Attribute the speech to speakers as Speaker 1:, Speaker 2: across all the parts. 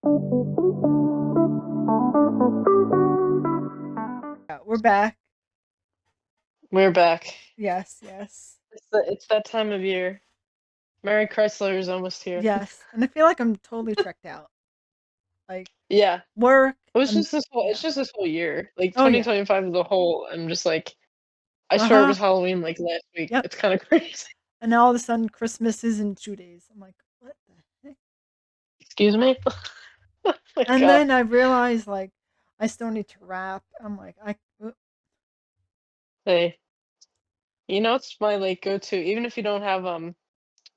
Speaker 1: Yeah, we're back.
Speaker 2: We're back.
Speaker 1: Yes, yes,
Speaker 2: It's that time of year. Mary Chrysler is almost here.
Speaker 1: yes. And I feel like I'm totally checked out. Like
Speaker 2: Yeah.
Speaker 1: work,
Speaker 2: It's
Speaker 1: yeah.
Speaker 2: just this whole year. Like
Speaker 1: Oh yeah.
Speaker 2: 2025 as a whole, I'm just like I swear it
Speaker 1: Uh-huh.
Speaker 2: was Halloween like last week.
Speaker 1: Yep.
Speaker 2: It's kind of crazy.
Speaker 1: And now all of a sudden Christmas is in 2 days. I'm like, what the heck?
Speaker 2: Excuse me? Oh my
Speaker 1: And
Speaker 2: god.
Speaker 1: then I realized like I still need to wrap. I'm like,
Speaker 2: Hey, you know it's my like go-to even if you don't have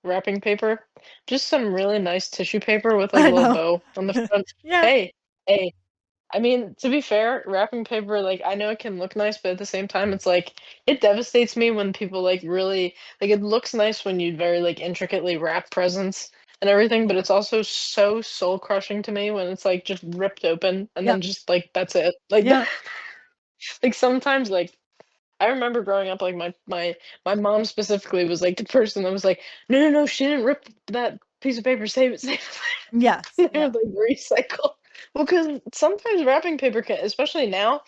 Speaker 2: wrapping paper, just some really nice tissue paper with like a
Speaker 1: I
Speaker 2: little
Speaker 1: know.
Speaker 2: bow on the front.
Speaker 1: Yeah.
Speaker 2: Hey, hey, I mean, to be fair, wrapping paper, like, I know it can look nice, but at the same time, it's like, it devastates me when people like really like it looks nice when you very like intricately wrap presents and everything, but
Speaker 1: Yeah.
Speaker 2: it's also so soul crushing to me when it's like just ripped open and then
Speaker 1: Yep.
Speaker 2: just like that's it. Like
Speaker 1: Yep.
Speaker 2: like sometimes like I remember growing up like my mom specifically was like the person that was like, no, no, no, she didn't rip that piece of paper, save it, save it.
Speaker 1: Yes.
Speaker 2: They
Speaker 1: Yeah.
Speaker 2: would, like, recycle. Well, because sometimes wrapping paper can especially now,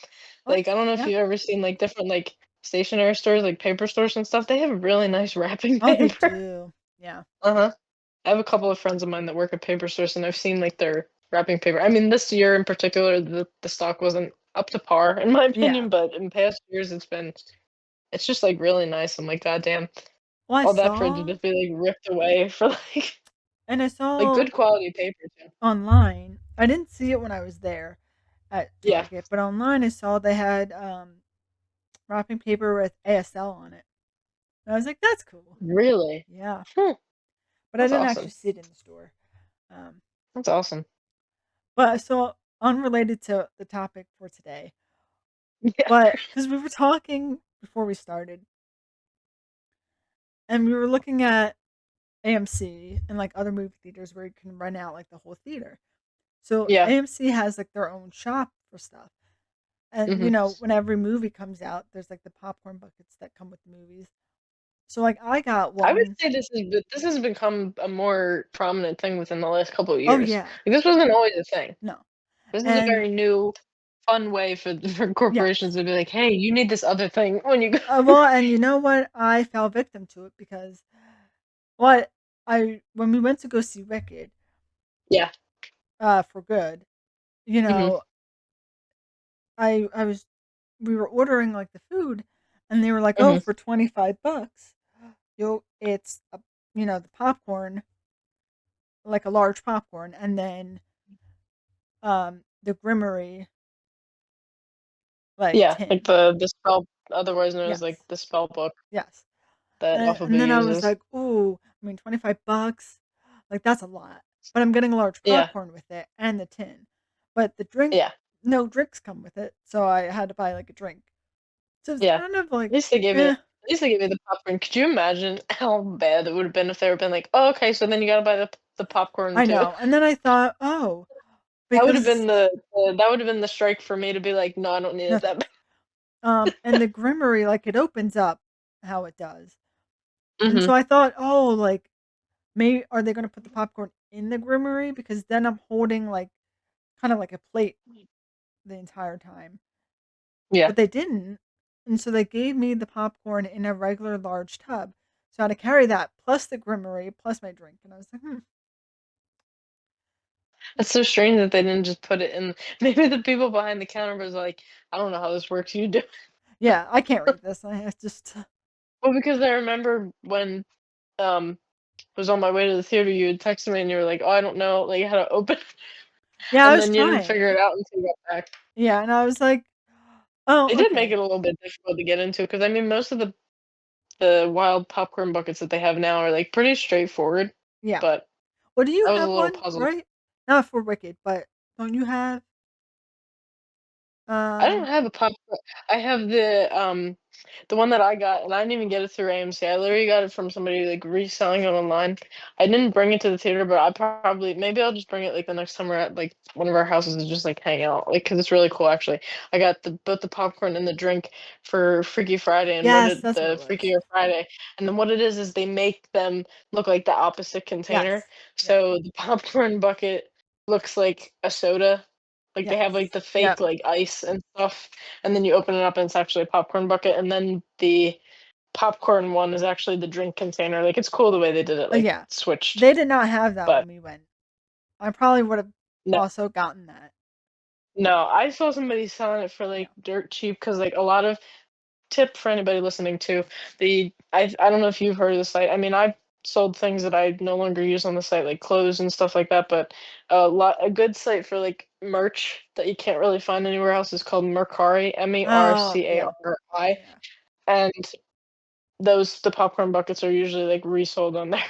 Speaker 2: like,
Speaker 1: What?
Speaker 2: I don't know if
Speaker 1: Yeah.
Speaker 2: you've ever seen, like, different, like, stationery stores, like, paper stores and stuff, they have really nice wrapping
Speaker 1: Oh, they
Speaker 2: paper.
Speaker 1: do. Yeah.
Speaker 2: Uh-huh. I have a couple of friends of mine that work at paper stores, and I've seen, like, their wrapping paper. I mean, this year in particular, the stock wasn't up to par, in my
Speaker 1: Yeah.
Speaker 2: opinion, but in past years, it's just, like, really nice. I'm like, "God damn,
Speaker 1: Well, I
Speaker 2: all that for it to
Speaker 1: saw
Speaker 2: just be, like, ripped away for,
Speaker 1: and I
Speaker 2: like,
Speaker 1: saw
Speaker 2: good quality paper too."
Speaker 1: online. I didn't see it when I was there at
Speaker 2: Yeah.
Speaker 1: Target, but online I saw they had wrapping paper with ASL on it. And I was like, that's cool.
Speaker 2: Really?
Speaker 1: Yeah.
Speaker 2: Hmm,
Speaker 1: But I
Speaker 2: that's
Speaker 1: didn't actually
Speaker 2: awesome.
Speaker 1: see it in the store. Um,
Speaker 2: That's awesome.
Speaker 1: but I saw unrelated to the topic for today,
Speaker 2: Yeah.
Speaker 1: but because we were talking before we started and we were looking at AMC and like other movie theaters where you can rent out like the whole theater. So
Speaker 2: Yeah.
Speaker 1: AMC has like their own shop for stuff. And
Speaker 2: Mhm.
Speaker 1: when every movie comes out, there's like the popcorn buckets that come with the movies. So like I got
Speaker 2: I would
Speaker 1: one.
Speaker 2: say this has become a more prominent thing within the last couple of
Speaker 1: Oh
Speaker 2: years.
Speaker 1: yeah.
Speaker 2: Like, this wasn't always a thing.
Speaker 1: No.
Speaker 2: This is a
Speaker 1: And
Speaker 2: very new, fun way for for corporations
Speaker 1: yes.
Speaker 2: to be like, "Hey, you need this other thing when you go."
Speaker 1: Well, and you know what? I fell victim to it because what I when we went to go see Wicked,
Speaker 2: Yeah.
Speaker 1: for good, you
Speaker 2: Mhm.
Speaker 1: know, I was we were ordering like the food, and they were like, "Oh,
Speaker 2: Mhm.
Speaker 1: for $25, it's the popcorn, like a large popcorn, and then the Grimmery like
Speaker 2: Yeah, like
Speaker 1: tin."
Speaker 2: the spell otherwise known as, like,
Speaker 1: Yes,
Speaker 2: the spell book
Speaker 1: yes.
Speaker 2: that
Speaker 1: And
Speaker 2: Alphabet
Speaker 1: then I was
Speaker 2: uses.
Speaker 1: like, "Ooh, I mean, $25, like, that's a lot." But I'm getting a large
Speaker 2: Yeah.
Speaker 1: popcorn with it and the tin. But the drink
Speaker 2: Yeah.
Speaker 1: no drinks come with it, so I had to buy, like, a drink. So it's
Speaker 2: Yeah.
Speaker 1: kind of like,
Speaker 2: At
Speaker 1: eh.
Speaker 2: least they gave you the popcorn. Could you imagine how bad it would've been if they would've been like, "Oh, okay, so then you gotta buy the popcorn
Speaker 1: I
Speaker 2: too."
Speaker 1: know, and then I thought, "Oh,"
Speaker 2: That would've been
Speaker 1: because
Speaker 2: that would've been the strike for me to be like, "No, I don't need
Speaker 1: no
Speaker 2: it that
Speaker 1: thanks.
Speaker 2: bad."
Speaker 1: And the Grimmery, like, it opens up how it does. And so
Speaker 2: Mhm.
Speaker 1: I thought, "Oh, like, may are they gonna put the popcorn in the Grimmery? Because then I'm holding, like, kinda like a plate the entire time."
Speaker 2: Yeah.
Speaker 1: But they didn't, and so they gave me the popcorn in a regular large tub. So I had to carry that plus the Grimmery plus my drink, and I was like, "Hmm."
Speaker 2: It's so strange that they didn't just put it in maybe the people behind the counter was like, "I don't know how this works, you do."
Speaker 1: Yeah, I can't read this. I just
Speaker 2: Well, because I remember when, I was on my way to the theater, you had texted me and you were like, "Oh, I don't know, like, how to open it,"
Speaker 1: yeah, I
Speaker 2: and
Speaker 1: was
Speaker 2: then you didn't figure
Speaker 1: trying.
Speaker 2: it out until you got back.
Speaker 1: Yeah, and I was like,
Speaker 2: They
Speaker 1: "Oh,
Speaker 2: did make
Speaker 1: okay."
Speaker 2: it a little bit difficult to get into because I mean, most of the wild popcorn buckets that they have now are, like, pretty straightforward,
Speaker 1: Yeah.
Speaker 2: but
Speaker 1: Well, do you
Speaker 2: I was a
Speaker 1: have
Speaker 2: little
Speaker 1: one,
Speaker 2: puzzled.
Speaker 1: right? Not for Wicked, but don't you have,
Speaker 2: I don't
Speaker 1: um
Speaker 2: have a popcorn. I have the one that I got, and I didn't even get it through AMC. I literally got it from somebody, like, reselling it online. I didn't bring it to the theater, but I probably maybe I'll just bring it, like, the next time we're at, like, one of our houses and just, like, hang out, like, because it's really cool, actually. I got both the popcorn and the drink for Freaky Friday, and
Speaker 1: yes, that's what it
Speaker 2: the
Speaker 1: was.
Speaker 2: Freakier Friday, and then what it is they make them look like the opposite container.
Speaker 1: Yes. Yeah.
Speaker 2: So the popcorn bucket looks like a soda. Like they
Speaker 1: Yes.
Speaker 2: have like the fake
Speaker 1: Yep.
Speaker 2: like ice and stuff, and then you open it up and it's actually a popcorn bucket, and then the popcorn one is actually the drink container. Like it's cool the way they did it, like
Speaker 1: Yeah.
Speaker 2: switched.
Speaker 1: They did not have that
Speaker 2: But
Speaker 1: when we went. I probably would have
Speaker 2: no,
Speaker 1: also gotten that.
Speaker 2: no, I saw somebody selling it for
Speaker 1: Yeah.
Speaker 2: like dirt cheap because like a lot of tip for anybody listening to I don't know if you've heard of the site. I mean, I've sold things that I no longer use on the site, like clothes and stuff like that. But a good site for like merch that you can't really find anywhere else is called Mercari,
Speaker 1: Oh, yeah.
Speaker 2: Mercari,
Speaker 1: Yeah.
Speaker 2: and the popcorn buckets are usually like resold on there.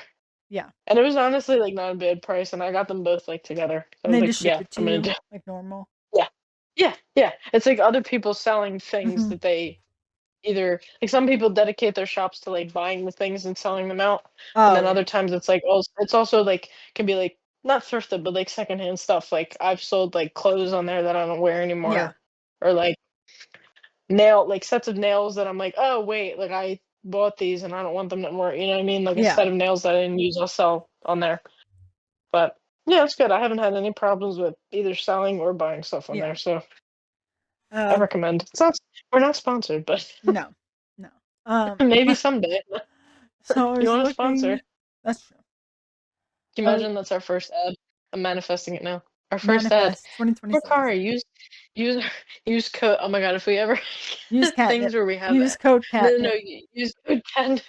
Speaker 1: Yeah.
Speaker 2: And it was honestly like not a bad price, and I got them both like together. So I
Speaker 1: And
Speaker 2: was
Speaker 1: they
Speaker 2: like,
Speaker 1: just ship
Speaker 2: yeah,
Speaker 1: it to
Speaker 2: I'm gonna do.
Speaker 1: you like normal.
Speaker 2: Yeah, yeah, yeah. It's like other people selling things
Speaker 1: Mhm.
Speaker 2: that they either like some people dedicate their shops to like buying the things and selling them out, and
Speaker 1: Oh,
Speaker 2: then
Speaker 1: yeah.
Speaker 2: other times it's like also it's also like can be like not thrifted but like secondhand stuff. Like I've sold like clothes on there that I don't wear
Speaker 1: Yeah.
Speaker 2: anymore, or like nail like sets of nails that I'm like, oh wait, like I bought these and I don't want them anymore. You know what I mean? Like a
Speaker 1: Yeah.
Speaker 2: set of nails that I didn't use, I'll sell on there. But yeah, it's good. I haven't had any problems with either selling or buying stuff on
Speaker 1: Yeah.
Speaker 2: there, so I
Speaker 1: Um,
Speaker 2: recommend. It's not we're not sponsored, but
Speaker 1: no. No. Um,
Speaker 2: maybe someday.
Speaker 1: so I
Speaker 2: You
Speaker 1: was
Speaker 2: want a sponsor?
Speaker 1: looking. That's true.
Speaker 2: Can you
Speaker 1: I was
Speaker 2: imagine that's our first ad? I'm manifesting it now. Our first ad.
Speaker 1: manifest 2026.
Speaker 2: Mercari, use use code. Oh my god, if we ever
Speaker 1: Use
Speaker 2: things
Speaker 1: catnip.
Speaker 2: where we have
Speaker 1: Use code
Speaker 2: no, no,
Speaker 1: catnip.
Speaker 2: use code 10,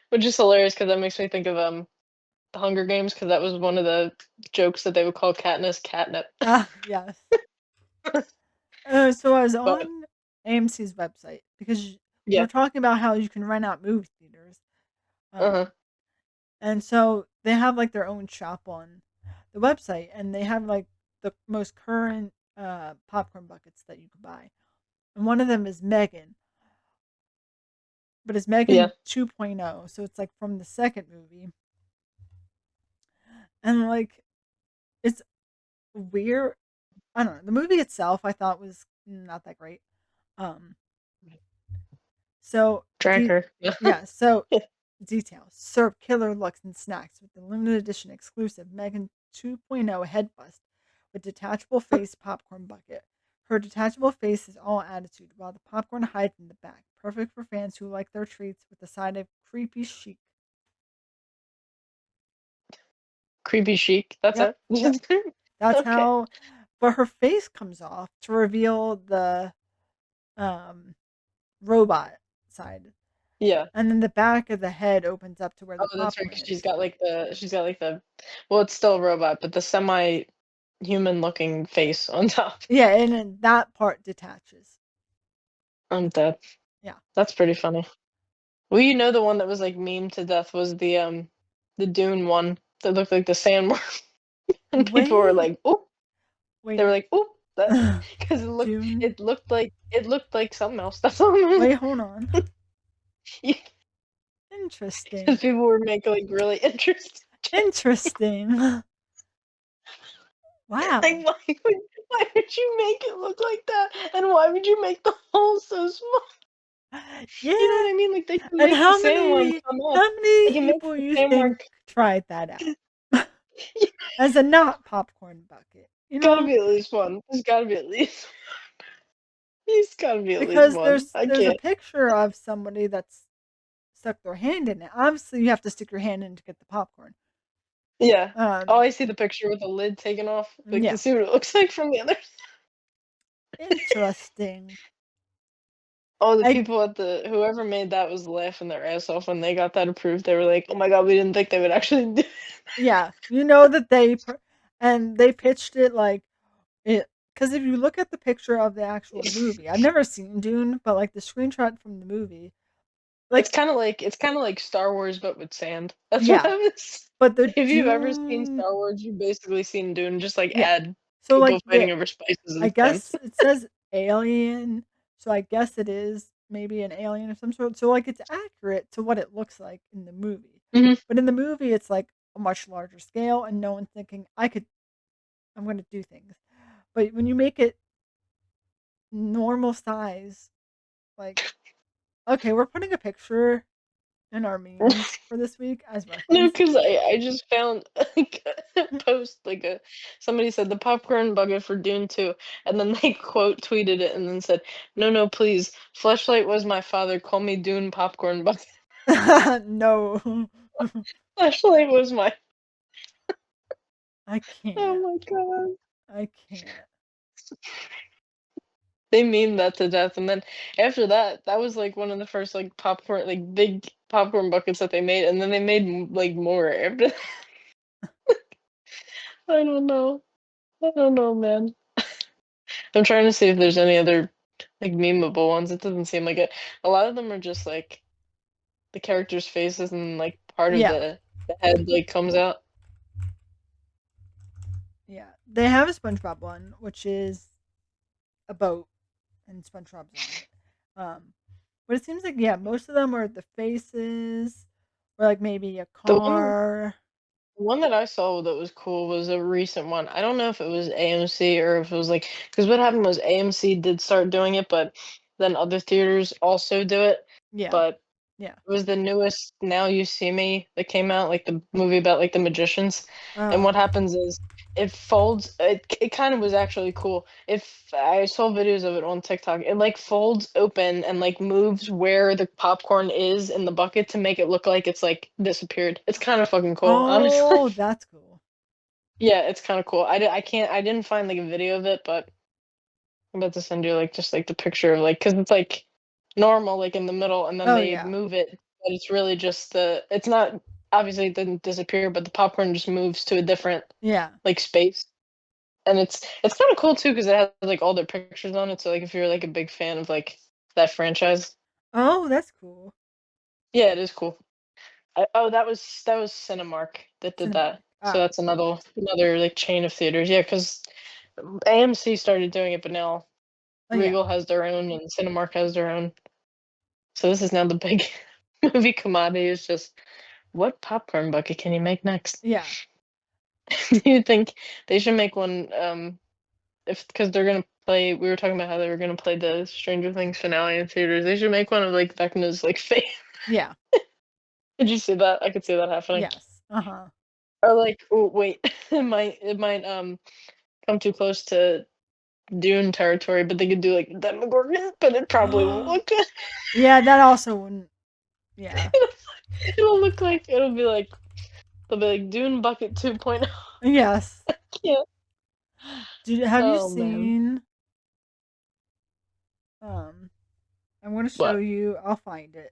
Speaker 2: which is hilarious because that makes me think of the Hunger Games because that was one of the jokes that they would call Katniss catnip.
Speaker 1: Ah, yes. So I was
Speaker 2: But
Speaker 1: on AMC's website because we
Speaker 2: yeah,
Speaker 1: were talking about how you can rent out movie theaters.
Speaker 2: uh-huh.
Speaker 1: And so they have like their own shop on the website, and they have like the most current popcorn buckets that you can buy. And one of them is Megan, but it's
Speaker 2: Yeah,
Speaker 1: Megan 2.0, so it's like from the second movie. And like it's weird. I don't know. The movie itself I thought was not that great. Um so
Speaker 2: drag her. Yeah.
Speaker 1: yeah, so details. Serve killer looks and snacks with the limited edition exclusive Megan 2.0 head bust with detachable face popcorn bucket. Her detachable face is all attitude, while the popcorn hides in the back. Perfect for fans who like their treats with a side of creepy chic.
Speaker 2: Creepy chic. That's
Speaker 1: Yep,
Speaker 2: it.
Speaker 1: yep. That's
Speaker 2: Okay.
Speaker 1: how. But her face comes off to reveal the um, robot side,
Speaker 2: Yeah.
Speaker 1: and then the back of the head opens up to where the
Speaker 2: Oh, that's right.
Speaker 1: popcorn
Speaker 2: 'Cause
Speaker 1: is.
Speaker 2: she's got like the well, it's still a robot, but the semi human looking face on top.
Speaker 1: Yeah, and then that part detaches.
Speaker 2: I'm dead.
Speaker 1: Yeah.
Speaker 2: That's pretty funny. Well, you know the one that was like meme to death was the Dune one that looked like the sandworm, and people were
Speaker 1: Wait,
Speaker 2: like, "Oop!" They were
Speaker 1: wait.
Speaker 2: like, "Oop!" That because
Speaker 1: Dune.
Speaker 2: it looked like something else. That's all
Speaker 1: Wait, hold on.
Speaker 2: because
Speaker 1: Interesting.
Speaker 2: people were making like really interesting.
Speaker 1: Interesting.
Speaker 2: Like,
Speaker 1: Wow.
Speaker 2: why would you make it look like that? And why would you make the hole so small? You know
Speaker 1: Yeah.
Speaker 2: what I mean? Like they can
Speaker 1: And
Speaker 2: make the sandworm come up.
Speaker 1: how many
Speaker 2: They can make
Speaker 1: people
Speaker 2: the
Speaker 1: you
Speaker 2: sandworm.
Speaker 1: think tried that out? As a not popcorn bucket, you
Speaker 2: Gotta
Speaker 1: know?
Speaker 2: be at least one. There's gotta be at least. He's gotta be at least
Speaker 1: Because
Speaker 2: one. I
Speaker 1: there's a
Speaker 2: can't.
Speaker 1: picture of somebody that's stuck their hand in it. Obviously, you have to stick your hand in to get the popcorn.
Speaker 2: Yeah. Oh,
Speaker 1: Um,
Speaker 2: I see the picture with the lid taken off. Like to
Speaker 1: yeah.
Speaker 2: see what it looks like from the other.
Speaker 1: Interesting.
Speaker 2: Oh, the
Speaker 1: I
Speaker 2: people at the whoever made that was laughing their ass off when they got that approved. They were like, "Oh my god, we didn't think they would actually do."
Speaker 1: Yeah, you know that and they pitched it like it because if you look at the picture of the actual movie, I've never seen Dune, but like the screenshot from the movie, like
Speaker 2: It's kind of like Star Wars but with sand. That's what
Speaker 1: yeah,
Speaker 2: that was.
Speaker 1: but the
Speaker 2: If you've ever seen
Speaker 1: Dune,
Speaker 2: Star Wars, you've basically seen Dune. Just like
Speaker 1: yeah.
Speaker 2: add
Speaker 1: So
Speaker 2: people
Speaker 1: like
Speaker 2: fighting over spices
Speaker 1: I
Speaker 2: and sand.
Speaker 1: guess it says alien, so I guess it is maybe an alien of some sort. So like it's accurate to what it looks like in the movie,
Speaker 2: Hmm.
Speaker 1: but in the movie it's like a much larger scale, and no one's thinking I'm going to do things. But when you make it normal size, like, okay, we're putting a picture. in our memes for this week as
Speaker 2: No,
Speaker 1: reference.
Speaker 2: because I just found like a post like a somebody said the popcorn bucket for Dune 2, and then they quote tweeted it and then said, "No, no, please. Fleshlight was my father. Call me Dune popcorn bucket.
Speaker 1: No.
Speaker 2: Fleshlight was my."
Speaker 1: I
Speaker 2: Oh
Speaker 1: can't.
Speaker 2: my god.
Speaker 1: I can't.
Speaker 2: They mean that to death, and then after that, that was like one of the first like popcorn like big popcorn buckets that they made, and then they made like more after. I don't know. I don't know, man. I'm trying to see if there's any other like memeable ones. It doesn't seem like it. A lot of them are just like the characters' faces and like part of
Speaker 1: Yeah.
Speaker 2: the head like comes out.
Speaker 1: Yeah. They have a SpongeBob one, which is a boat and SpongeBob's on it. But it seems like yeah, most of them are the faces or like maybe a
Speaker 2: The one
Speaker 1: car.
Speaker 2: one that I saw that was cool was a recent one. I don't know if it was AMC or if it was like because what happened was AMC did start doing it, but then other theaters also do it.
Speaker 1: Yeah.
Speaker 2: But
Speaker 1: Yeah.
Speaker 2: it was the newest Now You See Me that came out, like the movie about like the magicians. And what
Speaker 1: Oh.
Speaker 2: happens is it folds it kind of was actually cool. If I saw videos of it on TikTok, it like folds open and like moves where the popcorn is in the bucket to make it look like it's like disappeared. It's kind of fucking cool, honestly.
Speaker 1: Oh, that's cool.
Speaker 2: Yeah, it's kind of cool. I didn't find like a video of it, but I'm about to send you like just like the picture of like because it's like normal like in the middle and then
Speaker 1: Oh
Speaker 2: they
Speaker 1: yeah.
Speaker 2: move it, but it's really just the it's not obviously it didn't disappear, but the popcorn just moves to a different
Speaker 1: Yeah.
Speaker 2: like space. And it's kind of cool too because it has like all their pictures on it. So like if you're like a big fan of like that franchise,
Speaker 1: Oh, that's cool.
Speaker 2: yeah, it is cool. Oh, that was Cinemark that did
Speaker 1: Cinemark.
Speaker 2: that. So
Speaker 1: Ah.
Speaker 2: that's another like chain of theaters. Yeah, because AMC started doing it, but now
Speaker 1: Oh yeah.
Speaker 2: Regal has their own and Cinemark has their own. So this is now the big movie commodity is just what popcorn bucket can you make next?
Speaker 1: Yeah.
Speaker 2: Do you think they should make one if because they're gonna play we were talking about how they were gonna play the Stranger Things finale in theaters. They should make one of like Vecna's like face.
Speaker 1: Yeah.
Speaker 2: Did you see that? I could see that happening.
Speaker 1: Yes. Uh-huh.
Speaker 2: Or like oh wait, it might come too close to Dune territory, but they could do like Demogorgon, but it probably won't look good.
Speaker 1: Yeah, that also wouldn't yeah.
Speaker 2: It'll be like they'll be like Dune Bucket 2.0.
Speaker 1: Yes.
Speaker 2: Yeah.
Speaker 1: Have you
Speaker 2: Oh man.
Speaker 1: seen um I'm gonna show
Speaker 2: What?
Speaker 1: you I'll find it.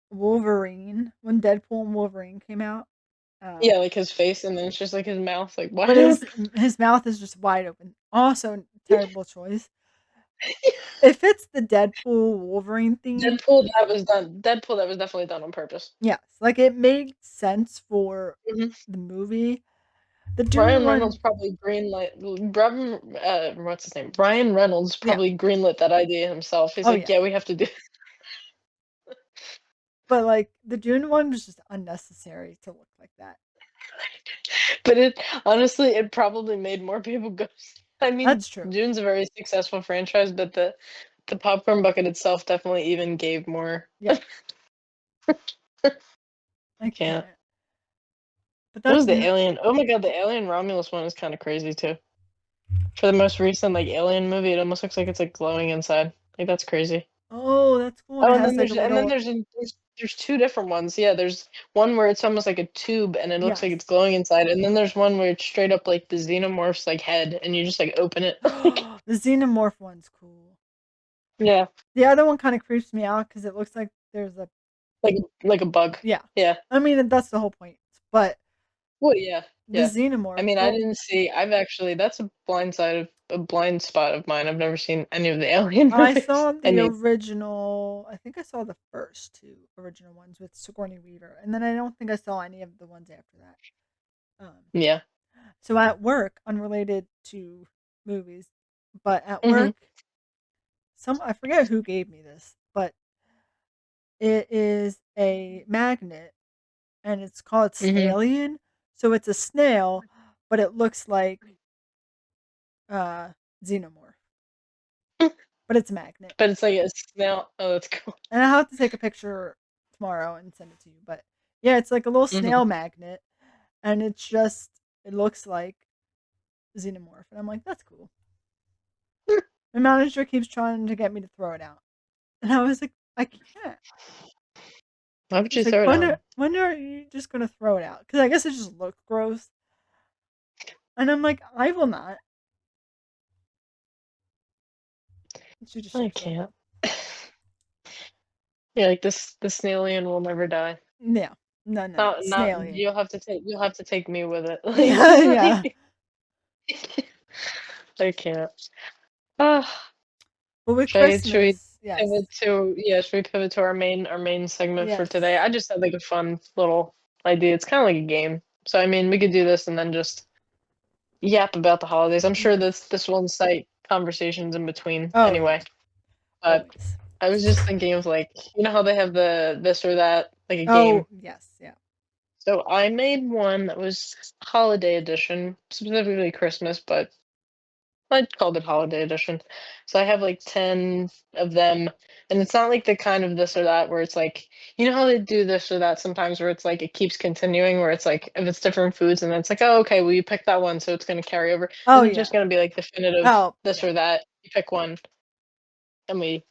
Speaker 1: Wolverine, when Deadpool and Wolverine came out.
Speaker 2: Yeah, like his face, and then it's just like his mouth, like
Speaker 1: But
Speaker 2: wide open.
Speaker 1: his mouth is just wide open. Also terrible choice. If it's the Deadpool Wolverine theme,
Speaker 2: Deadpool that was definitely done on purpose.
Speaker 1: yes, like it made sense for
Speaker 2: Mhm.
Speaker 1: the movie. The Dune
Speaker 2: Ryan Reynolds
Speaker 1: one,
Speaker 2: probably what's his name? Ryan Reynolds
Speaker 1: yeah.
Speaker 2: probably greenlit that idea himself. He's
Speaker 1: Oh
Speaker 2: like,
Speaker 1: yeah.
Speaker 2: "Yeah, we have to do."
Speaker 1: But like the Dune one was just unnecessary to look like that.
Speaker 2: But it honestly, it probably made more people go. I mean,
Speaker 1: That's true.
Speaker 2: Dune's a very successful franchise, but the popcorn bucket itself definitely even gave more.
Speaker 1: Yeah. I
Speaker 2: Can't.
Speaker 1: can't. But
Speaker 2: What was
Speaker 1: that's
Speaker 2: the alien? Oh my god, the Alien Romulus one is kind of crazy too. For the most recent like Alien movie, it almost looks like it's like glowing inside. Like that's crazy.
Speaker 1: oh, that's cool. And
Speaker 2: Oh,
Speaker 1: it
Speaker 2: and
Speaker 1: has
Speaker 2: then
Speaker 1: like a little
Speaker 2: there's two different ones. Yeah, there's one where it's almost like a tube and it looks like it's
Speaker 1: yes.
Speaker 2: glowing inside, and then there's one where it's straight up like the xenomorph's like head, and you just like open it. Like,
Speaker 1: The xenomorph one's cool.
Speaker 2: yeah,
Speaker 1: The other one kind of creeps me out because it looks like there's a
Speaker 2: like a bug.
Speaker 1: yeah.
Speaker 2: Yeah.
Speaker 1: I mean that's the whole point. But
Speaker 2: Well, yeah,
Speaker 1: the
Speaker 2: yeah. I
Speaker 1: xenomorph,
Speaker 2: mean, I
Speaker 1: oh,
Speaker 2: didn't see. I've actually that's a blind spot of mine. I've never seen any of the Alien
Speaker 1: I
Speaker 2: movies.
Speaker 1: saw the
Speaker 2: Any.
Speaker 1: original. I think I saw the first two original ones with Sigourney Weaver, and then I don't think I saw any of the ones after that.
Speaker 2: Yeah.
Speaker 1: So at work, unrelated to movies, but at
Speaker 2: Mhm.
Speaker 1: work, some I forget who gave me this, but it is a magnet and it's called
Speaker 2: Mhm.
Speaker 1: Scallion. So it's a snail, but it looks like uh xenomorph. but it's a magnet.
Speaker 2: But it's like a snail. Oh, that's cool.
Speaker 1: And I'll have to take a picture tomorrow and send it to you. But yeah, it's like a little
Speaker 2: Mhm.
Speaker 1: snail magnet, and it looks like xenomorph, and I'm like, that's cool. My manager keeps trying to get me to throw it out, and I was like, I can't.
Speaker 2: Why would you
Speaker 1: She's like,
Speaker 2: throw it out?
Speaker 1: when are you just gonna throw it out? Because I guess it just looked gross, and I'm like, I will not. And she just
Speaker 2: I
Speaker 1: shakes her head.
Speaker 2: can't. Yeah, like this alien will never die.
Speaker 1: Yeah, no,
Speaker 2: Not
Speaker 1: snailian.
Speaker 2: you'll have to take me with it.
Speaker 1: Yeah, yeah.
Speaker 2: I can't. Ah,
Speaker 1: But with Christmas, yes,
Speaker 2: should we pivot to our main segment for today?
Speaker 1: yes,
Speaker 2: I just had like a fun little idea. It's kind of like a game. So I mean, we could do this and then just yap about the holidays. I'm sure
Speaker 1: yes.
Speaker 2: this will incite conversations in between
Speaker 1: Oh yeah,
Speaker 2: anyway. But
Speaker 1: always.
Speaker 2: I was just thinking of like, you know how they have the this or that, like a game.
Speaker 1: Oh yes, yeah.
Speaker 2: So I made one that was holiday edition, specifically Christmas, but I called it holiday edition. So I have like 10 of them, and it's not like the kind of this or that where it's like, you know how they do this or that sometimes where it's like it keeps continuing, where it's like if it's different foods and then it's like, oh, okay, well, you picked that one, so it's going to carry over.
Speaker 1: Oh
Speaker 2: This is just
Speaker 1: yeah.
Speaker 2: going to be like definitive
Speaker 1: Oh
Speaker 2: this
Speaker 1: yeah.
Speaker 2: or that. You pick one, and we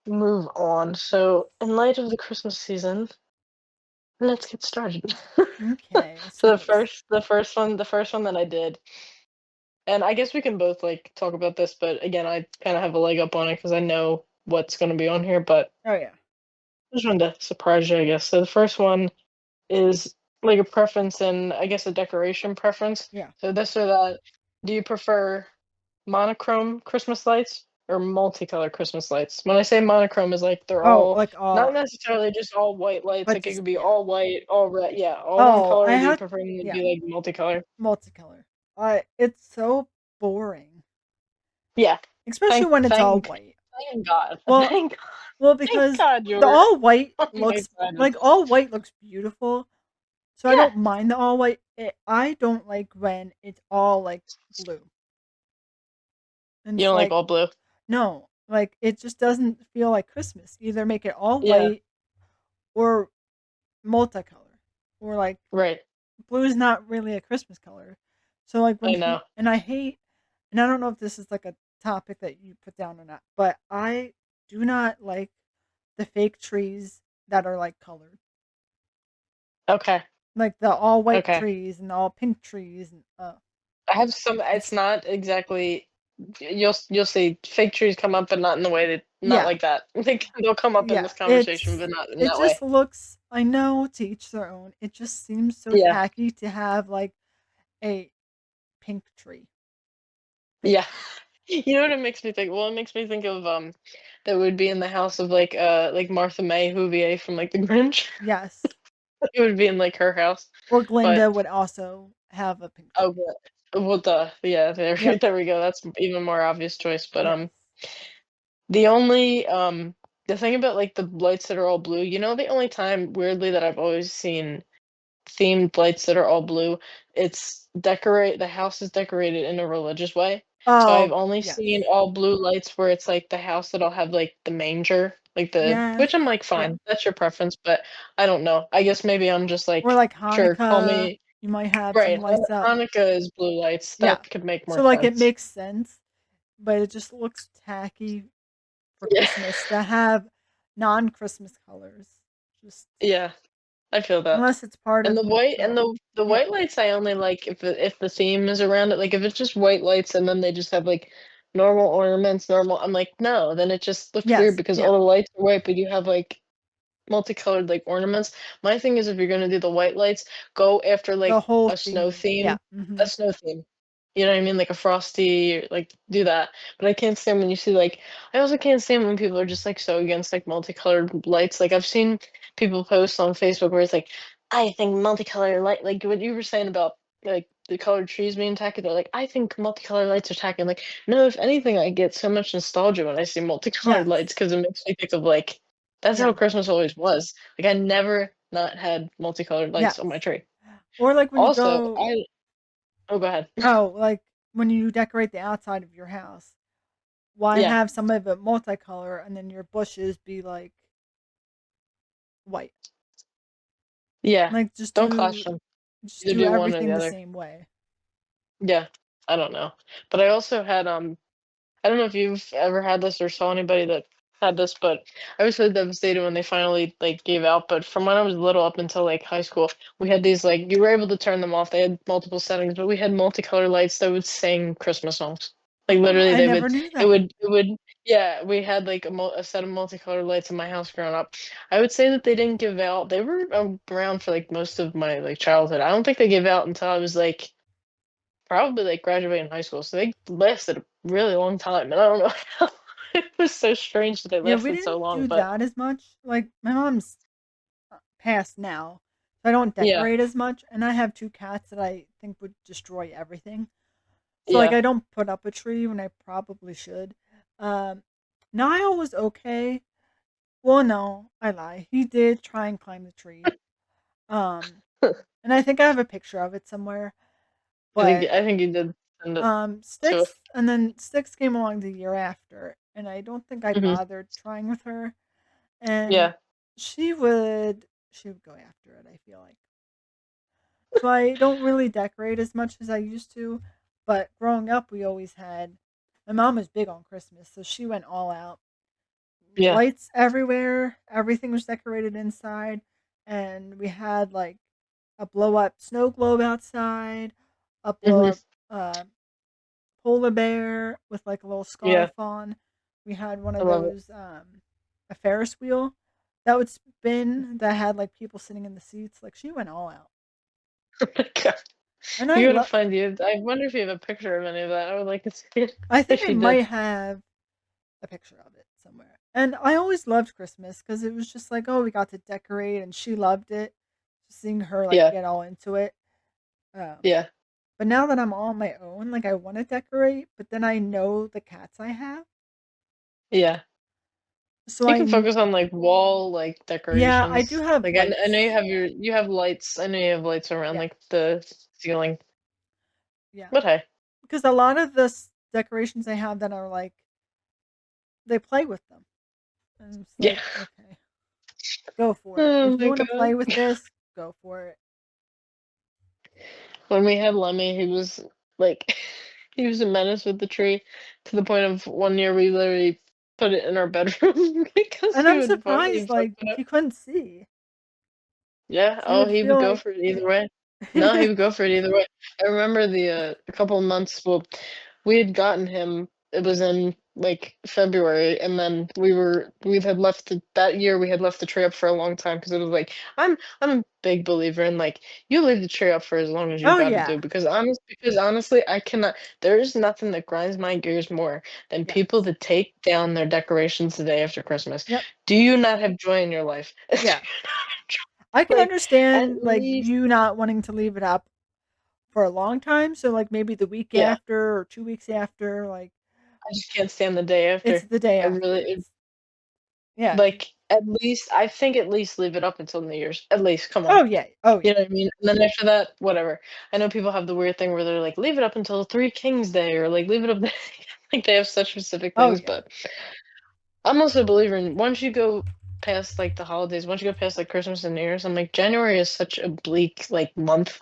Speaker 2: move on. So, in light of the Christmas season, let's get started.
Speaker 1: Okay, let's
Speaker 2: So
Speaker 1: do this.
Speaker 2: the first one that I did, and I guess we can both like talk about this, but again, I kind of have a leg up on it because I know what's going to be on here, but
Speaker 1: Oh yeah,
Speaker 2: I just wanted to surprise you, I guess. So the first one is like a preference and I guess a decoration preference.
Speaker 1: yeah.
Speaker 2: So this or that. Do you prefer monochrome Christmas lights or multicolored Christmas lights? When I say monochrome is like they're
Speaker 1: Oh,
Speaker 2: all
Speaker 1: like
Speaker 2: not
Speaker 1: all,
Speaker 2: necessarily just all white lights,
Speaker 1: but
Speaker 2: like it
Speaker 1: just
Speaker 2: could be
Speaker 1: yeah.
Speaker 2: all white, all red, yeah, all one
Speaker 1: Oh,
Speaker 2: color,
Speaker 1: I
Speaker 2: or do you
Speaker 1: had
Speaker 2: prefer them to
Speaker 1: yeah,
Speaker 2: be like multicolored?
Speaker 1: multicolor. It's so boring,
Speaker 2: Yeah.
Speaker 1: especially when it's all
Speaker 2: Thank
Speaker 1: white.
Speaker 2: thank God.
Speaker 1: Well,
Speaker 2: Thank
Speaker 1: well,
Speaker 2: thank
Speaker 1: because
Speaker 2: God
Speaker 1: the
Speaker 2: you're
Speaker 1: all white
Speaker 2: on my
Speaker 1: looks
Speaker 2: side with
Speaker 1: like
Speaker 2: this.
Speaker 1: all white looks beautiful, so I
Speaker 2: Yeah.
Speaker 1: don't mind the all white. I don't like when it's all like blue, and
Speaker 2: You
Speaker 1: it's
Speaker 2: don't like
Speaker 1: like
Speaker 2: all blue?
Speaker 1: no, like it just doesn't feel like Christmas. Either make it all
Speaker 2: Yeah,
Speaker 1: white or multicolor, or like
Speaker 2: right.
Speaker 1: blue is not really a Christmas color. So like
Speaker 2: I know.
Speaker 1: and I hate, and I don't know if this is like a topic that you put down or not, but I do not like the fake trees that are like colored,
Speaker 2: Okay.
Speaker 1: like the all white
Speaker 2: Okay.
Speaker 1: trees and all pink trees, and
Speaker 2: I have some it's
Speaker 1: it's
Speaker 2: not exactly you'll see fake trees come up, but not in the way that not
Speaker 1: yeah,
Speaker 2: like that. They'll come up in
Speaker 1: yeah.
Speaker 2: this conversation, but not in
Speaker 1: It
Speaker 2: that way.
Speaker 1: just looks. I know, to each their own. It just seems so
Speaker 2: Yeah.
Speaker 1: tacky to have like a pink tree, fake
Speaker 2: Yeah.
Speaker 1: tree.
Speaker 2: You know what it makes me think? Well, it makes me think of that would be in the house of like Martha May Whovier from like The Grinch.
Speaker 1: Yes,
Speaker 2: It would be in like her house.
Speaker 1: or
Speaker 2: But
Speaker 1: Glinda would also have a pink
Speaker 2: oh,
Speaker 1: tree.
Speaker 2: well, duh. Yeah, there
Speaker 1: Yep.
Speaker 2: there we go. That's even more obvious choice. But
Speaker 1: Yes.
Speaker 2: the only the thing about like the lights that are all blue, you know, the only time weirdly that I've always seen themed lights that are all blue, it's decorate the house is decorated in a religious way. So I've
Speaker 1: Oh,
Speaker 2: only seen
Speaker 1: yes.
Speaker 2: all blue lights where it's like the house that'll have like the manger, like the
Speaker 1: Yes.
Speaker 2: which I'm like
Speaker 1: Yeah.
Speaker 2: fine, that's your preference, but I don't know. I guess maybe I'm just
Speaker 1: Or
Speaker 2: like
Speaker 1: like
Speaker 2: sure, call
Speaker 1: Hanukkah,
Speaker 2: me
Speaker 1: you might have some
Speaker 2: right.
Speaker 1: lights up.
Speaker 2: Hanukkah is blue lights.
Speaker 1: Yeah.
Speaker 2: That could make more
Speaker 1: So like it
Speaker 2: sense.
Speaker 1: makes sense, but it just looks tacky for
Speaker 2: Yeah.
Speaker 1: Christmas to have non-Christmas colors. Just
Speaker 2: Yeah. I feel that.
Speaker 1: unless it's part
Speaker 2: And
Speaker 1: of
Speaker 2: the white and
Speaker 1: the
Speaker 2: the
Speaker 1: yeah.
Speaker 2: white lights I only like if the theme is around it, like, if it's just white lights and then they just have, like, normal ornaments, normal I'm like, "No," then it just looks weird
Speaker 1: Yes.
Speaker 2: because
Speaker 1: Yeah.
Speaker 2: all the lights are white, but you have, like, multicolored, like, ornaments. My thing is if you're gonna do the white lights, go after,
Speaker 1: The
Speaker 2: like,
Speaker 1: whole theme. Yeah.
Speaker 2: a snow theme. You know what I mean? Like a frosty, like, do that. But I can't stand when you see, like I also can't stand when people are just, like, so against, like, multicolored lights. Like, I've seen people post on Facebook where it's like, "I think multicolored light" like, what you were saying about, like, the colored trees being tacky, they're like, "I think multicolored lights are tacky." I'm like, "No, if anything, I get so much nostalgia when I see multicolored
Speaker 1: Yes.
Speaker 2: lights because it makes me think of, like, that's how
Speaker 1: Yeah.
Speaker 2: Christmas always was. Like, I never not had multicolored lights on my
Speaker 1: Yes.
Speaker 2: tree.
Speaker 1: Or like when you
Speaker 2: Also,
Speaker 1: go
Speaker 2: I oh, go ahead.
Speaker 1: oh, like when you decorate the outside of your house. Why
Speaker 2: Yeah.
Speaker 1: have some of it multicolor and then your bushes be like white?
Speaker 2: Yeah.
Speaker 1: Like
Speaker 2: Don't clash them.
Speaker 1: just
Speaker 2: Either
Speaker 1: do
Speaker 2: do one or
Speaker 1: everything
Speaker 2: the
Speaker 1: the
Speaker 2: other.
Speaker 1: same way.
Speaker 2: Yeah. I don't know. But I also had, I don't know if you've ever had this or saw anybody that had this, but I was really devastated when they finally like gave out. But from when I was little up until like high school, we had these like you were able to turn them off. They had multiple settings, but we had multicolor lights that would sing Christmas songs. Like
Speaker 1: Oh,
Speaker 2: literally,
Speaker 1: I
Speaker 2: they
Speaker 1: never
Speaker 2: would.
Speaker 1: knew
Speaker 2: It
Speaker 1: that.
Speaker 2: would. It would. Yeah, we had like a set of multicolored lights in my house growing up. I would say that they didn't give out. They were around for like most of my like childhood. I don't think they gave out until I was like probably, like, graduating high school, so they lasted a really long time, and I don't know how it was so strange that they
Speaker 1: Yeah, we
Speaker 2: lasted so
Speaker 1: didn't
Speaker 2: long,
Speaker 1: do
Speaker 2: but
Speaker 1: that as much. Like my mom's passed now, so I don't
Speaker 2: yeah,
Speaker 1: decorate as much, and I have two cats that I think would destroy everything. So like
Speaker 2: yeah.
Speaker 1: I don't put up a tree when I probably should. Um, Niall was okay. Well, no, I lie. He did try and climb the tree. Um, and I think I have a picture of it somewhere. But
Speaker 2: I think you did send it to us.
Speaker 1: Sticks came along the year after, and I don't think I
Speaker 2: Mhm.
Speaker 1: bothered trying with her. And
Speaker 2: Yeah,
Speaker 1: she would go after it, I feel like. So I don't really decorate as much as I used to, but growing up we always had my mom was big on Christmas, so she went all out.
Speaker 2: yeah.
Speaker 1: Lights everywhere, everything was decorated inside, and we had like a blow up snow globe outside, a blow
Speaker 2: Mhm.
Speaker 1: up polar bear with like a little
Speaker 2: Yeah,
Speaker 1: scarf on. We had one
Speaker 2: I
Speaker 1: of
Speaker 2: love it.
Speaker 1: those a Ferris wheel that would spin that had like people sitting in the seats. Like she went all out.
Speaker 2: Oh my god.
Speaker 1: And
Speaker 2: You gotta find you I wonder if you have a picture of any of that, I would like to see it
Speaker 1: I think
Speaker 2: if
Speaker 1: I
Speaker 2: you did.
Speaker 1: might have a picture of it somewhere. And I always loved Christmas because it was just like, oh, we got to decorate and she loved it. Just seeing her like
Speaker 2: Yeah,
Speaker 1: get all into it. Um,
Speaker 2: yeah,
Speaker 1: but now that I'm all on my own, like I want to decorate, but then I know the cats I have.
Speaker 2: yeah.
Speaker 1: So
Speaker 2: You can focus on, like, wall, like,
Speaker 1: yeah, I do
Speaker 2: decorations.
Speaker 1: have
Speaker 2: Like, I know
Speaker 1: lights.
Speaker 2: you have lights. I know you have lights around,
Speaker 1: Yeah.
Speaker 2: like, the ceiling.
Speaker 1: Yeah.
Speaker 2: But hey.
Speaker 1: Because a lot of the decorations they have that are like they play with them, and it's
Speaker 2: Yeah.
Speaker 1: like, okay, go for it.
Speaker 2: Oh
Speaker 1: If you
Speaker 2: my
Speaker 1: want to
Speaker 2: god.
Speaker 1: play with this, go for it.
Speaker 2: When we had Lemmy, he was, like he was a menace with the tree to the point of one year we literally put it in our bedroom because
Speaker 1: And I'm
Speaker 2: he
Speaker 1: surprised,
Speaker 2: fucked
Speaker 1: like
Speaker 2: it up.
Speaker 1: he couldn't see,
Speaker 2: Yeah,
Speaker 1: so
Speaker 2: oh,
Speaker 1: you'd
Speaker 2: he
Speaker 1: feel
Speaker 2: would go
Speaker 1: like,
Speaker 2: for it either way. No, he would go for it either way. I remember a couple of months well, we had gotten him it was in, like, February, and then we had left that year, we had left the tree up for a long time because it was like I'm a big believer in, like, you leave the tree up for as long as you
Speaker 1: oh
Speaker 2: gotta do
Speaker 1: yeah,
Speaker 2: because honestly, I cannot there's nothing that grinds my gears more than
Speaker 1: yes,
Speaker 2: people that take down their decorations the day after Christmas.
Speaker 1: yep,
Speaker 2: Do you not have joy in your life?
Speaker 1: yeah. I can
Speaker 2: Like, at
Speaker 1: understand like
Speaker 2: least
Speaker 1: you not wanting to leave it up for a long time, so like maybe the week
Speaker 2: yeah,
Speaker 1: after or 2 weeks after, like
Speaker 2: I just can't stand the day
Speaker 1: it's
Speaker 2: after.
Speaker 1: the day
Speaker 2: I
Speaker 1: after.
Speaker 2: really
Speaker 1: It's yeah.
Speaker 2: like, at least I think at least leave it up until New Year's, at least, come on.
Speaker 1: Oh yeah. Oh
Speaker 2: You
Speaker 1: yeah.
Speaker 2: know what I mean? And then after that, whatever. I know people have the weird thing where they're like, "Leave it up until Three Kings Day," or, like, "Leave it up" like, they have such specific
Speaker 1: Oh
Speaker 2: things,
Speaker 1: yeah.
Speaker 2: but I'm also a believer in once you go past, like, the holidays, once you go past, like, Christmas and New Year's, I'm like, January is such a bleak, like, month.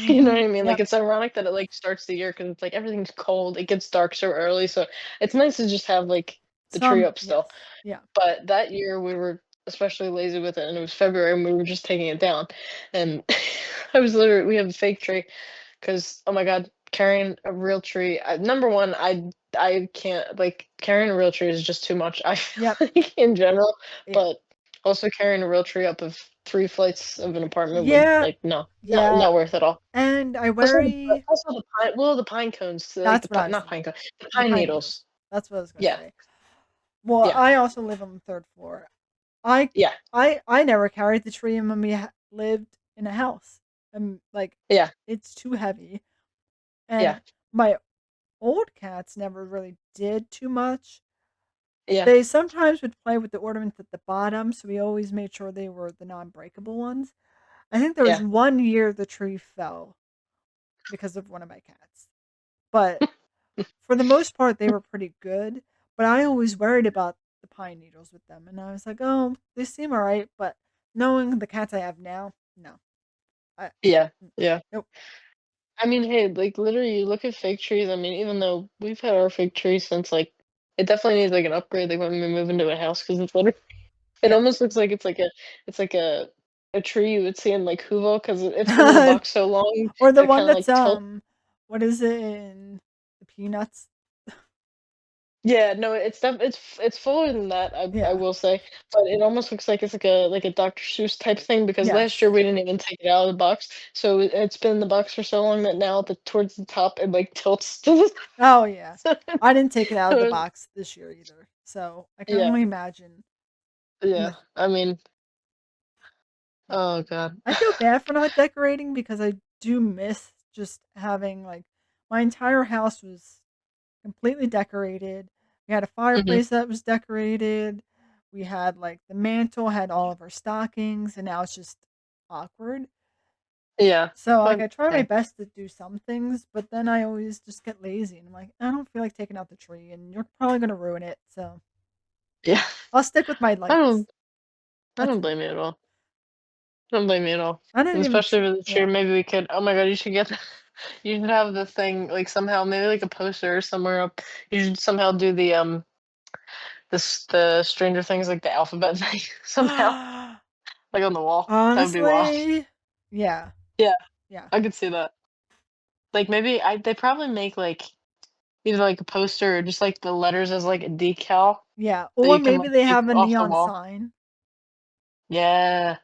Speaker 2: You know
Speaker 1: Mhm.
Speaker 2: what I mean? Like,
Speaker 1: Yep.
Speaker 2: it's ironic that it, like, starts the year because it's like everything's cold, it gets dark so early, so it's nice to just have, like, the tree
Speaker 1: Some
Speaker 2: up
Speaker 1: yes.
Speaker 2: still.
Speaker 1: Yeah.
Speaker 2: But that year, we were especially lazy with it, and it was February, and we were just taking it down, and I was literally we have a fake tree, because oh my god, carrying a real tree number 1, I can't like, carrying a real tree is just too much, I
Speaker 1: Yep.
Speaker 2: feel like, in general,
Speaker 1: Yeah.
Speaker 2: but also carrying a real tree up of 3 flights of an apartment would
Speaker 1: Yeah.
Speaker 2: like, no,
Speaker 1: Yeah.
Speaker 2: not worth it all.
Speaker 1: And I worry
Speaker 2: Also the pine the pine cones, like,
Speaker 1: that's what I was
Speaker 2: not pine
Speaker 1: thinking.
Speaker 2: cone, the
Speaker 1: The
Speaker 2: pine
Speaker 1: pine needles.
Speaker 2: needles.
Speaker 1: That's what I was gonna
Speaker 2: Yeah,
Speaker 1: say. Well,
Speaker 2: yeah,
Speaker 1: I also live on the third floor. I
Speaker 2: yeah,
Speaker 1: I never carried the tree in when we lived in a house. Like
Speaker 2: yeah,
Speaker 1: it's too heavy.
Speaker 2: yeah,
Speaker 1: And my old cats never really did too much.
Speaker 2: yeah,
Speaker 1: They sometimes would play with the ornaments at the bottom, so we always made sure they were the non-breakable ones. I think there was
Speaker 2: yeah.
Speaker 1: one year the tree fell because of one of my cats. But for the most part, they were pretty good. but I always worried about the pine needles with them, and I was like, "Oh, they seem alright," but knowing the cats I have now, no. I
Speaker 2: Yeah,
Speaker 1: mm,
Speaker 2: yeah.
Speaker 1: nope.
Speaker 2: I mean, hey, like literally, you look at fig trees. I mean, even though we've had our fig tree since like, it definitely needs like an upgrade. Like when we move into a house, because it's literally, it
Speaker 1: Yeah.
Speaker 2: almost looks like it's like a tree you would see in like Hoover, because it's been in the box so long
Speaker 1: Or the
Speaker 2: that it
Speaker 1: one
Speaker 2: kind of
Speaker 1: that's,
Speaker 2: like tilts.
Speaker 1: what is it in the Peanuts?
Speaker 2: Yeah, no, it's fuller than that, I
Speaker 1: Yeah.
Speaker 2: will say, but it almost looks like a Dr. Seuss type thing because last year
Speaker 1: Yes.
Speaker 2: we didn't even take it out of the box, so it's been in the box for so long that now towards the top it like tilts to the
Speaker 1: Oh, yeah.
Speaker 2: side.
Speaker 1: I didn't take it out of the
Speaker 2: So
Speaker 1: box this year either, so I can
Speaker 2: yeah,
Speaker 1: only imagine in
Speaker 2: yeah.
Speaker 1: the
Speaker 2: I mean,
Speaker 1: yeah.
Speaker 2: oh god.
Speaker 1: I feel bad for not decorating because I do miss just having, like, my entire house was completely decorated. We had a
Speaker 2: Mhm.
Speaker 1: fireplace that was decorated. We had, like, the mantle had all of our stockings, and now it's just awkward.
Speaker 2: Yeah,
Speaker 1: So, like,
Speaker 2: but
Speaker 1: I try my
Speaker 2: hey,
Speaker 1: best to do some things, but then I always just get lazy, and I'm like, "I don't feel like taking out the tree, and you're probably gonna ruin it, so
Speaker 2: yeah.
Speaker 1: I'll stick with my
Speaker 2: I
Speaker 1: lights."
Speaker 2: don't I
Speaker 1: That's
Speaker 2: don't
Speaker 1: it.
Speaker 2: blame you at all. I don't blame you at all.
Speaker 1: I
Speaker 2: And
Speaker 1: didn't even
Speaker 2: especially with the tree,
Speaker 1: yeah.
Speaker 2: maybe we could, oh my god, you should get you should have the thing like somehow maybe like a poster or somewhere up. You should somehow do the Stranger Things like the alphabet thing somehow like on the wall. That would be wild.
Speaker 1: Honestly, yeah,
Speaker 2: Yeah,
Speaker 1: yeah,
Speaker 2: I could see that. Like maybe I they probably make like either like a poster or just like the letters as like a decal
Speaker 1: yeah,
Speaker 2: that
Speaker 1: or
Speaker 2: you can
Speaker 1: maybe
Speaker 2: like
Speaker 1: they
Speaker 2: take
Speaker 1: have a
Speaker 2: off the
Speaker 1: neon
Speaker 2: wall.
Speaker 1: sign.
Speaker 2: Yeah,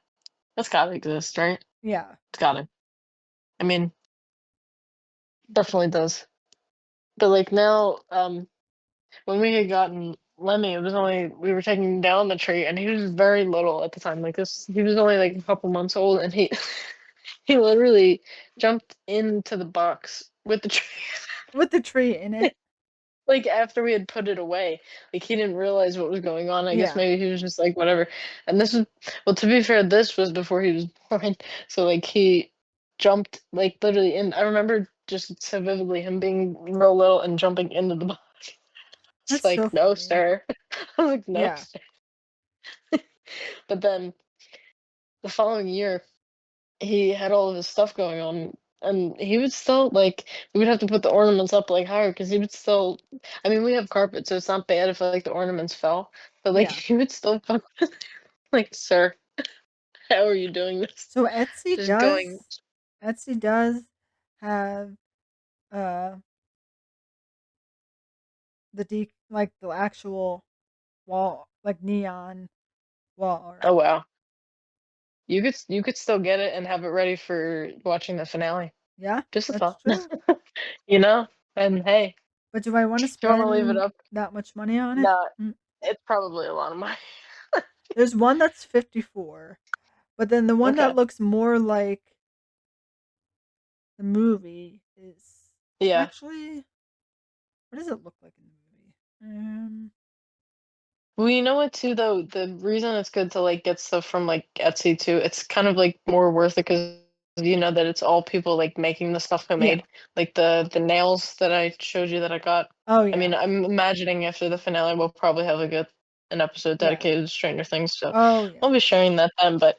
Speaker 2: that's gotta exist, right?
Speaker 1: Yeah,
Speaker 2: It's gotta. I mean, definitely does. But like now, when we had gotten Lemmy, it was only we were taking down the tree, and he was very little at the time. Like this, he was only like a couple months old, and he he literally jumped into the box with the tree.
Speaker 1: with the tree in it.
Speaker 2: Like after we had put it away, like he didn't realize what was going on. I guess
Speaker 1: Yeah,
Speaker 2: maybe he was just like whatever. And this is well, to be fair, this was before he was born. So like he jumped like literally in. I remember just so vividly him being real little and jumping into the box. It's
Speaker 1: that's so
Speaker 2: like no,
Speaker 1: funny.
Speaker 2: sir. I was like no,
Speaker 1: Yeah,
Speaker 2: sir. But then the following year, he had all of his stuff going on, and he would still like we would have to put the ornaments up like higher because he would still. I mean, we have carpet, so it's not bad if like the ornaments fell, but like
Speaker 1: yeah.
Speaker 2: he would still fuck like, sir, how are you doing this?
Speaker 1: So
Speaker 2: Just going,
Speaker 1: Etsy does have, uh, like, the actual wall, like, neon wall art.
Speaker 2: oh wow, you could still get it and have it ready for watching the finale.
Speaker 1: Yeah,
Speaker 2: Just a
Speaker 1: that's
Speaker 2: thought,
Speaker 1: true.
Speaker 2: you know. And hey,
Speaker 1: But do I wanna
Speaker 2: if you want to leave it
Speaker 1: spend
Speaker 2: up,
Speaker 1: that much money on it?
Speaker 2: no,
Speaker 1: Mm.
Speaker 2: it's probably a lot of money.
Speaker 1: There's one that's 54, but then the one that
Speaker 2: Okay,
Speaker 1: looks more like the movie is
Speaker 2: yeah.
Speaker 1: actually what does it look like in the movie?
Speaker 2: Well, you know what too though, the reason it's good to like get stuff from like Etsy too, it's kind of like more worth it because you know that it's all people like making the stuff
Speaker 1: Yeah.
Speaker 2: homemade. Like the nails that I showed you that I got.
Speaker 1: Oh,
Speaker 2: I mean,
Speaker 1: yeah.
Speaker 2: I'm imagining after the finale we'll probably have an episode
Speaker 1: Yeah.
Speaker 2: dedicated to Stranger Things, so
Speaker 1: Oh,
Speaker 2: I'll
Speaker 1: yeah.
Speaker 2: be sharing that then. But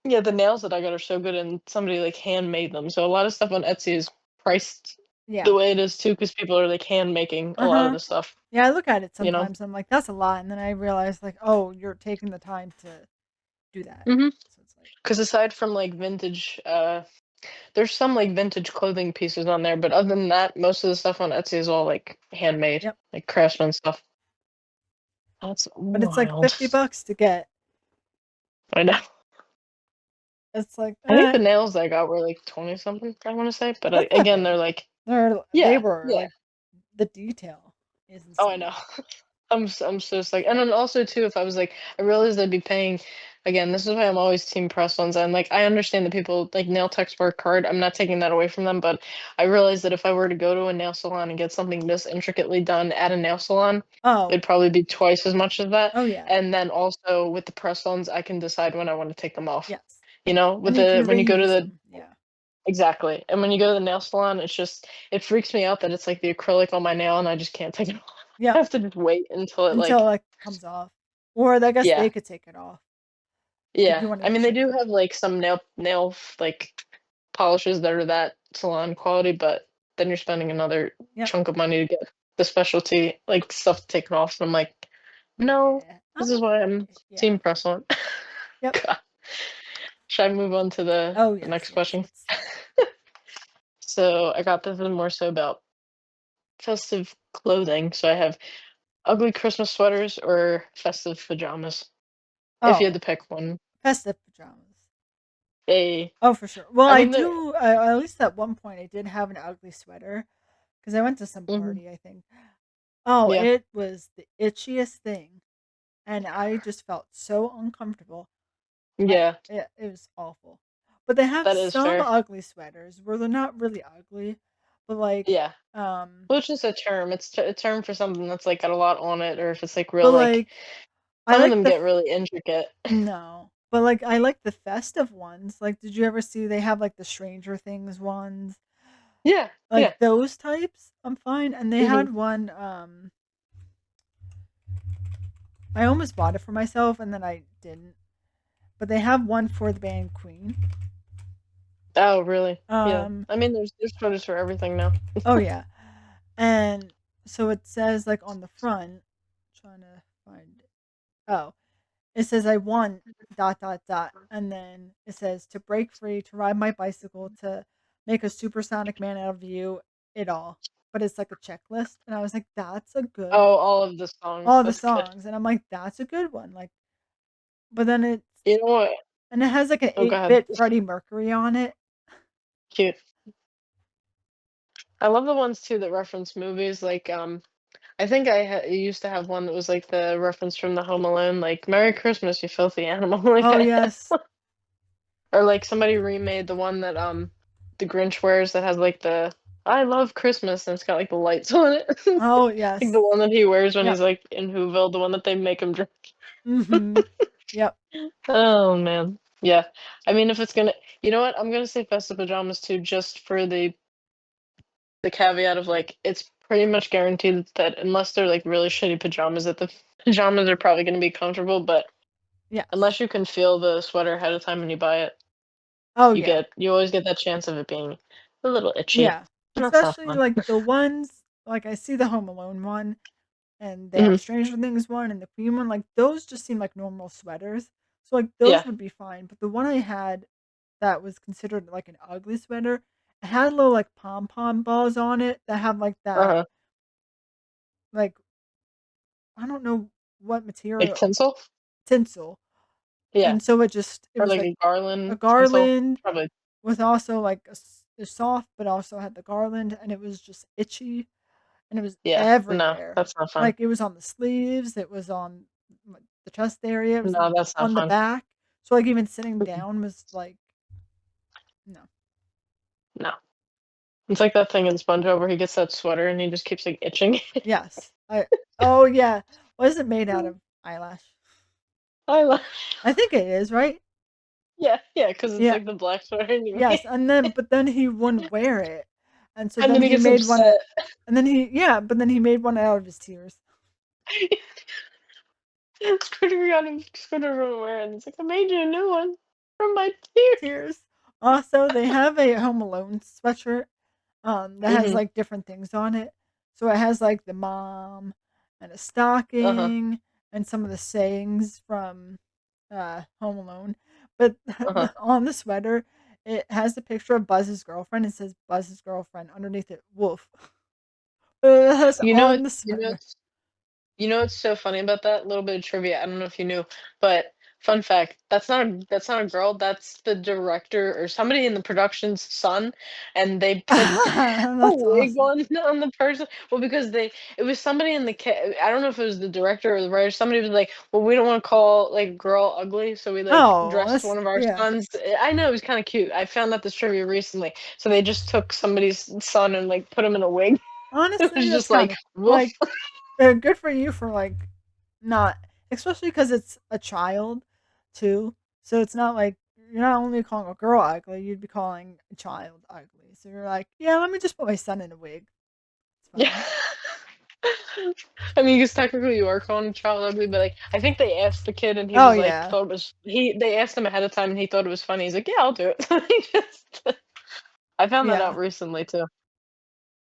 Speaker 2: yeah, the nails that I got are so good and somebody like handmade them. So a lot of stuff on Etsy is priced the
Speaker 1: Yeah.
Speaker 2: way it is too because people are like hand making a lot of
Speaker 1: Uh-huh.
Speaker 2: the stuff,
Speaker 1: Yeah, I look at it
Speaker 2: you know?
Speaker 1: sometimes, I'm like, "That's a lot," and then I realize, like, "Oh, you're taking the time to do that."
Speaker 2: Mhm.
Speaker 1: So it's like
Speaker 2: Because aside from like vintage, there's some like vintage clothing pieces on there, but other than that, most of the stuff on Etsy is all like handmade,
Speaker 1: yep.
Speaker 2: like craftsman stuff. That's
Speaker 1: But it's like
Speaker 2: wild.
Speaker 1: 50 bucks to get.
Speaker 2: I know.
Speaker 1: It's like,
Speaker 2: I think the nails I got were like 20 something, I want to say, but
Speaker 1: that's not
Speaker 2: again, they're
Speaker 1: bad.
Speaker 2: like,
Speaker 1: They
Speaker 2: yeah,
Speaker 1: were
Speaker 2: yeah.
Speaker 1: like the detail is
Speaker 2: Oh, I
Speaker 1: insane.
Speaker 2: know. I'm so like, and then also too, if I was like, I realized I'd be paying. Again, this is why I'm always team press ones. And like, I understand that people like nail techs work hard. I'm not taking that away from them, but I realized that if I were to go to a nail salon and get something this intricately done at a nail salon,
Speaker 1: Oh,
Speaker 2: it'd probably be twice as much as that.
Speaker 1: oh, yeah.
Speaker 2: And then also with the press ons, I can decide when I want to take them off.
Speaker 1: Yes.
Speaker 2: You know,
Speaker 1: And
Speaker 2: with
Speaker 1: you
Speaker 2: the
Speaker 1: can
Speaker 2: when you go to
Speaker 1: reuse
Speaker 2: the
Speaker 1: them. Yeah.
Speaker 2: exactly, and when you go to the nail salon, it's just it freaks me out that it's like the acrylic on my nail and I just can't take it off.
Speaker 1: Yep,
Speaker 2: have to just wait until it
Speaker 1: until,
Speaker 2: like
Speaker 1: like, comes off. Or I guess
Speaker 2: yeah.
Speaker 1: they could take it off if
Speaker 2: Yeah.
Speaker 1: you wanted
Speaker 2: I
Speaker 1: to
Speaker 2: mean, they
Speaker 1: shave
Speaker 2: do
Speaker 1: it.
Speaker 2: have, like, some like, polishes that are that salon quality, but then you're spending another
Speaker 1: Yep.
Speaker 2: chunk of money to get the specialty, like, stuff taken off, so I'm like, "No,
Speaker 1: Yeah, I'm
Speaker 2: this is why I'm
Speaker 1: okay. Yeah.
Speaker 2: team press on."
Speaker 1: Yep.
Speaker 2: God. Should I move on to
Speaker 1: Oh,
Speaker 2: the
Speaker 1: yes,
Speaker 2: next
Speaker 1: yes,
Speaker 2: question?
Speaker 1: let's
Speaker 2: So, I got this one more so about festive clothing, so I have ugly Christmas sweaters or festive pajamas, if you had
Speaker 1: oh,
Speaker 2: to pick one.
Speaker 1: festive pajamas.
Speaker 2: A
Speaker 1: Oh, for sure. Well,
Speaker 2: I
Speaker 1: I
Speaker 2: mean, the
Speaker 1: do at least at one point, I did have an ugly sweater because I went to some
Speaker 2: mhm,
Speaker 1: party, I think. Oh,
Speaker 2: yeah,
Speaker 1: it was the itchiest thing, and I just felt so uncomfortable. I
Speaker 2: yeah,
Speaker 1: it was awful. But they have
Speaker 2: that is
Speaker 1: some
Speaker 2: fair.
Speaker 1: ugly sweaters where they're not really ugly, but, like,
Speaker 2: Yeah.
Speaker 1: um
Speaker 2: Well, it's just a term. It's a term for something that's, like, got a lot on it, or if it's, like, real,
Speaker 1: but,
Speaker 2: like
Speaker 1: like, I
Speaker 2: some of
Speaker 1: like
Speaker 2: them
Speaker 1: the
Speaker 2: get really intricate.
Speaker 1: no. But, like, I like the festive ones. Like, did you ever see they have, like, the Stranger Things ones?
Speaker 2: Yeah,
Speaker 1: Like,
Speaker 2: yeah,
Speaker 1: those types, I'm fine, and they
Speaker 2: mhm.
Speaker 1: had one, I almost bought it for myself and then I didn't, but they have one for the band Queen.
Speaker 2: Oh, really? Yeah.
Speaker 1: Um,
Speaker 2: I mean, there's photos for everything now.
Speaker 1: oh, yeah, and so it says, like, on the front trying to find it. Oh, it says, "I want dot, dot, dot," and then it says, "To break free, to ride my bicycle, to make a supersonic man out of you, it all." But it's like a checklist, and I was like, "That's a good"
Speaker 2: Oh, all of the songs,
Speaker 1: all the
Speaker 2: that's good.
Speaker 1: songs, and I'm like, "That's a good one," like, but then it's
Speaker 2: You know what?
Speaker 1: and it has, like, an
Speaker 2: Oh, go ahead.
Speaker 1: 8-bit Freddie Mercury on it.
Speaker 2: Cute. I love the ones too that reference movies, like, I think I used to have one that was, like, the reference from the Home Alone, like, "Merry Christmas, you filthy animal." Like,
Speaker 1: Oh,
Speaker 2: I had
Speaker 1: yes.
Speaker 2: or, like, somebody remade the one that, the Grinch wears that has, like, the "I love Christmas," and it's got, like, the lights on it.
Speaker 1: Oh,
Speaker 2: Like, the
Speaker 1: yes.
Speaker 2: one that he wears when he's,
Speaker 1: Yep.
Speaker 2: like, in Whoville, the one that they make him drink.
Speaker 1: Mhm. Yep.
Speaker 2: Oh, man. Yeah. I mean, if it's gonna you know what? I'm gonna say festive pajamas too, just for the caveat of, like, it's pretty much guaranteed that unless they're, like, really shitty pajamas, that the pajamas are probably gonna be comfortable, but
Speaker 1: Yes.
Speaker 2: unless you can feel the sweater ahead of time when you buy it,
Speaker 1: Oh, yeah.
Speaker 2: you always get that chance of it being a little itchy,
Speaker 1: Yeah.
Speaker 2: and that's not
Speaker 1: Especially,
Speaker 2: fun.
Speaker 1: like, the ones like, I see the Home Alone one, and they have
Speaker 2: Mhm.
Speaker 1: Stranger Things one and the Queen one, like, those just seem like normal sweaters. So, like, those
Speaker 2: Yeah.
Speaker 1: would be fine, but the one I had that was considered, like, an ugly sweater, it had little, like, pom-pom balls on it that have, like, that,
Speaker 2: Uh-huh.
Speaker 1: like, I don't know what
Speaker 2: Like
Speaker 1: material
Speaker 2: tinsel?
Speaker 1: tinsel,
Speaker 2: Yeah.
Speaker 1: and so it
Speaker 2: Or
Speaker 1: was,
Speaker 2: like
Speaker 1: like,
Speaker 2: a
Speaker 1: a
Speaker 2: garland tinsel?
Speaker 1: garland
Speaker 2: Probably.
Speaker 1: with also, like, a soft, but also had the garland, and it was just itchy, and it was
Speaker 2: Yeah. No,
Speaker 1: everywhere.
Speaker 2: that's not fun.
Speaker 1: Like, it was on the sleeves, it was on, like, the chest area, it was
Speaker 2: No, that's not
Speaker 1: on the
Speaker 2: fun.
Speaker 1: back, so, like, even sitting
Speaker 2: Mm-mm.
Speaker 1: down was, like, no.
Speaker 2: No. It's like that thing in SpongeBob where he gets that sweater and he just keeps, like, itching.
Speaker 1: Yes. I oh, yeah. Was it made out of eyelash?
Speaker 2: I love
Speaker 1: I think it is, right?
Speaker 2: Yeah, yeah, because it's
Speaker 1: Yeah.
Speaker 2: like the black sweater anyway.
Speaker 1: Yes, and then but then he wouldn't wear it, and so
Speaker 2: And
Speaker 1: then
Speaker 2: then he
Speaker 1: he
Speaker 2: gets
Speaker 1: made one
Speaker 2: upset.
Speaker 1: and then he yeah, but then he made one out of his tears.
Speaker 2: Scooter got him wearing. It's like, "I made you a new one from my tears."
Speaker 1: Tears. Also, they have a Home Alone sweatshirt, that has,
Speaker 2: Mhm.
Speaker 1: like, different things on it. So it has, like, the mom and a
Speaker 2: Uh-huh.
Speaker 1: stocking and some of the sayings from, Home Alone. But
Speaker 2: Uh-huh.
Speaker 1: on the sweater, it has a picture of Buzz's girlfriend. It says Buzz's girlfriend, underneath it, wolf. That's
Speaker 2: You know
Speaker 1: on
Speaker 2: what
Speaker 1: the
Speaker 2: you know
Speaker 1: sweater.
Speaker 2: You know what's so funny about that? Little bit of trivia, I don't know if you knew, but fun fact, that's not a girl, that's the director or somebody in the production's son, and they put a
Speaker 1: That's
Speaker 2: wig
Speaker 1: awesome.
Speaker 2: on the person. Well, because they it was somebody in the I don't know if it was the director or the writer, somebody was like, "Well, we don't wanna call, like, a girl ugly, so we, like,
Speaker 1: Oh,
Speaker 2: dressed
Speaker 1: that's
Speaker 2: one of our
Speaker 1: yeah.
Speaker 2: sons." I know, it was kinda cute. I found out this trivia recently. So they just took somebody's son and, like, put him in a wig. It
Speaker 1: Honestly,
Speaker 2: was
Speaker 1: that's
Speaker 2: just like,
Speaker 1: kinda
Speaker 2: "Woof."
Speaker 1: like, good for you for, like, not especially because it's a child too, so it's not like you're not only calling a girl ugly, you'd be calling a child ugly, so you're like, "Yeah, let me just put my son in a wig. It's
Speaker 2: Yeah.
Speaker 1: fine."
Speaker 2: I mean, because technically you are calling a child ugly, but like I think they asked the kid, and he
Speaker 1: Oh,
Speaker 2: was like,
Speaker 1: yeah.
Speaker 2: thought it was he. They asked him ahead of time, and he thought it was funny. He's like, "Yeah, I'll do it." He just, I found that
Speaker 1: Yeah.
Speaker 2: out recently too.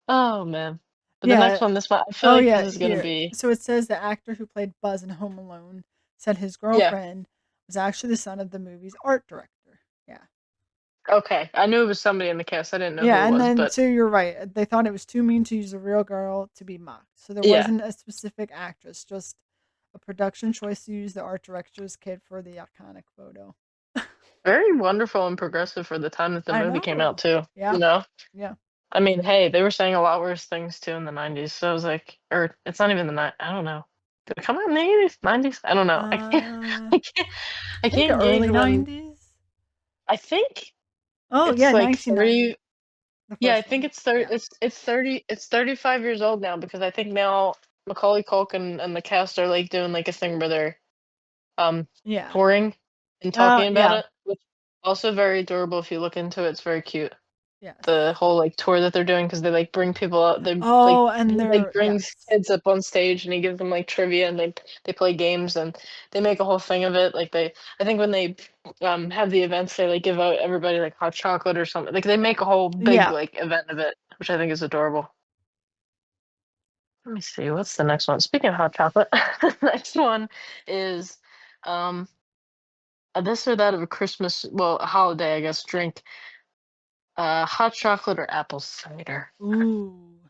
Speaker 2: Oh man, but the next
Speaker 1: Yeah.
Speaker 2: one, this one, I feel
Speaker 1: Oh,
Speaker 2: like this
Speaker 1: yeah,
Speaker 2: is gonna
Speaker 1: here.
Speaker 2: be
Speaker 1: So it says the actor who played Buzz in Home Alone said his
Speaker 2: yeah.
Speaker 1: girlfriend was actually the son of the movie's art director. Yeah.
Speaker 2: Okay, I knew it was somebody in the cast. I didn't know who
Speaker 1: Yeah,
Speaker 2: it
Speaker 1: and
Speaker 2: was,
Speaker 1: then
Speaker 2: but
Speaker 1: too, you're right. They thought it was too mean to use a real girl to be mocked. So there
Speaker 2: yeah,
Speaker 1: wasn't a specific actress, just a production choice to use the art director's kid for the iconic photo.
Speaker 2: very wonderful and progressive for the time that the
Speaker 1: I
Speaker 2: movie came out
Speaker 1: know.
Speaker 2: too. You
Speaker 1: Yeah.
Speaker 2: know,
Speaker 1: Yeah.
Speaker 2: I mean, hey, they were saying a lot worse things too in the '90s. So I was like, or it's not even the I don't know. Did it come out in the '80s, '90s? I don't know. I can't.
Speaker 1: I
Speaker 2: I can't. I
Speaker 1: think
Speaker 2: can't gauge
Speaker 1: early
Speaker 2: when.
Speaker 1: 90s.
Speaker 2: I think
Speaker 1: Oh,
Speaker 2: it's
Speaker 1: yeah,
Speaker 2: like
Speaker 1: 1990,
Speaker 2: 30.
Speaker 1: the
Speaker 2: Yeah, I
Speaker 1: first
Speaker 2: think
Speaker 1: one.
Speaker 2: it's 30.
Speaker 1: Yeah.
Speaker 2: It's 30. It's 35 years old now because I think now Macaulay Culkin and the cast are like doing like a thing where they're um
Speaker 1: Yeah.
Speaker 2: touring and talking about
Speaker 1: Yeah.
Speaker 2: it, which also very adorable if you look into it. It's very cute. The
Speaker 1: Yes.
Speaker 2: whole like tour that they're doing because they like bring people out. They like
Speaker 1: Oh, and
Speaker 2: he like
Speaker 1: they're
Speaker 2: brings
Speaker 1: yes.
Speaker 2: kids up on stage and he gives them like trivia and they play games and they make a whole thing of it. Like they I think when they have the events they like give out everybody like hot chocolate or something. Like they make a whole big
Speaker 1: Yeah.
Speaker 2: like event of it, which I think is adorable. Let me see, what's the next one? Speaking of hot chocolate, the next one is um this or that of a Christmas, well, a holiday, I guess, drink. Hot chocolate or apple cider.
Speaker 1: Ooh.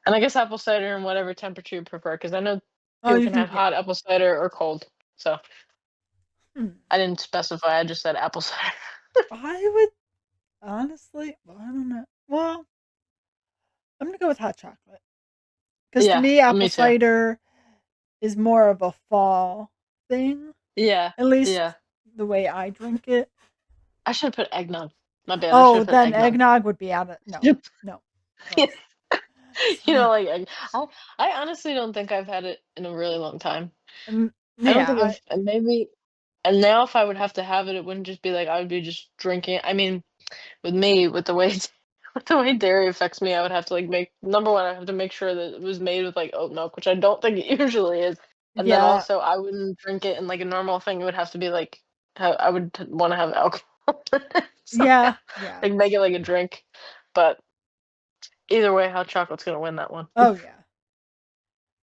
Speaker 2: And I guess apple cider in whatever temperature you prefer, because I know
Speaker 1: Oh,
Speaker 2: people
Speaker 1: you
Speaker 2: can
Speaker 1: can
Speaker 2: have
Speaker 1: yeah.
Speaker 2: hot apple cider or cold. So
Speaker 1: Hmm.
Speaker 2: I didn't specify. I just said apple cider.
Speaker 1: I would honestly, well, I don't know. Well, I'm gonna go with hot chocolate because to
Speaker 2: Yeah,
Speaker 1: me, apple
Speaker 2: me too.
Speaker 1: cider is more of a fall thing.
Speaker 2: Yeah,
Speaker 1: At least
Speaker 2: yeah.
Speaker 1: the way I drink it.
Speaker 2: I should have put eggnog. My bad. I should
Speaker 1: Oh,
Speaker 2: have put
Speaker 1: then
Speaker 2: eggnog.
Speaker 1: eggnog would be out of no, no, gross.
Speaker 2: You
Speaker 1: So,
Speaker 2: know, like I honestly don't think I've had it in a really long time. I don't
Speaker 1: yeah,
Speaker 2: think I've maybe. And now, if I would have to have it, it wouldn't just be like I would be just drinking. I mean, with me, with the way with the way dairy affects me, I would have to like make number one, I have to make sure that it was made with like oat milk, which I don't think it usually is. And then
Speaker 1: yeah,
Speaker 2: also, I wouldn't drink it in like a normal thing. It would have to be like I would want to have alcohol, in it, so
Speaker 1: yeah, yeah.
Speaker 2: like make it like a drink. But either way, hot chocolate's gonna win that one.
Speaker 1: Oh yeah.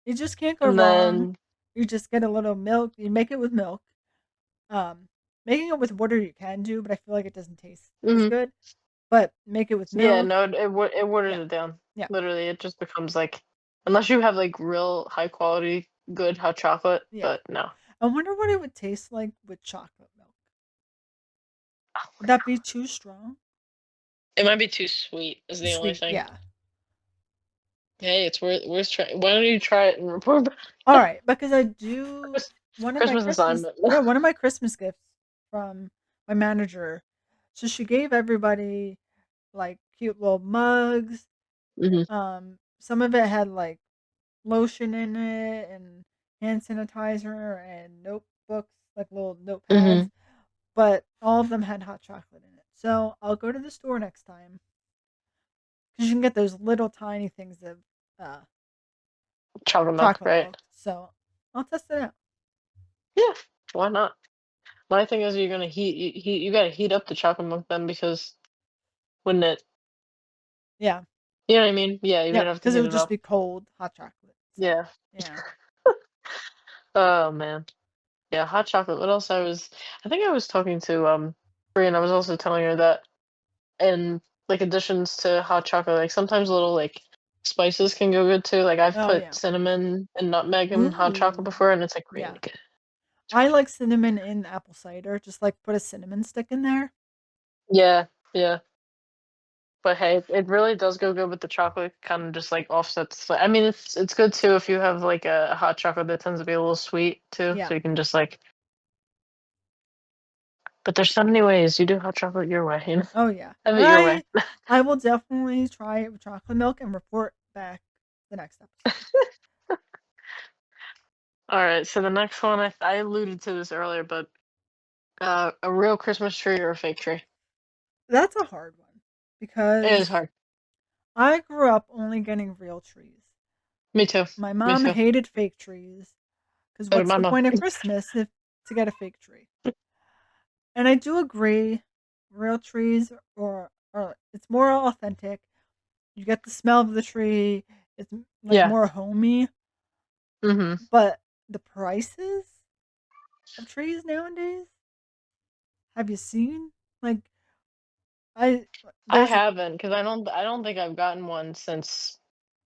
Speaker 1: You just can't go
Speaker 2: And
Speaker 1: wrong.
Speaker 2: then,
Speaker 1: You just get a little milk. You make it with milk. Um, Making it with water you can do, but I feel like it doesn't taste as
Speaker 2: mhm.
Speaker 1: good. But make it with
Speaker 2: Yeah,
Speaker 1: milk.
Speaker 2: no, it waters
Speaker 1: Yeah,
Speaker 2: it down.
Speaker 1: yeah,
Speaker 2: Literally, it just becomes like unless you have like real high quality good hot chocolate,
Speaker 1: yeah.
Speaker 2: but no.
Speaker 1: I wonder what it would taste like with chocolate milk.
Speaker 2: Oh
Speaker 1: Would
Speaker 2: my
Speaker 1: that be
Speaker 2: god.
Speaker 1: too strong?
Speaker 2: It might be too sweet is the only
Speaker 1: Sweet,
Speaker 2: thing.
Speaker 1: yeah.
Speaker 2: Hey, it's worth trying. Why don't you try it and report back?
Speaker 1: All right, because I do
Speaker 2: Christmas,
Speaker 1: one of my
Speaker 2: Christmas
Speaker 1: Christmas,
Speaker 2: assignment.
Speaker 1: yeah, one of my Christmas gifts from my manager. So she gave everybody like cute little mugs.
Speaker 2: Hmm.
Speaker 1: Some of it had like lotion in it and hand sanitizer and notebooks, like little notepads,
Speaker 2: Hmm.
Speaker 1: but all of them had hot chocolate in it. So I'll go to the store next time because you can get those little tiny things of uh,
Speaker 2: Chocolate milk,
Speaker 1: chocolate
Speaker 2: right?
Speaker 1: milk. So I'll test it out.
Speaker 2: Yeah, why not? My thing is you're gonna you gotta heat up the chocolate milk then because wouldn't it?
Speaker 1: Yeah.
Speaker 2: You know what I mean? Yeah, you would
Speaker 1: Yep,
Speaker 2: have to
Speaker 1: because it
Speaker 2: heat
Speaker 1: would
Speaker 2: it
Speaker 1: just
Speaker 2: up.
Speaker 1: be cold, hot chocolate, so,
Speaker 2: Yeah.
Speaker 1: yeah.
Speaker 2: Oh man. Yeah, hot chocolate. What else? I think I was talking to Brie and I was also telling her that and like additions to hot chocolate, like sometimes little like spices can go good too. Like I've
Speaker 1: Oh,
Speaker 2: put
Speaker 1: yeah.
Speaker 2: cinnamon and nutmeg in hot chocolate
Speaker 1: Ooh,
Speaker 2: before and it's like really
Speaker 1: yeah.
Speaker 2: good. It's
Speaker 1: I
Speaker 2: really
Speaker 1: like cinnamon in apple cider, just, like, put a cinnamon stick in there.
Speaker 2: yeah, yeah. But hey, it really does go good with the chocolate, kind of just like offsets. I mean, it's good too if you have like a hot chocolate that tends to be a little sweet too,
Speaker 1: Yeah.
Speaker 2: so you can just like. But there's so many ways you do hot chocolate your way, you know,
Speaker 1: Oh, yeah.
Speaker 2: have it your way.
Speaker 1: I will definitely try it with chocolate milk and report back the next episode.
Speaker 2: All right, so the next one I alluded to this earlier, but a real Christmas tree or a fake tree?
Speaker 1: That's a hard one
Speaker 2: It is
Speaker 1: because
Speaker 2: hard.
Speaker 1: I grew up only getting real trees.
Speaker 2: Me too.
Speaker 1: My
Speaker 2: Me
Speaker 1: mom
Speaker 2: too.
Speaker 1: hated fake trees because
Speaker 2: So did
Speaker 1: what's
Speaker 2: my
Speaker 1: the
Speaker 2: mom.
Speaker 1: point of Christmas if to get a fake tree? And I do agree, real trees or it's more authentic. You get the smell of the tree. It's like
Speaker 2: Yeah.
Speaker 1: more homey,
Speaker 2: Hmm.
Speaker 1: but the prices of trees nowadays, have you seen? Like I
Speaker 2: I
Speaker 1: there's
Speaker 2: haven't because I don't think I've gotten one since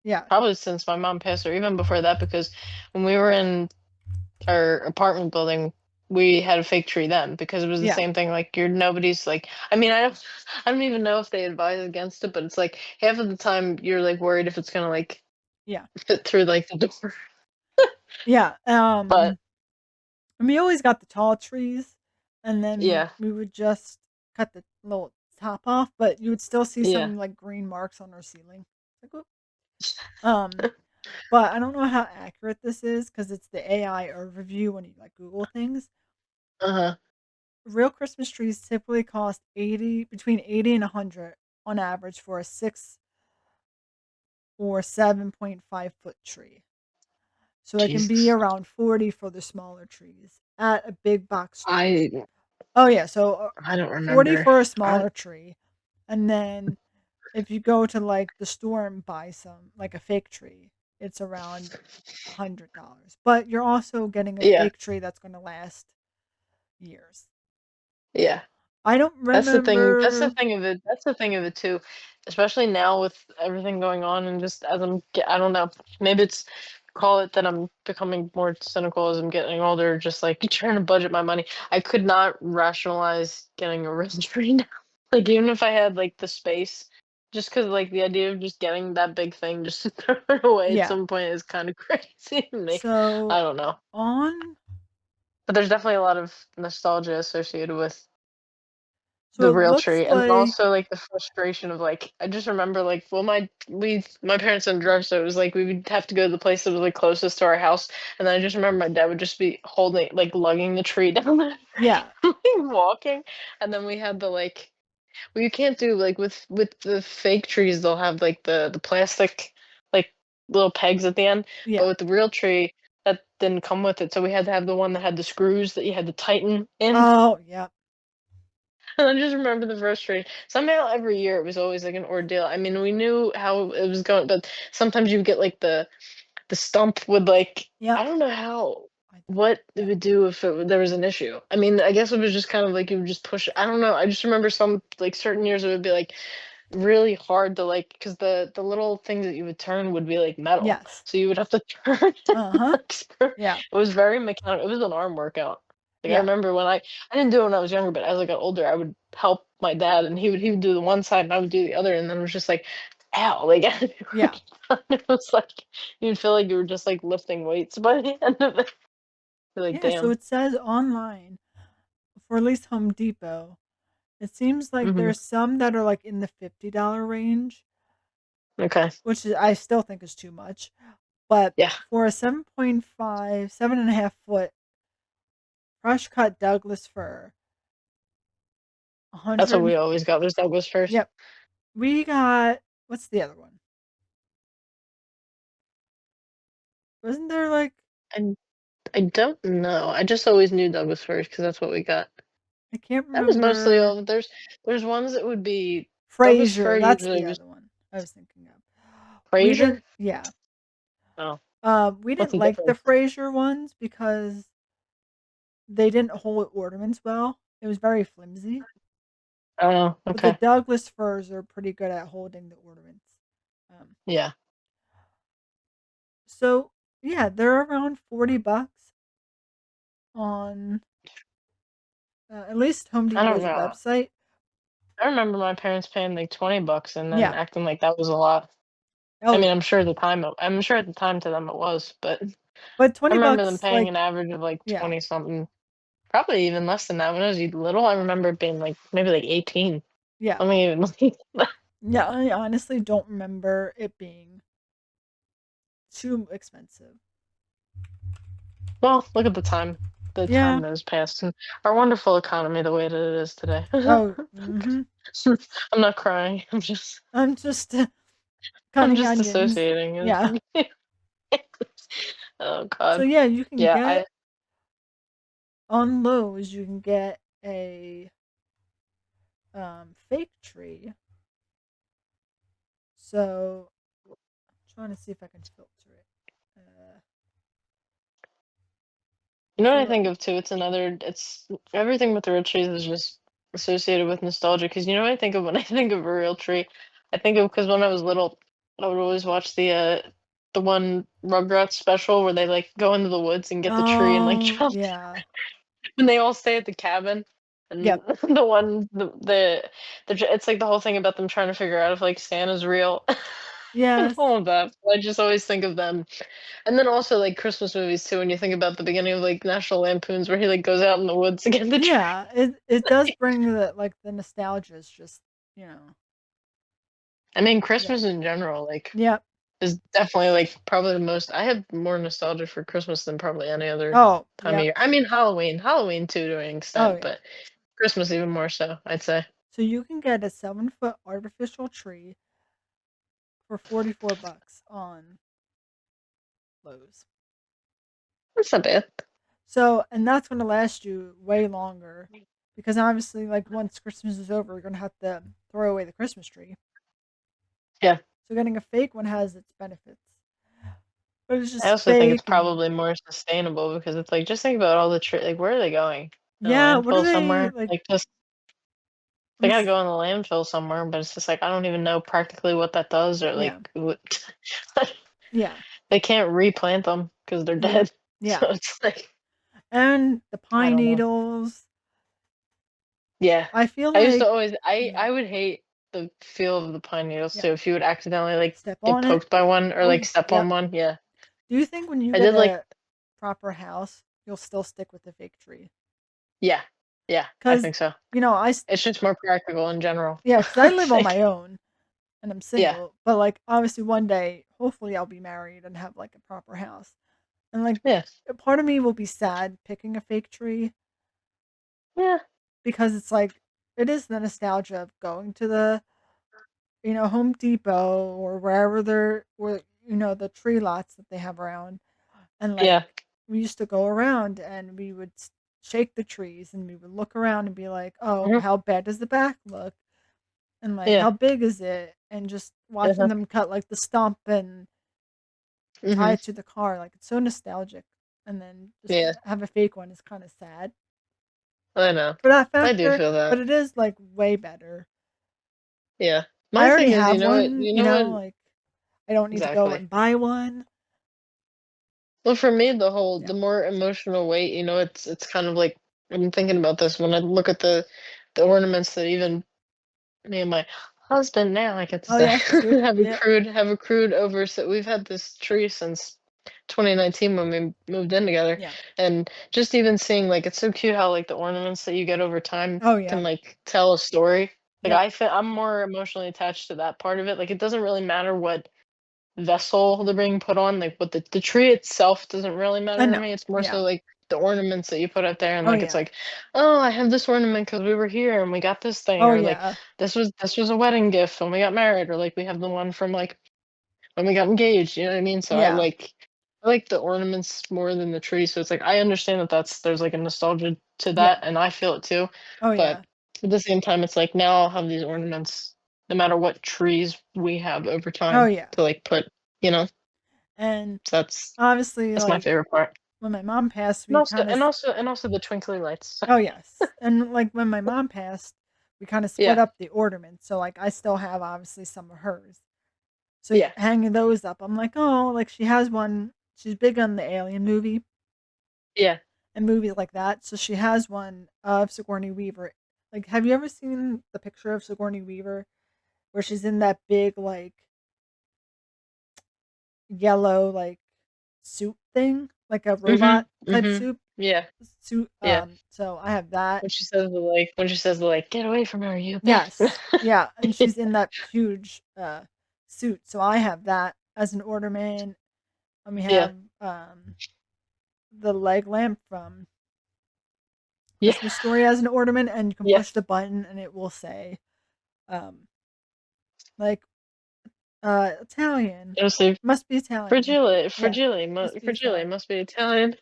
Speaker 1: yeah,
Speaker 2: probably since my mom passed, or even before that. Because when we were in our apartment building, we had a fake tree then because it was the
Speaker 1: yeah,
Speaker 2: same thing. Like you're nobody's like. I mean, I don't. I don't even know if they advise against it, but it's like half of the time you're like worried if it's gonna like
Speaker 1: yeah,
Speaker 2: fit through like the door.
Speaker 1: yeah.
Speaker 2: But
Speaker 1: And we always got the tall trees, and then
Speaker 2: yeah,
Speaker 1: we would just cut the little top off, but you would still see
Speaker 2: yeah.
Speaker 1: some like green marks on our ceiling. Like, "Oop." Um, but I don't know how accurate this is because it's the AI overview when you like Google things.
Speaker 2: Uh-huh.
Speaker 1: Real Christmas trees typically cost 80 between 80 and 100 on average for a 6 or 7.5-foot tree. So it can be
Speaker 2: Jesus.
Speaker 1: around 40 for the smaller trees at a big box store.
Speaker 2: I
Speaker 1: Oh yeah, so
Speaker 2: I don't
Speaker 1: 40
Speaker 2: remember.
Speaker 1: for a
Speaker 2: I
Speaker 1: smaller tree. And then if you go to like the store and buy some like a fake tree, it's around $100. But you're also getting a
Speaker 2: Yeah,
Speaker 1: fake tree that's going to last years.
Speaker 2: yeah.
Speaker 1: I don't
Speaker 2: That's the thing. That's the
Speaker 1: remember.
Speaker 2: thing of it. That's the thing of it too, especially now with everything going on and just as I don't know. Maybe it's call it that I'm becoming more cynical as I'm getting older. Just like trying to budget my money. I could not rationalize getting a wrist tree now. Like even if I had like the space, just because like the idea of just getting that big thing just to throw it away at
Speaker 1: Yeah.
Speaker 2: some point is kind of crazy to me.
Speaker 1: So
Speaker 2: I don't know,
Speaker 1: on
Speaker 2: but there's definitely a lot of nostalgia associated with
Speaker 1: so
Speaker 2: the
Speaker 1: it
Speaker 2: real
Speaker 1: looks
Speaker 2: tree, and then
Speaker 1: like
Speaker 2: also, like, the frustration of, like I just remember, like, well, my parents didn't drive, so it was like we would have to go to the place that was, like, closest to our house, and then I just remember my dad would just be holding like, lugging the tree down the
Speaker 1: yeah.
Speaker 2: like, walking, and then we had the, like well, you can't do like, with the fake trees, they'll have, like, the plastic, like, little pegs at the end, but
Speaker 1: Yeah.
Speaker 2: with the real tree, that didn't come with it, so we had to have the one that had the screws that you had to tighten in.
Speaker 1: Oh, yeah.
Speaker 2: And I just remember the frustration. Somehow every year it was always like an ordeal. I mean, we knew how it was going, but sometimes you get like the stump would like I
Speaker 1: Yep.
Speaker 2: don't know how
Speaker 1: I don't.
Speaker 2: what it
Speaker 1: Yeah.
Speaker 2: would do if there was an issue. I mean, I guess it was just kind of like you would just push. I don't know. I just remember some like certain years it would be like really hard to like because the little things that you would turn would be like metal,
Speaker 1: Yes.
Speaker 2: so you would have to turn and
Speaker 1: Uh-huh.
Speaker 2: like screw.
Speaker 1: Yeah.
Speaker 2: It was very mechanical. It was an arm workout. Like I
Speaker 1: Yeah.
Speaker 2: remember when I didn't do it when I was younger, but as I got older, I would help my dad, and he would do the one side, and I would do the other, and then it was just like, ow! Like
Speaker 1: Yeah.
Speaker 2: it was like you'd feel like you were just like lifting weights by the end of it. You're like,
Speaker 1: Yeah, so
Speaker 2: damn.
Speaker 1: it says online for at least Home Depot, it seems like
Speaker 2: Hmm.
Speaker 1: there's some that are like in the $50 range,
Speaker 2: Okay.
Speaker 1: which is, I still think is too much. But
Speaker 2: Yeah,
Speaker 1: for a 7.5, 7.5 foot fresh cut Douglas fir,
Speaker 2: that's what
Speaker 1: 100.
Speaker 2: we always got. Was Douglas first.
Speaker 1: Yep. We got, what's the other one? Wasn't there like,
Speaker 2: And I don't know. I just always knew Douglas first because that's what we got.
Speaker 1: I can't
Speaker 2: That was mostly
Speaker 1: remember.
Speaker 2: all. There's ones that would be Douglas fir
Speaker 1: Fraser, that's
Speaker 2: usually
Speaker 1: the
Speaker 2: was
Speaker 1: other one I was thinking of. We
Speaker 2: Fraser.
Speaker 1: didn't, yeah.
Speaker 2: Oh,
Speaker 1: We
Speaker 2: what's
Speaker 1: didn't
Speaker 2: the
Speaker 1: like the
Speaker 2: difference?
Speaker 1: Fraser ones because they didn't hold ornaments well. It was very flimsy.
Speaker 2: Oh,
Speaker 1: But the
Speaker 2: okay.
Speaker 1: Douglas firs are pretty good at holding the ornaments. Um,
Speaker 2: Yeah.
Speaker 1: so yeah, they're around $40 on at least Home
Speaker 2: I don't
Speaker 1: Depot's
Speaker 2: know.
Speaker 1: website.
Speaker 2: I remember my parents paying like $20 and then
Speaker 1: Yeah.
Speaker 2: acting like that was a lot.
Speaker 1: Oh
Speaker 2: I mean,
Speaker 1: yeah.
Speaker 2: I'm sure at the time to them it was, but
Speaker 1: But
Speaker 2: I
Speaker 1: twenty
Speaker 2: remember them
Speaker 1: bucks,
Speaker 2: paying an
Speaker 1: like
Speaker 2: average of like
Speaker 1: yeah,
Speaker 2: 20 something, probably even less than that. When I was little, I remember it being like maybe like 18.
Speaker 1: yeah,
Speaker 2: I mean, even like
Speaker 1: yeah. I honestly don't remember it being too expensive.
Speaker 2: well, look at the time
Speaker 1: Yeah.
Speaker 2: that has passed, and our wonderful economy the way that it is today.
Speaker 1: Oh. Mm-hmm.
Speaker 2: I'm not crying. I'm just
Speaker 1: I'm just.
Speaker 2: I'm
Speaker 1: cutting
Speaker 2: just
Speaker 1: onions.
Speaker 2: associating.
Speaker 1: Yeah.
Speaker 2: Oh
Speaker 1: So
Speaker 2: God.
Speaker 1: yeah, you can
Speaker 2: Yeah,
Speaker 1: get on Lowe's. You can get a fake tree. So I'm trying to see if I can filter it. Uh,
Speaker 2: you know what I
Speaker 1: so
Speaker 2: think of too? It's everything with the real trees is just associated with nostalgia. Because you know what I think of when I think of a real tree? I think of because when I was little, I would always watch the one Rugrats special where they like go into the woods and get the tree and like
Speaker 1: oh
Speaker 2: chop
Speaker 1: yeah,
Speaker 2: when they all stay at the cabin. And
Speaker 1: yep,
Speaker 2: the one it's like the whole thing about them trying to figure out if like Santa's real and
Speaker 1: yes,
Speaker 2: all of that. I just always think of them. And then also like Christmas movies too, when you think about the beginning of like National Lampoons where he like goes out in the woods to get the tree.
Speaker 1: yeah. It does bring the like the nostalgia. Is just you know
Speaker 2: I mean
Speaker 1: yeah,
Speaker 2: Christmas in general, like
Speaker 1: yep.
Speaker 2: is definitely like probably the most I have more nostalgia for Christmas than probably any other
Speaker 1: Oh
Speaker 2: time of
Speaker 1: yep.
Speaker 2: year. I mean Halloween too to an
Speaker 1: Oh
Speaker 2: extent,
Speaker 1: yeah.
Speaker 2: but Christmas even more so, I'd say.
Speaker 1: So you can get a 7 foot artificial tree for $44 on Lowe's.
Speaker 2: That's not bad.
Speaker 1: So and that's going to last you way longer because obviously like once Christmas is over, you're going to have to throw away the Christmas tree.
Speaker 2: Yeah.
Speaker 1: So getting a fake one has its benefits, but it's
Speaker 2: I
Speaker 1: just
Speaker 2: also think it's
Speaker 1: fake and
Speaker 2: probably more sustainable because it's like just think about all the like where are they going? In a
Speaker 1: yeah. What are
Speaker 2: landfill
Speaker 1: they
Speaker 2: somewhere?
Speaker 1: like?
Speaker 2: Like just
Speaker 1: I'm
Speaker 2: they gotta
Speaker 1: ass-
Speaker 2: go in the landfill somewhere, but it's just like I don't even know practically what that does or
Speaker 1: yeah,
Speaker 2: like what
Speaker 1: yeah,
Speaker 2: they can't replant them because they're
Speaker 1: yep,
Speaker 2: dead. So
Speaker 1: yeah.
Speaker 2: it's like
Speaker 1: And the
Speaker 2: I
Speaker 1: pine
Speaker 2: don't know.
Speaker 1: needles.
Speaker 2: Yeah.
Speaker 1: I feel
Speaker 2: I used to
Speaker 1: like
Speaker 2: always
Speaker 1: yeah,
Speaker 2: I would hate the feel of the pine needles
Speaker 1: yeah.
Speaker 2: too if you would accidentally like
Speaker 1: Step
Speaker 2: get
Speaker 1: on it.
Speaker 2: poked by one or like
Speaker 1: Oh,
Speaker 2: step on
Speaker 1: yep.
Speaker 2: one. Yeah.
Speaker 1: Do you think when you
Speaker 2: I
Speaker 1: get
Speaker 2: did like
Speaker 1: a proper house, you'll still stick with the fake tree?
Speaker 2: yeah. Yeah, I
Speaker 1: Because
Speaker 2: think so.
Speaker 1: you know
Speaker 2: It's just more practical in general.
Speaker 1: yeah, because I
Speaker 2: I'd
Speaker 1: live on
Speaker 2: say.
Speaker 1: my own and I'm
Speaker 2: Yeah.
Speaker 1: single, but like obviously one day, hopefully I'll be married and have like a proper house. And like
Speaker 2: Yeah.
Speaker 1: a part of me will be sad picking a fake tree
Speaker 2: Yeah.
Speaker 1: because it's like it is the nostalgia of going to the Home Depot or wherever they're where the tree lots that they have around. And like
Speaker 2: Yeah.
Speaker 1: we used to go around and we would shake the trees and we would look around and be like, "Oh,
Speaker 2: Mhm.
Speaker 1: how bad does the back look?" And like,
Speaker 2: Yeah.
Speaker 1: "How big is it?" And just watching
Speaker 2: Uh-huh.
Speaker 1: them cut like the stump and tie
Speaker 2: Mhm.
Speaker 1: it to the car, like it's so nostalgic. And then just
Speaker 2: Yeah.
Speaker 1: to have a fake one is kind of sad
Speaker 2: I know.
Speaker 1: for that
Speaker 2: I do
Speaker 1: factor,
Speaker 2: feel
Speaker 1: but
Speaker 2: that.
Speaker 1: it is like way better.
Speaker 2: Yeah.
Speaker 1: I
Speaker 2: My
Speaker 1: already
Speaker 2: thing is,
Speaker 1: have one,
Speaker 2: you know what
Speaker 1: like I don't need to go
Speaker 2: exactly.
Speaker 1: and buy one.
Speaker 2: Well, for me, the
Speaker 1: Yeah.
Speaker 2: more emotional weight, it's kind of like I'm thinking about this when I look at the ornaments that even me and my husband now I get to
Speaker 1: Oh
Speaker 2: say
Speaker 1: yes, true. Yeah.
Speaker 2: have accrued over. So we've had this tree since 2019 when we moved in together,
Speaker 1: Yeah.
Speaker 2: and just even seeing like it's so cute how like the ornaments that you get over time
Speaker 1: Oh
Speaker 2: can
Speaker 1: yeah.
Speaker 2: like tell a story. Like
Speaker 1: Yep.
Speaker 2: I'm more emotionally attached to that part of it. Like it doesn't really matter what vessel they're being put on. Like what the tree itself doesn't really
Speaker 1: I
Speaker 2: matter to
Speaker 1: know.
Speaker 2: me. It's more so
Speaker 1: Yeah.
Speaker 2: like the ornaments that you put up there, and
Speaker 1: Oh
Speaker 2: like it's
Speaker 1: yeah.
Speaker 2: like, oh, I have this ornament because we were here and we got this thing,
Speaker 1: Oh
Speaker 2: or like
Speaker 1: yeah.
Speaker 2: this was a wedding gift when we got married, or like we have the one from like when we got engaged. You know what I mean? So
Speaker 1: Yeah.
Speaker 2: I like the ornaments more than the tree. So it's like I understand that there's like a nostalgia to that,
Speaker 1: Yeah.
Speaker 2: and I feel it too.
Speaker 1: Oh
Speaker 2: But
Speaker 1: yeah.
Speaker 2: at the same time, it's like now I'll have these ornaments no matter what trees we have over
Speaker 1: Oh
Speaker 2: time
Speaker 1: yeah.
Speaker 2: to like put, you know.
Speaker 1: And
Speaker 2: So
Speaker 1: obviously,
Speaker 2: that's my
Speaker 1: like
Speaker 2: favorite part.
Speaker 1: when my mom passed, we kind of
Speaker 2: And also the twinkly lights.
Speaker 1: oh yes, and like when my mom passed, we kind of split
Speaker 2: Yeah.
Speaker 1: up the ornaments. So like I still have obviously some of hers. So
Speaker 2: Yeah.
Speaker 1: hanging those up, I'm like, oh, like she has one. She's big on the Alien movie
Speaker 2: Yeah.
Speaker 1: and movies like that. So she has one of Sigourney Weaver. Like, have you ever seen the picture of Sigourney Weaver where she's in that big like yellow like suit thing, like a
Speaker 2: Mhm.
Speaker 1: robot type
Speaker 2: Mhm.
Speaker 1: suit
Speaker 2: Yeah.
Speaker 1: suit.
Speaker 2: Yeah.
Speaker 1: So I have that.
Speaker 2: When she says the like, get away from her, you bitch.
Speaker 1: Yes, yeah, and she's in that huge suit. So I have that as an ornament, and we
Speaker 2: Yeah.
Speaker 1: have the leg lamp from
Speaker 2: Yeah.
Speaker 1: Christmas Story as an ornament, and you can push
Speaker 2: Yes.
Speaker 1: the button and it will say um like Italian.
Speaker 2: It'll say
Speaker 1: Must be Italian.
Speaker 2: fragile,
Speaker 1: Yeah,
Speaker 2: fragile,
Speaker 1: must be
Speaker 2: fragile
Speaker 1: Italian.
Speaker 2: must be Italian.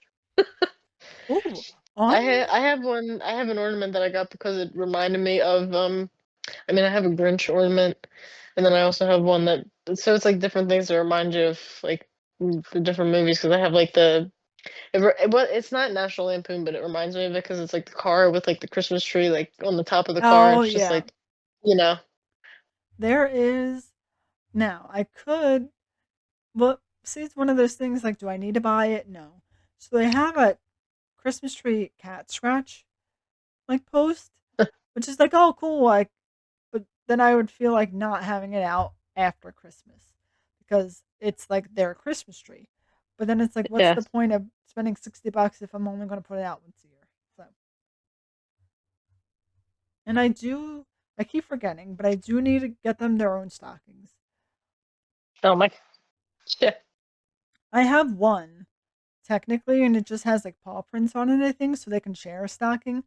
Speaker 1: Ooh, on
Speaker 2: I have one. I have an ornament that I got because it reminded me of I mean, I have a Grinch ornament, and then I also have one that so it's like different things that remind you of like the different movies because I have like well, it's not National Lampoon, but it reminds me of it because it's like the car with like the Christmas tree like on the top of the car.
Speaker 1: Oh,
Speaker 2: It's just
Speaker 1: yeah.
Speaker 2: like, you know,
Speaker 1: There is now, I could well, see, it's one of those things, like, do I need to buy it? No. So they have a Christmas tree cat scratch, like, post, which is like, "Oh, cool," like, but then I would feel like not having it out after Christmas because it's, like, their Christmas tree. But then it's like, what's
Speaker 2: yeah.
Speaker 1: the point of spending $60 if I'm only gonna put it out once a year? So and I keep forgetting, but I do need to get them their own stockings.
Speaker 2: Oh my, yeah,
Speaker 1: I have one technically, and it just has like paw prints on it, I think, so they can share a stocking.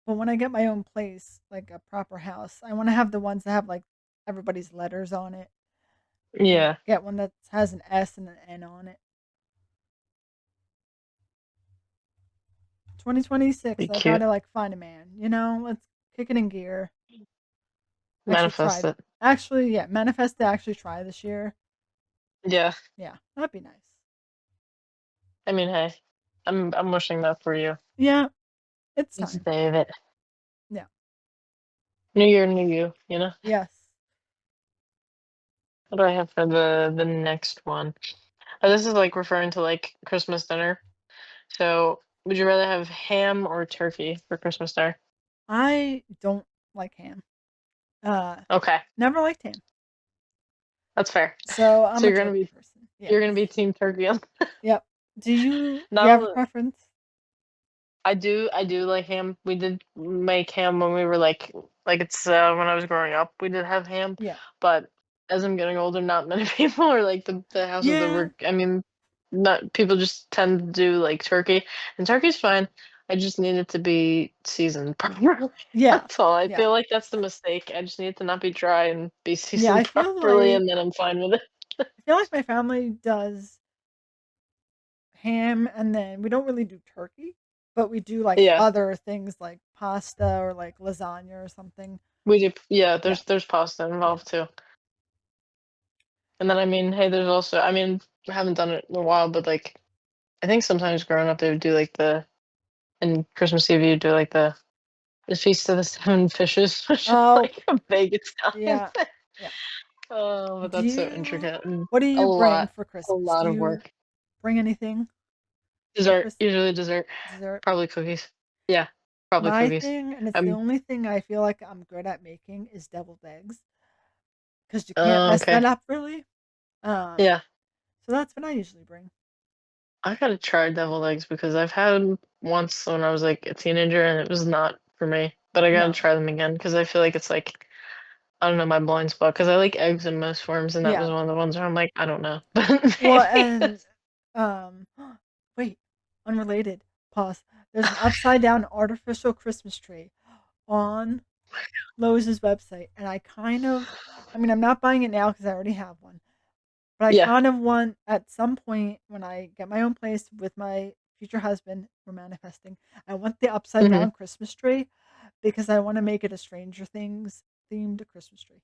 Speaker 1: But when I get my own place, like a proper house, I want to have the ones that have like everybody's letters on it and
Speaker 2: yeah,
Speaker 1: get one that has an S and an N on it.
Speaker 2: be
Speaker 1: 2026, I
Speaker 2: cute.
Speaker 1: gotta like find a man, let's kick it in gear. Actually
Speaker 2: Manifest
Speaker 1: try.
Speaker 2: it.
Speaker 1: Actually, yeah, manifest to actually try this year.
Speaker 2: Yeah.
Speaker 1: Yeah, that'd be nice.
Speaker 2: I mean, hey, I'm wishing that for you.
Speaker 1: Yeah, it's
Speaker 2: It's
Speaker 1: time.
Speaker 2: David.
Speaker 1: Yeah.
Speaker 2: New year, new you. You know.
Speaker 1: Yes.
Speaker 2: What do I have for the next one? Oh, this is like referring to like Christmas dinner. So, would you rather have ham or turkey for Christmas dinner?
Speaker 1: I don't like ham. Uh,
Speaker 2: Okay,
Speaker 1: Never liked ham.
Speaker 2: that's fair.
Speaker 1: So
Speaker 2: So
Speaker 1: I'm a turkey person.
Speaker 2: you're
Speaker 1: Yes.
Speaker 2: gonna be team turkey on
Speaker 1: Yep. Do you
Speaker 2: not
Speaker 1: have a
Speaker 2: only
Speaker 1: preference?
Speaker 2: I do like ham. We did make ham when we were like it's when I was growing up. We did have ham,
Speaker 1: Yeah.
Speaker 2: but as I'm getting older, not many people are like the houses that
Speaker 1: Yeah.
Speaker 2: were. I mean, not people just tend to do like turkey, and turkey's fine. I just need it to be seasoned properly.
Speaker 1: Yeah.
Speaker 2: That's all. I
Speaker 1: Yeah.
Speaker 2: feel like that's the mistake. I just need it to not be dry and be
Speaker 1: Yeah,
Speaker 2: seasoned properly, and then I'm fine with it.
Speaker 1: I feel like my family does ham and then we don't really do turkey, but we do like
Speaker 2: Yeah,
Speaker 1: other things like pasta or like lasagna or something.
Speaker 2: we do. Yeah,
Speaker 1: Yeah.
Speaker 2: there's pasta
Speaker 1: Yeah.
Speaker 2: involved too. And then I mean, hey, there's also I mean, I haven't done it in a while, but like I think sometimes growing up they would do like the and Christmas Eve you do like the Feast of the Seven Fishes, which is
Speaker 1: Oh,
Speaker 2: like a big Italian
Speaker 1: yeah.
Speaker 2: thing.
Speaker 1: Yeah.
Speaker 2: Oh, but
Speaker 1: Do
Speaker 2: that's so
Speaker 1: you
Speaker 2: intricate and
Speaker 1: What do you bring for
Speaker 2: a
Speaker 1: Christmas? Do
Speaker 2: lot of
Speaker 1: you
Speaker 2: work.
Speaker 1: bring anything for
Speaker 2: Dessert,
Speaker 1: Christmas?
Speaker 2: usually dessert,
Speaker 1: Dessert?
Speaker 2: probably cookies. Yeah, probably
Speaker 1: My
Speaker 2: cookies.
Speaker 1: thing, and it's the only thing I feel like I'm good at making, is deviled eggs because you can't mess that
Speaker 2: Okay.
Speaker 1: up really. Um,
Speaker 2: Yeah,
Speaker 1: so that's what I usually bring.
Speaker 2: I gotta try deviled eggs because I've had them once when I was like a teenager and it was not for me. But I gotta
Speaker 1: No.
Speaker 2: try them again because I feel like it's like I don't know my blind spot because I like eggs in most forms and that was
Speaker 1: Yeah.
Speaker 2: one of the ones where I'm like I don't know, but
Speaker 1: Well,
Speaker 2: maybe
Speaker 1: and
Speaker 2: that's
Speaker 1: um, wait, unrelated. Pause. There's an upside down artificial Christmas tree on Lowe's website, and I mean, I'm not buying it now because I already have one, but I
Speaker 2: yeah.
Speaker 1: kind of want at some point when I get my own place with my future husband, we're manifesting. I want the upside
Speaker 2: Hmm.
Speaker 1: down Christmas tree because I want to make it a Stranger Things themed Christmas tree.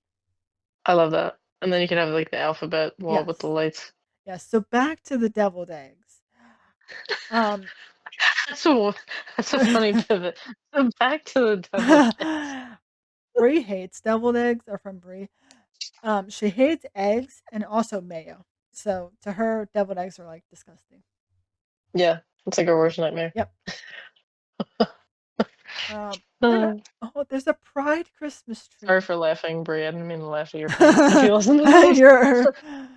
Speaker 2: I love that. And then you can have like the alphabet wall with the
Speaker 1: Yes.
Speaker 2: lights.
Speaker 1: Yes. So back to the deviled eggs. Um,
Speaker 2: That's a that's a funny pivot. So back to the deviled eggs.
Speaker 1: Brie hates deviled eggs are from Brie. She hates eggs and also mayo. So to her, deviled eggs are like disgusting.
Speaker 2: Yeah, it's like a worst nightmare.
Speaker 1: Yep. Then there's a Pride Christmas
Speaker 2: Sorry
Speaker 1: tree.
Speaker 2: for laughing, Brie. I didn't mean to laugh at your face if you listen to this.
Speaker 1: You're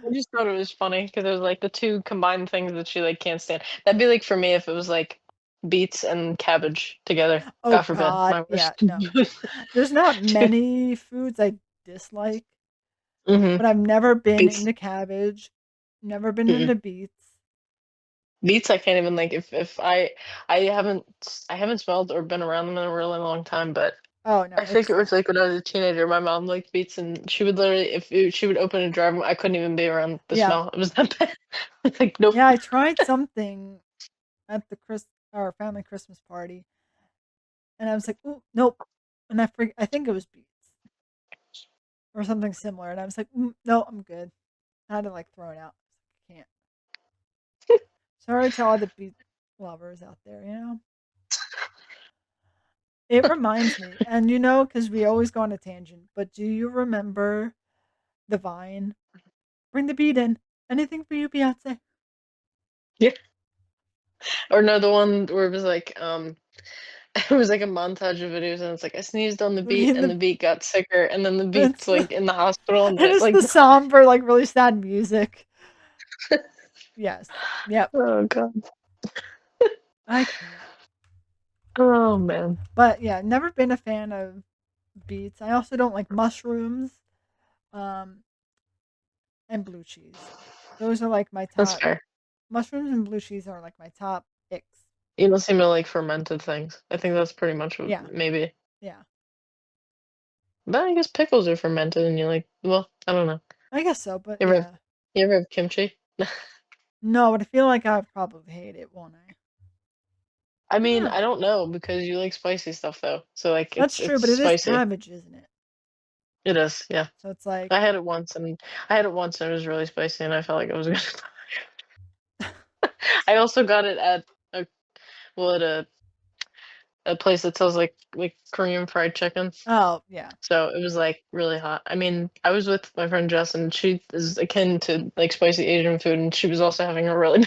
Speaker 2: I just thought it was funny because it was like the two combined things that she like can't stand. That'd be like for me if it was like beets and cabbage together.
Speaker 1: oh
Speaker 2: God forbid.
Speaker 1: God,
Speaker 2: My
Speaker 1: yeah,
Speaker 2: worst.
Speaker 1: no. There's not many foods I dislike,
Speaker 2: Mm-hmm.
Speaker 1: but I've never been
Speaker 2: Beets.
Speaker 1: into cabbage, never been
Speaker 2: Mm-mm.
Speaker 1: into beets.
Speaker 2: Beets, I can't even like if I haven't smelled or been around them in a really long time, but
Speaker 1: Oh, no,
Speaker 2: I think it
Speaker 1: it's
Speaker 2: was like when I was a teenager, my mom liked beets, and she would literally, she would open a jar, I couldn't even be around the
Speaker 1: yeah.
Speaker 2: smell. It was that bad. It's like, nope.
Speaker 1: Yeah, I tried something at the our family Christmas party, and I was like, "Ooh, nope." And I think it was beets or something similar, and I was like, "No, I'm good." I had to like throw it out. I can't. Sorry to all the beet lovers out there, you know. It reminds me, and because we always go on a tangent, but do you remember the Vine? Bring the beat in. Anything for you, Beyonce?
Speaker 2: Yeah. Or no, the one where it was like, it was like a montage of videos, and it's like I sneezed on the beat,
Speaker 1: In
Speaker 2: and the
Speaker 1: the
Speaker 2: beat got sicker, and then the beat's
Speaker 1: it's the
Speaker 2: like in the hospital, and
Speaker 1: and
Speaker 2: it
Speaker 1: it's
Speaker 2: like,
Speaker 1: the somber, like really sad music. Yes. Yep.
Speaker 2: oh god,
Speaker 1: I can't.
Speaker 2: oh man,
Speaker 1: But yeah, never been a fan of beets. I also don't like mushrooms, um, and blue cheese. Those are like my
Speaker 2: that's
Speaker 1: top.
Speaker 2: fair.
Speaker 1: Mushrooms and blue cheese are like my top icks.
Speaker 2: You don't seem to like fermented things. I think that's pretty much what
Speaker 1: Yeah.
Speaker 2: maybe.
Speaker 1: Yeah.
Speaker 2: But I guess pickles are fermented, and you're like, well, I don't know.
Speaker 1: I guess so, but
Speaker 2: You ever have,
Speaker 1: yeah.
Speaker 2: you ever have kimchi?
Speaker 1: No, but I feel like I'd probably hate it, won't I?
Speaker 2: I
Speaker 1: I don't
Speaker 2: mean, I
Speaker 1: know.
Speaker 2: don't know because you like spicy stuff though. So like
Speaker 1: That's true,
Speaker 2: it's
Speaker 1: but it is
Speaker 2: spicy.
Speaker 1: cabbage, isn't it?
Speaker 2: It is, yeah.
Speaker 1: So it's like,
Speaker 2: I had it once and it was really spicy and I felt like it was gonna I also got it at a well at a place that sells like Korean fried chicken.
Speaker 1: oh yeah,
Speaker 2: So it was like really hot. I mean, I was with my friend Jess and she is akin to like spicy Asian food and she was also having a really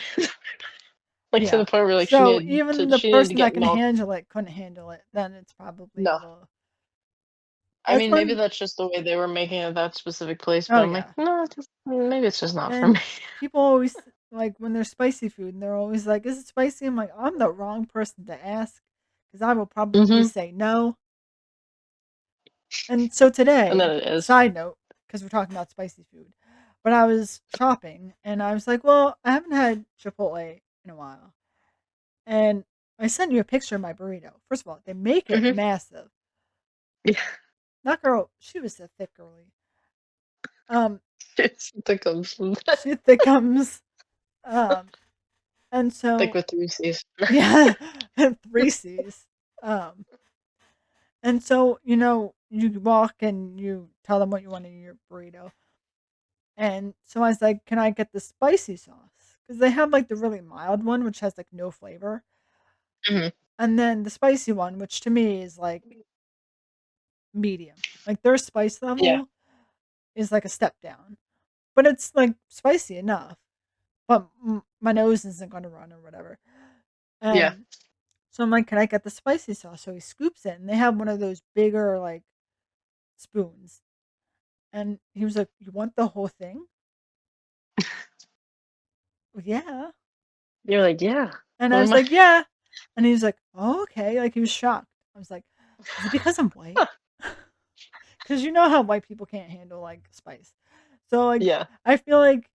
Speaker 2: like to the
Speaker 1: yeah.
Speaker 2: point where like
Speaker 1: So even the
Speaker 2: she needed to
Speaker 1: person that
Speaker 2: get
Speaker 1: can
Speaker 2: milk.
Speaker 1: handle it couldn't handle it. Then it's probably a
Speaker 2: No.
Speaker 1: little.
Speaker 2: I
Speaker 1: That's
Speaker 2: mean, maybe
Speaker 1: when.
Speaker 2: that's just the way they were making it at that specific place,
Speaker 1: Oh
Speaker 2: but I'm like,
Speaker 1: yeah,
Speaker 2: no, maybe it's just not for
Speaker 1: and
Speaker 2: me.
Speaker 1: people always like when there's spicy food, and they're always like, "Is it spicy?" I'm like, "I'm the wrong person to ask, because I will probably
Speaker 2: Hmm.
Speaker 1: say no." And so
Speaker 2: And then
Speaker 1: today,
Speaker 2: it is.
Speaker 1: side note, because we're talking about spicy food, but I was shopping and I was like, well, I haven't had Chipotle in a while. And I sent you a picture of my burrito. First of all, they make it
Speaker 2: Hmm.
Speaker 1: massive.
Speaker 2: Yeah.
Speaker 1: That girl, she was a thick girly. Um,
Speaker 2: It's thickums.
Speaker 1: she thickums. Um, and
Speaker 2: Thick
Speaker 1: so
Speaker 2: with three C's.
Speaker 1: yeah, and three C's. Um, and so you walk and you tell them what you want in your burrito. And so I was like, "Can I get the spicy sauce?" Because they have like the really mild one, which has like no flavor,
Speaker 2: Hmm.
Speaker 1: and then the spicy one, which to me is like medium. Like their spice
Speaker 2: Yeah.
Speaker 1: level is like a step down, but it's like spicy enough. But my nose isn't going to run or whatever.
Speaker 2: Yeah.
Speaker 1: And so I'm like, "Can I get the spicy sauce?" So he scoops it, and they have one of those bigger like spoons. And he was like, "You want the whole thing?" Well, yeah.
Speaker 2: You're like, yeah.
Speaker 1: And I
Speaker 2: What
Speaker 1: was
Speaker 2: am I?
Speaker 1: like, "Yeah." And he was like, "Oh, okay." Like, he was shocked. I was like, "Is it because I'm white?" Because you know how white people can't handle, like, spice. So, like,
Speaker 2: Yeah.
Speaker 1: I feel like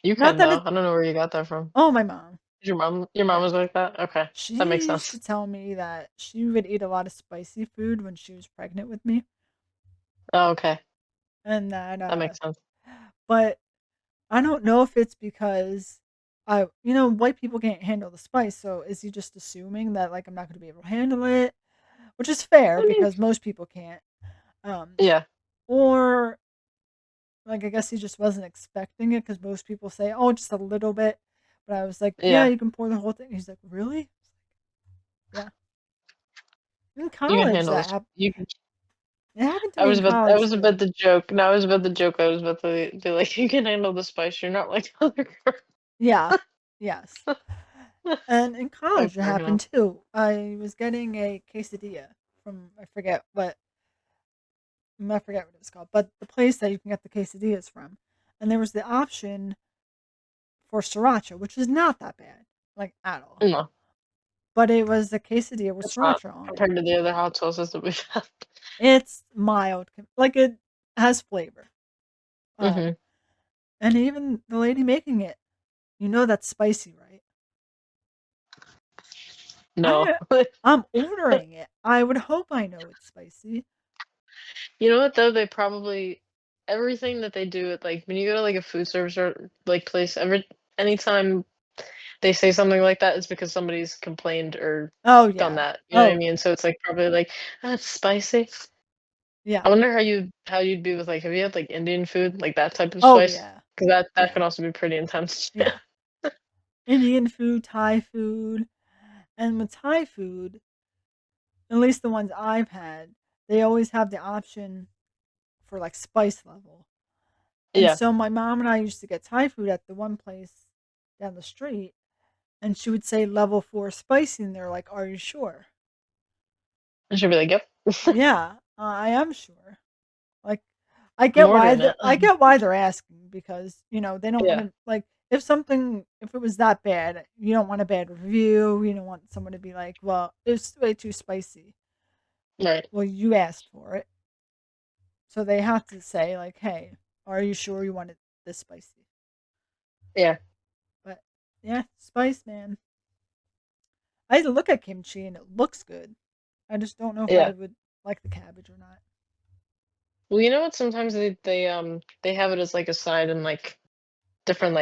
Speaker 2: You
Speaker 1: not
Speaker 2: can
Speaker 1: that
Speaker 2: though.
Speaker 1: it
Speaker 2: I don't know where you got that from.
Speaker 1: oh, my mom.
Speaker 2: Your mom
Speaker 1: Yeah.
Speaker 2: was like that? Okay. That makes
Speaker 1: She used
Speaker 2: sense.
Speaker 1: to tell me that she would eat a lot of spicy food when she was pregnant with me,
Speaker 2: Oh, okay.
Speaker 1: and that,
Speaker 2: That makes sense.
Speaker 1: but I don't know if it's because white people can't handle the spice, so is he just assuming that, like, I'm not gonna be able to handle it? Which is fair
Speaker 2: I mean,
Speaker 1: because most people can't. Um,
Speaker 2: yeah.
Speaker 1: or like I guess he just wasn't expecting it because most people say, "Oh, just a little bit," but I was like, "Yeah,
Speaker 2: Yeah.
Speaker 1: you can pour the whole thing." He's like, "Really?" Yeah. In
Speaker 2: You can
Speaker 1: college,
Speaker 2: handle
Speaker 1: that
Speaker 2: this.
Speaker 1: happened.
Speaker 2: You can
Speaker 1: It happened to me in
Speaker 2: I
Speaker 1: college
Speaker 2: was
Speaker 1: too.
Speaker 2: about to joke. No, I was about to joke. I was about to be like, you can handle the spice. You're not like other girls.
Speaker 1: Yeah. Yes. And in
Speaker 2: I'm
Speaker 1: college, it
Speaker 2: cracking up.
Speaker 1: happened too. I was getting a quesadilla from I forget what it was called, but the place that you can get the quesadillas from, and there was the option for sriracha, which is not that bad, like at all.
Speaker 2: No,
Speaker 1: But it was a quesadilla with
Speaker 2: it's not
Speaker 1: sriracha on it.
Speaker 2: compared to the other hot sauces that we've had.
Speaker 1: It's mild, like it has flavor.
Speaker 2: Hmm.
Speaker 1: Um, and even the lady making it, that's spicy, right?
Speaker 2: No.
Speaker 1: I I'm ordering it. I would hope I know it's spicy.
Speaker 2: You know what though? They probably everything that they do at like when you go to like a food service or like place, anytime they say something like that, it's because somebody's complained or
Speaker 1: Oh,
Speaker 2: done
Speaker 1: yeah.
Speaker 2: that. You know what I
Speaker 1: Oh,
Speaker 2: mean? So it's like probably like, "That's spicy."
Speaker 1: yeah.
Speaker 2: I wonder how you'd be with like have you had like Indian food, like that type of
Speaker 1: Oh,
Speaker 2: spice?
Speaker 1: yeah.
Speaker 2: Because that
Speaker 1: Yeah.
Speaker 2: can also be pretty intense.
Speaker 1: Yeah. Indian food, Thai food, and with Thai food, at least the ones I've had, they always have the option for, like, spice level. And
Speaker 2: Yeah,
Speaker 1: so my mom and I used to get Thai food at the one place down the street, and she would say level 4 spicy, and they're like, "Are you sure?"
Speaker 2: I should be like, "Yep,
Speaker 1: Yeah, I am sure. Like,
Speaker 2: I'm ordering it."
Speaker 1: I get why they're asking because, they don't
Speaker 2: Yeah,
Speaker 1: wanna like, if it was that bad, you don't want a bad review, you don't want someone to be like, "Well, it's way too spicy."
Speaker 2: right.
Speaker 1: Well, you asked for it, so they have to say like, "Hey, are you sure you want it this spicy?"
Speaker 2: Yeah,
Speaker 1: But, yeah, spice, man. I look at kimchi and it looks good. I just don't know if I
Speaker 2: yeah.
Speaker 1: would like the cabbage or not.
Speaker 2: Well, you know what? Sometimes they have it as like a side in like different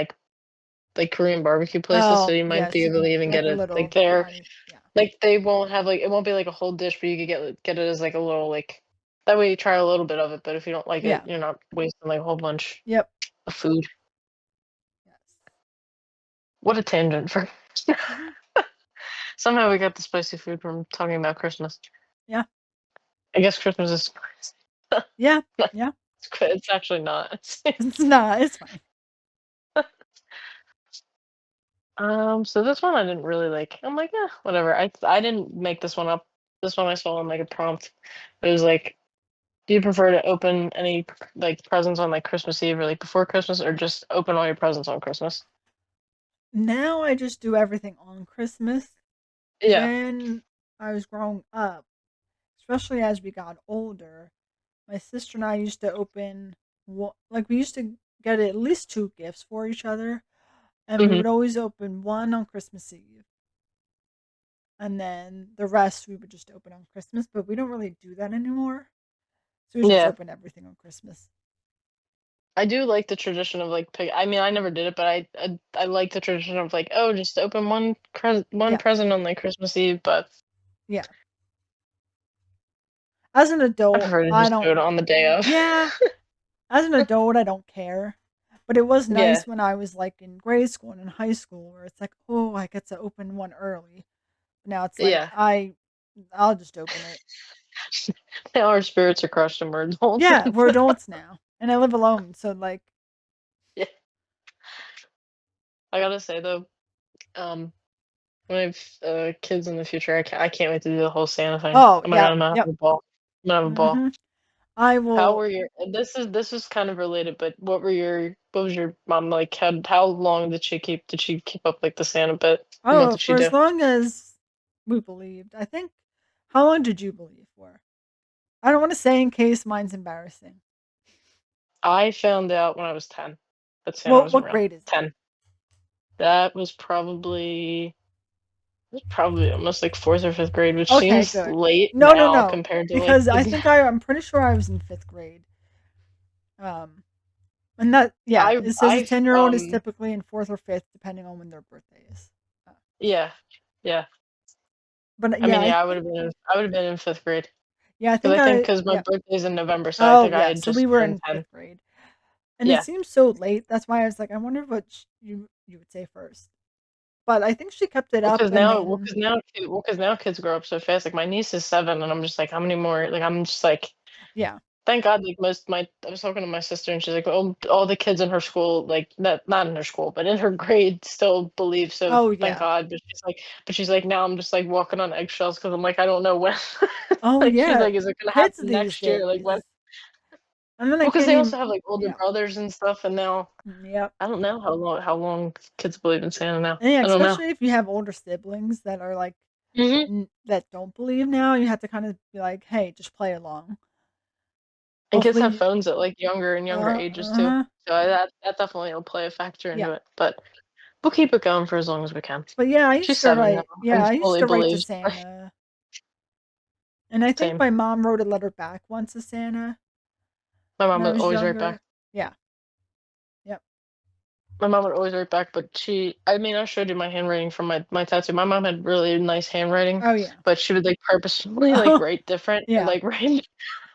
Speaker 2: like Korean barbecue places, so
Speaker 1: Oh,
Speaker 2: you might
Speaker 1: yes,
Speaker 2: be
Speaker 1: you
Speaker 2: able to
Speaker 1: can
Speaker 2: even
Speaker 1: like
Speaker 2: get
Speaker 1: a
Speaker 2: it like
Speaker 1: little
Speaker 2: there.
Speaker 1: tiny, yeah.
Speaker 2: Like they won't have like it won't be like a whole dish, but you could get it as like a little like that way you try a little bit of it, but if you don't like it,
Speaker 1: Yeah.
Speaker 2: you're not wasting like a whole bunch
Speaker 1: Yep.
Speaker 2: of food.
Speaker 1: Yes.
Speaker 2: What a tangent for
Speaker 1: Mhm.
Speaker 2: somehow we got the spicy food from talking about Christmas.
Speaker 1: Yeah.
Speaker 2: I guess Christmas is spicy.
Speaker 1: Yeah. Yeah.
Speaker 2: It's actually not.
Speaker 1: It's not, it's fine.
Speaker 2: So this one I didn't really like. I'm like, whatever. I didn't make this one up. This one I saw on like a prompt. It was like, do you prefer to open any like presents on like Christmas Eve or like before Christmas, or just open all your presents on Christmas?
Speaker 1: Now I just do everything on Christmas.
Speaker 2: Yeah.
Speaker 1: When I was growing up, especially as we got older, my sister and I used to open, like, we used to get at least two gifts for each other, and we
Speaker 2: Hmm.
Speaker 1: would always open one on Christmas Eve, and then the rest we would just open on Christmas, but we don't really do that anymore. So we just
Speaker 2: Yeah.
Speaker 1: open everything on Christmas.
Speaker 2: I do like the tradition of like pick. I mean, I never did it, but I like the tradition of like, oh, just open one
Speaker 1: Yes.
Speaker 2: present on like Christmas Eve. But
Speaker 1: Yeah. As an
Speaker 2: I
Speaker 1: adult,
Speaker 2: prefer to
Speaker 1: I
Speaker 2: just do
Speaker 1: don't
Speaker 2: it on the day of.
Speaker 1: yeah, as an adult, I don't care. But it was
Speaker 2: Yeah.
Speaker 1: nice when I was like in grade school and in high school where it's like, "Oh, I get to open one early." Now it's like
Speaker 2: Yeah.
Speaker 1: I'll just open it.
Speaker 2: Now our spirits are crushed and we're adults.
Speaker 1: Yeah, we're adults now, and I live alone, so like,
Speaker 2: Yeah. I gotta say though, um, when I have kids in the future, I can't wait to do the whole Santa thing.
Speaker 1: oh,
Speaker 2: Oh my god,
Speaker 1: yep,
Speaker 2: I'm gonna have
Speaker 1: yep.
Speaker 2: a ball. I'm gonna have a ball.
Speaker 1: Mhm. I
Speaker 2: How
Speaker 1: will
Speaker 2: were your? This is kind of related, but what was your mom like? How long did she keep? Did she keep up like the Santa bit? And what
Speaker 1: oh,
Speaker 2: did she
Speaker 1: for
Speaker 2: do?
Speaker 1: as long as we believed. I think how long did you believe for? I don't wanna say in case mine's embarrassing.
Speaker 2: I found out when I was 10 that Santa wasn't
Speaker 1: What
Speaker 2: real.
Speaker 1: grade is it?
Speaker 2: 10. That was probably almost like 4th or 5th grade, which
Speaker 1: Okay,
Speaker 2: seems
Speaker 1: good.
Speaker 2: late
Speaker 1: No, no,
Speaker 2: now
Speaker 1: no,
Speaker 2: compared to like
Speaker 1: because I think I'm pretty sure I was in 5th grade. Um, and that yeah, it says a
Speaker 2: I
Speaker 1: 10-year-old is typically in 4th or 5th depending on when their birthday is. Uh,
Speaker 2: yeah. Yeah.
Speaker 1: but
Speaker 2: I
Speaker 1: yeah,
Speaker 2: mean, yeah, I would have been in 5th grade
Speaker 1: I
Speaker 2: because
Speaker 1: think
Speaker 2: I think
Speaker 1: I
Speaker 2: because my
Speaker 1: yeah.
Speaker 2: birthday's in November, so I
Speaker 1: Oh,
Speaker 2: think I
Speaker 1: yeah,
Speaker 2: had
Speaker 1: so we
Speaker 2: just
Speaker 1: were
Speaker 2: turned
Speaker 1: in
Speaker 2: 10.
Speaker 1: 5th grade. And it
Speaker 2: Yeah.
Speaker 1: seems so late. That's why I was like, I wonder what you would say first. But I think she kept it
Speaker 2: Well,
Speaker 1: up
Speaker 2: because
Speaker 1: and
Speaker 2: now well,
Speaker 1: then
Speaker 2: 'cause now ki well, 'cause now kids grow up so fast, like, my niece is 7, and I'm just like, "How many more" like, I'm just like,
Speaker 1: yeah.
Speaker 2: thank God, like, most my I was talking to my sister, and she's like, "Oh, all the kids in her school, like, not in her school, but in her grade still believe, so
Speaker 1: Oh,
Speaker 2: thank
Speaker 1: yeah.
Speaker 2: God." But she's like, "Now I'm just, like, walking on eggshells because 'cause I'm like, I don't know when."
Speaker 1: Oh,
Speaker 2: Like, she's
Speaker 1: yeah.
Speaker 2: like, "Is it gonna
Speaker 1: Kids
Speaker 2: happen
Speaker 1: these
Speaker 2: next year?" Like, when
Speaker 1: days. And then I
Speaker 2: well, because
Speaker 1: can't
Speaker 2: they also
Speaker 1: even
Speaker 2: have, like, older
Speaker 1: yeah.
Speaker 2: brothers and stuff, and now
Speaker 1: Yep.
Speaker 2: I don't know how long kids believe in Santa now.
Speaker 1: And yeah,
Speaker 2: I don't know.
Speaker 1: especially if you have older siblings that are like
Speaker 2: Mhm.
Speaker 1: that don't believe now, you have to kind of be like, "Hey, just play along."
Speaker 2: And kids have
Speaker 1: Hopefully
Speaker 2: phones at, like, younger and younger ages too.
Speaker 1: uh-huh.
Speaker 2: So that definitely will play a factor into
Speaker 1: Yeah.
Speaker 2: it, but we'll keep it going for as long as we can.
Speaker 1: But yeah,
Speaker 2: She's 7 now
Speaker 1: yeah,
Speaker 2: and
Speaker 1: I used
Speaker 2: fully
Speaker 1: to write to
Speaker 2: believes.
Speaker 1: Santa, and I think
Speaker 2: Same.
Speaker 1: my mom wrote a letter back once to Santa
Speaker 2: My
Speaker 1: when
Speaker 2: mom
Speaker 1: I
Speaker 2: would
Speaker 1: was
Speaker 2: always write back.
Speaker 1: younger. Yeah. Yep.
Speaker 2: My mom would always write back, but I mean, I showed you my handwriting from my tattoo. My mom had really nice handwriting,
Speaker 1: Oh, yeah.
Speaker 2: but she would, like, purposefully, like,
Speaker 1: Oh,
Speaker 2: write different and,
Speaker 1: yeah.
Speaker 2: like, write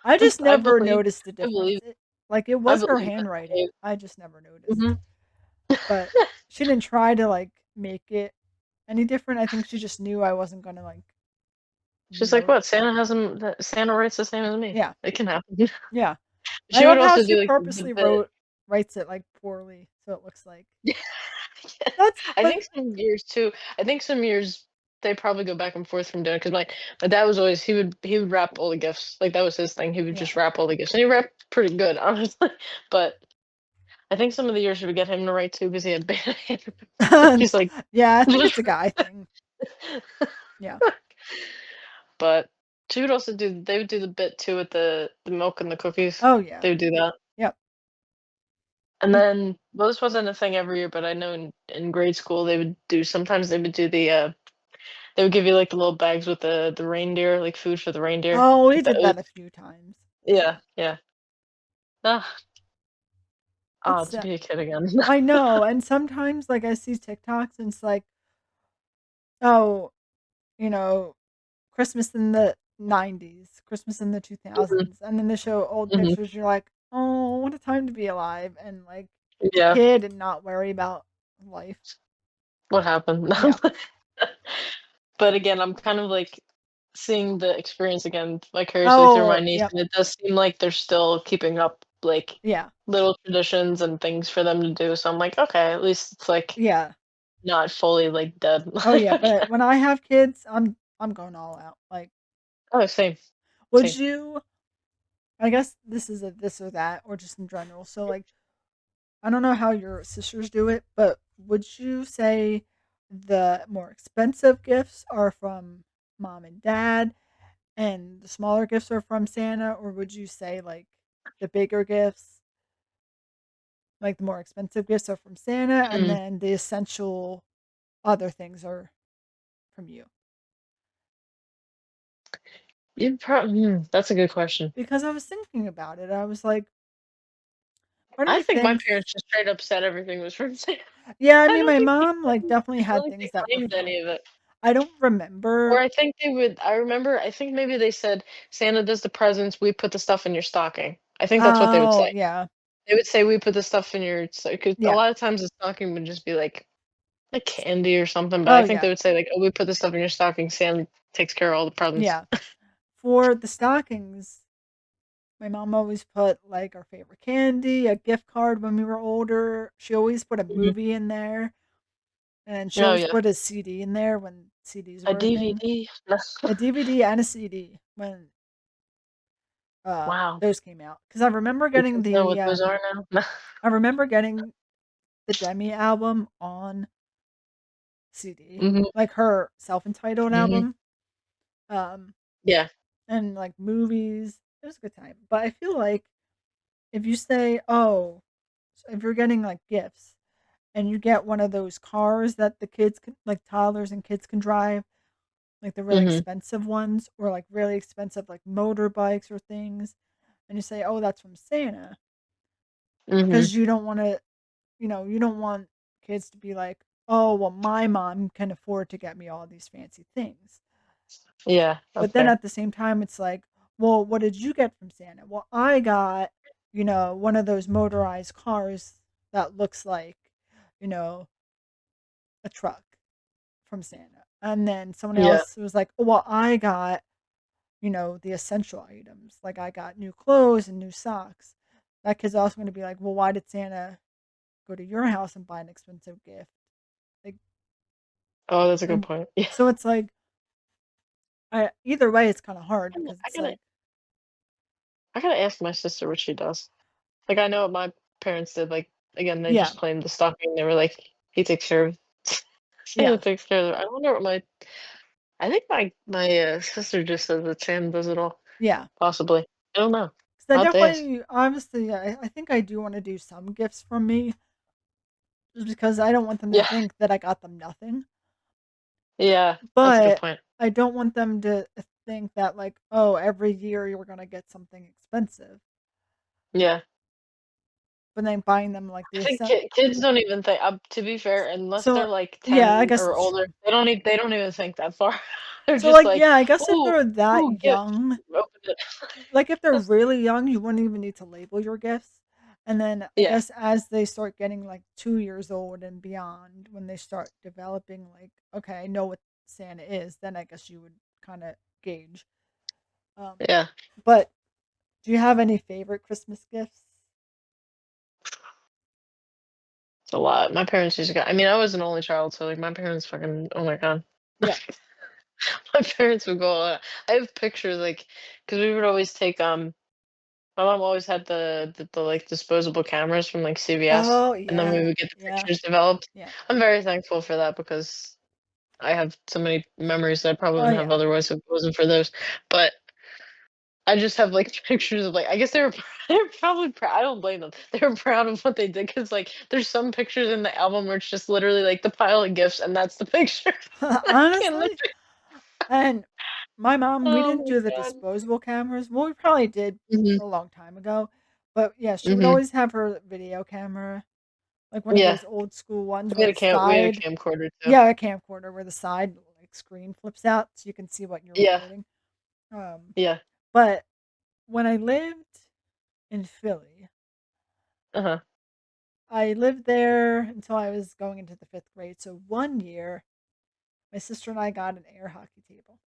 Speaker 1: I just
Speaker 2: I
Speaker 1: never
Speaker 2: believe
Speaker 1: noticed the
Speaker 2: I
Speaker 1: difference.
Speaker 2: believe
Speaker 1: It
Speaker 2: I
Speaker 1: was her
Speaker 2: believe that.
Speaker 1: handwriting. I just never noticed.
Speaker 2: Mhm.
Speaker 1: But she didn't try to, like, make it any different. I think she just knew I wasn't gonna, like,
Speaker 2: She's like,
Speaker 1: note.
Speaker 2: "What? Santa writes the same as me.
Speaker 1: Yeah.
Speaker 2: It can happen."
Speaker 1: Yeah. I
Speaker 2: She would
Speaker 1: love how
Speaker 2: also
Speaker 1: she
Speaker 2: do, like, the
Speaker 1: purposely
Speaker 2: bit.
Speaker 1: writes it, like, poorly, so it looks like that's
Speaker 2: I
Speaker 1: but
Speaker 2: think some years too. I think some years they probably go back and forth from doing because my dad was always he would wrap all the gifts, like, that was his thing. He would
Speaker 1: yeah.
Speaker 2: just wrap all the gifts, and he wrapped pretty good, honestly. But I think some of the years we would get him to write too because he had bad handwriting. She's like,
Speaker 1: Yeah, I think
Speaker 2: just
Speaker 1: it's a guy thing. Yeah.
Speaker 2: but she would also do they would do the bit too with the milk and the cookies.
Speaker 1: Oh, yeah.
Speaker 2: They would do that.
Speaker 1: Yep.
Speaker 2: And
Speaker 1: Y
Speaker 2: then well, this wasn't a thing every year, but I know in grade school they would do sometimes they would do they would give you, like, the little bags with the reindeer, like, food for the reindeer,
Speaker 1: Oh, we
Speaker 2: like the
Speaker 1: did that a
Speaker 2: oats.
Speaker 1: few times.
Speaker 2: Yeah, yeah. Ah,
Speaker 1: It's,
Speaker 2: to be a kid again.
Speaker 1: I know, and sometimes, like, I see TikToks and it's like, oh, you know, Christmas in the '90s, Christmas in the
Speaker 2: Mhm,
Speaker 1: 2000s, and then they show old
Speaker 2: mhm.
Speaker 1: pictures, you're like, "Oh, what a time to be alive," and, like, a
Speaker 2: Yeah,
Speaker 1: kid and not worry about life.
Speaker 2: what happened?
Speaker 1: Yeah.
Speaker 2: But again, I'm kind of, like, seeing the experience again vicariously through my
Speaker 1: Oh,
Speaker 2: niece,
Speaker 1: yep.
Speaker 2: and it does seem like they're still keeping up, like,
Speaker 1: Yeah.
Speaker 2: little traditions and things for them to do, so I'm like, "Okay, at least it's, like,
Speaker 1: Yeah.
Speaker 2: not fully, like, dead."
Speaker 1: Oh, yeah, but when I have kids, I'm going all out, like,
Speaker 2: Oh, same,
Speaker 1: would
Speaker 2: same.
Speaker 1: you I guess this is a this or that or just in general, so, like, I don't know how your sisters do it, but would you say the more expensive gifts are from mom and dad and the smaller gifts are from Santa, or would you say, like, the bigger gifts, like, the more expensive gifts are from Santa and
Speaker 2: Mm.
Speaker 1: then the essential other things are from you?
Speaker 2: That's a good question.
Speaker 1: Because I was thinking about it, I was like, part of
Speaker 2: I
Speaker 1: me
Speaker 2: think my
Speaker 1: thinks
Speaker 2: parents just straight up said everything was from Santa.
Speaker 1: yeah, I
Speaker 2: I
Speaker 1: mean,
Speaker 2: don't
Speaker 1: my
Speaker 2: think
Speaker 1: mom, like, definitely
Speaker 2: I don't
Speaker 1: had
Speaker 2: think they
Speaker 1: things that were
Speaker 2: claimed
Speaker 1: from
Speaker 2: any of it.
Speaker 1: I don't
Speaker 2: Or
Speaker 1: remember.
Speaker 2: I think they would I remember I think maybe they said, "Santa does the presents, we put the stuff in your stocking." I think that's what they would
Speaker 1: Oh,
Speaker 2: say.
Speaker 1: yeah.
Speaker 2: They would say, "We put the stuff in your" because a
Speaker 1: Yeah.
Speaker 2: lot of times the stocking would just be, like candy or something, but I
Speaker 1: Oh,
Speaker 2: think they
Speaker 1: yeah.
Speaker 2: would say, like, "Oh, we put the stuff in your stocking, Santa takes care of all the presents."
Speaker 1: Yeah. For the stockings, my mom always put, like, our favorite candy, a gift card when we were older. She always put a
Speaker 2: Mhm.
Speaker 1: movie in there, and she
Speaker 2: Oh,
Speaker 1: always
Speaker 2: yeah.
Speaker 1: put a CD in there when CDs
Speaker 2: A
Speaker 1: were a thing.
Speaker 2: DVD? No.
Speaker 1: A DVD and a CD when,
Speaker 2: Wow.
Speaker 1: those came out. Because
Speaker 2: Do kids know what those are now?
Speaker 1: I remember getting the Demi album on CD,
Speaker 2: Mhm,
Speaker 1: like her self-entitled
Speaker 2: mhm.
Speaker 1: album, um,
Speaker 2: Yeah.
Speaker 1: and, like, movies. It was a good time, but I feel like if you say, "Oh," if you're getting, like, gifts and you get one of those cars that the kids can like, toddlers and kids can drive, like, the really
Speaker 2: Mhm,
Speaker 1: expensive ones or, like, really expensive, like, motorbikes or things, and you say, "Oh, that's from Santa,"
Speaker 2: mhm.
Speaker 1: because you don't wanna you don't want kids to be like, "Oh, well, my mom can afford to get me all these fancy things."
Speaker 2: Yeah,
Speaker 1: But
Speaker 2: that's
Speaker 1: then
Speaker 2: fair.
Speaker 1: at the same time, it's like, "Well, what did you get from Santa?" "Well, I got, one of those motorized cars that looks like, you know, a truck from Santa." And then someone
Speaker 2: Yeah.
Speaker 1: else was like, "Oh, well, I got, the essential items. Like, I got new clothes and new socks." That kid's also gonna be like, "Well, why did Santa go to your house and buy an expensive gift?" Like,
Speaker 2: Oh, that's a good
Speaker 1: and
Speaker 2: point. Yeah.
Speaker 1: so it's like, either way, it's kinda hard
Speaker 2: I
Speaker 1: because
Speaker 2: I
Speaker 1: it's
Speaker 2: gotta
Speaker 1: like
Speaker 2: I gotta ask my sister what she does. Like, I know what my parents did, like, again, they
Speaker 1: yeah,
Speaker 2: just claimed the stocking, they were like, "He takes care of Santa
Speaker 1: yeah,
Speaker 2: takes care of it." I wonder what I think my sister just says that Santa does it all,
Speaker 1: yeah.
Speaker 2: possibly. I don't know.
Speaker 1: 'Cause I
Speaker 2: I'll have to ask.
Speaker 1: definitely obviously, I think I do wanna do some gifts from me, just because I don't want them to
Speaker 2: Yeah,
Speaker 1: think that I got them nothing.
Speaker 2: yeah, that's a good
Speaker 1: But
Speaker 2: point.
Speaker 1: I don't want them to think that, like, oh, every year you're gonna get something expensive,
Speaker 2: Yeah.
Speaker 1: but then buying them like
Speaker 2: I
Speaker 1: the
Speaker 2: think
Speaker 1: ascent.
Speaker 2: kids don't even think to be fair, unless they're,
Speaker 1: So
Speaker 2: like,
Speaker 1: yeah, I
Speaker 2: 10
Speaker 1: guess
Speaker 2: or
Speaker 1: that's
Speaker 2: older,
Speaker 1: true.
Speaker 2: they don't even think that far. They're
Speaker 1: So
Speaker 2: just
Speaker 1: like,
Speaker 2: like,
Speaker 1: yeah, I guess if
Speaker 2: "Ooh,
Speaker 1: they're
Speaker 2: ooh,
Speaker 1: that
Speaker 2: gift."
Speaker 1: young,
Speaker 2: Open it.
Speaker 1: like if they're really young, you wouldn't even need to label your gifts. And then I
Speaker 2: Yeah,
Speaker 1: guess as they start getting like 2 years old and beyond, when they start developing, like, okay, I know what Santa is, then I guess you would kind of gauge. Um,
Speaker 2: yeah,
Speaker 1: but do you have any favorite Christmas gifts?
Speaker 2: it's a lot. My parents used to go I mean, I was an only child, so, like, my parents fucking oh my god.
Speaker 1: Yeah.
Speaker 2: My parents would go all out. I have pictures, like, because we would always take, my mom always had the, like, disposable cameras from, like, CVS,
Speaker 1: Oh
Speaker 2: and then we
Speaker 1: yeah,
Speaker 2: would get the
Speaker 1: yeah,
Speaker 2: pictures developed.
Speaker 1: yeah.
Speaker 2: I'm very thankful for that because I have so many memories that I probably
Speaker 1: Oh
Speaker 2: wouldn't have
Speaker 1: yeah.
Speaker 2: otherwise if it wasn't for those. But I just have, like, pictures of, like I guess they were they were probably I don't blame them. They were proud of what they did because like, there's some pictures in the album where it's just literally, like, the pile of gifts, and that's the picture. I can't look
Speaker 1: Honestly, and my mom, we
Speaker 2: oh
Speaker 1: didn't
Speaker 2: my
Speaker 1: do the
Speaker 2: god.
Speaker 1: disposable cameras. Well, we probably did
Speaker 2: Mhm,
Speaker 1: a long time ago, but yeah, she would
Speaker 2: mhm.
Speaker 1: always have her video camera, like one of
Speaker 2: Yeah.
Speaker 1: those old school ones
Speaker 2: We
Speaker 1: where
Speaker 2: had
Speaker 1: the
Speaker 2: a we had a
Speaker 1: side,
Speaker 2: camcorder too.
Speaker 1: yeah, a camcorder where the side like screen flips out so you can see what you're
Speaker 2: Yeah,
Speaker 1: recording. Um,
Speaker 2: yeah.
Speaker 1: but when I lived in Philly,
Speaker 2: Uh-huh.
Speaker 1: I lived there until I was going into the fifth grade. So one year, my sister and I got an air hockey table.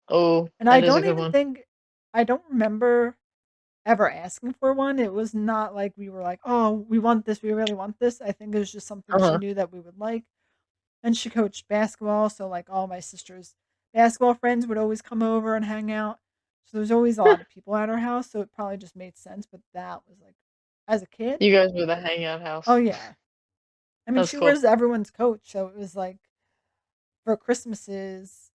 Speaker 2: Oh,
Speaker 1: And I
Speaker 2: that is a
Speaker 1: don't
Speaker 2: good
Speaker 1: even
Speaker 2: one.
Speaker 1: think, I don't remember ever asking for one. It was not like we were like, "Oh, we want this. We really want this." I think it was just something she
Speaker 2: Uh-huh.
Speaker 1: knew that we would like. And she coached basketball, so like all my sister's basketball friends would always come over and hang out. So there's always a lot of people at our house, so it probably just made sense, but that was like as a kid,
Speaker 2: You guys were the hangout
Speaker 1: oh
Speaker 2: house.
Speaker 1: yeah. I mean,
Speaker 2: That's
Speaker 1: she
Speaker 2: cool.
Speaker 1: was everyone's coach, so it was like for Christmases,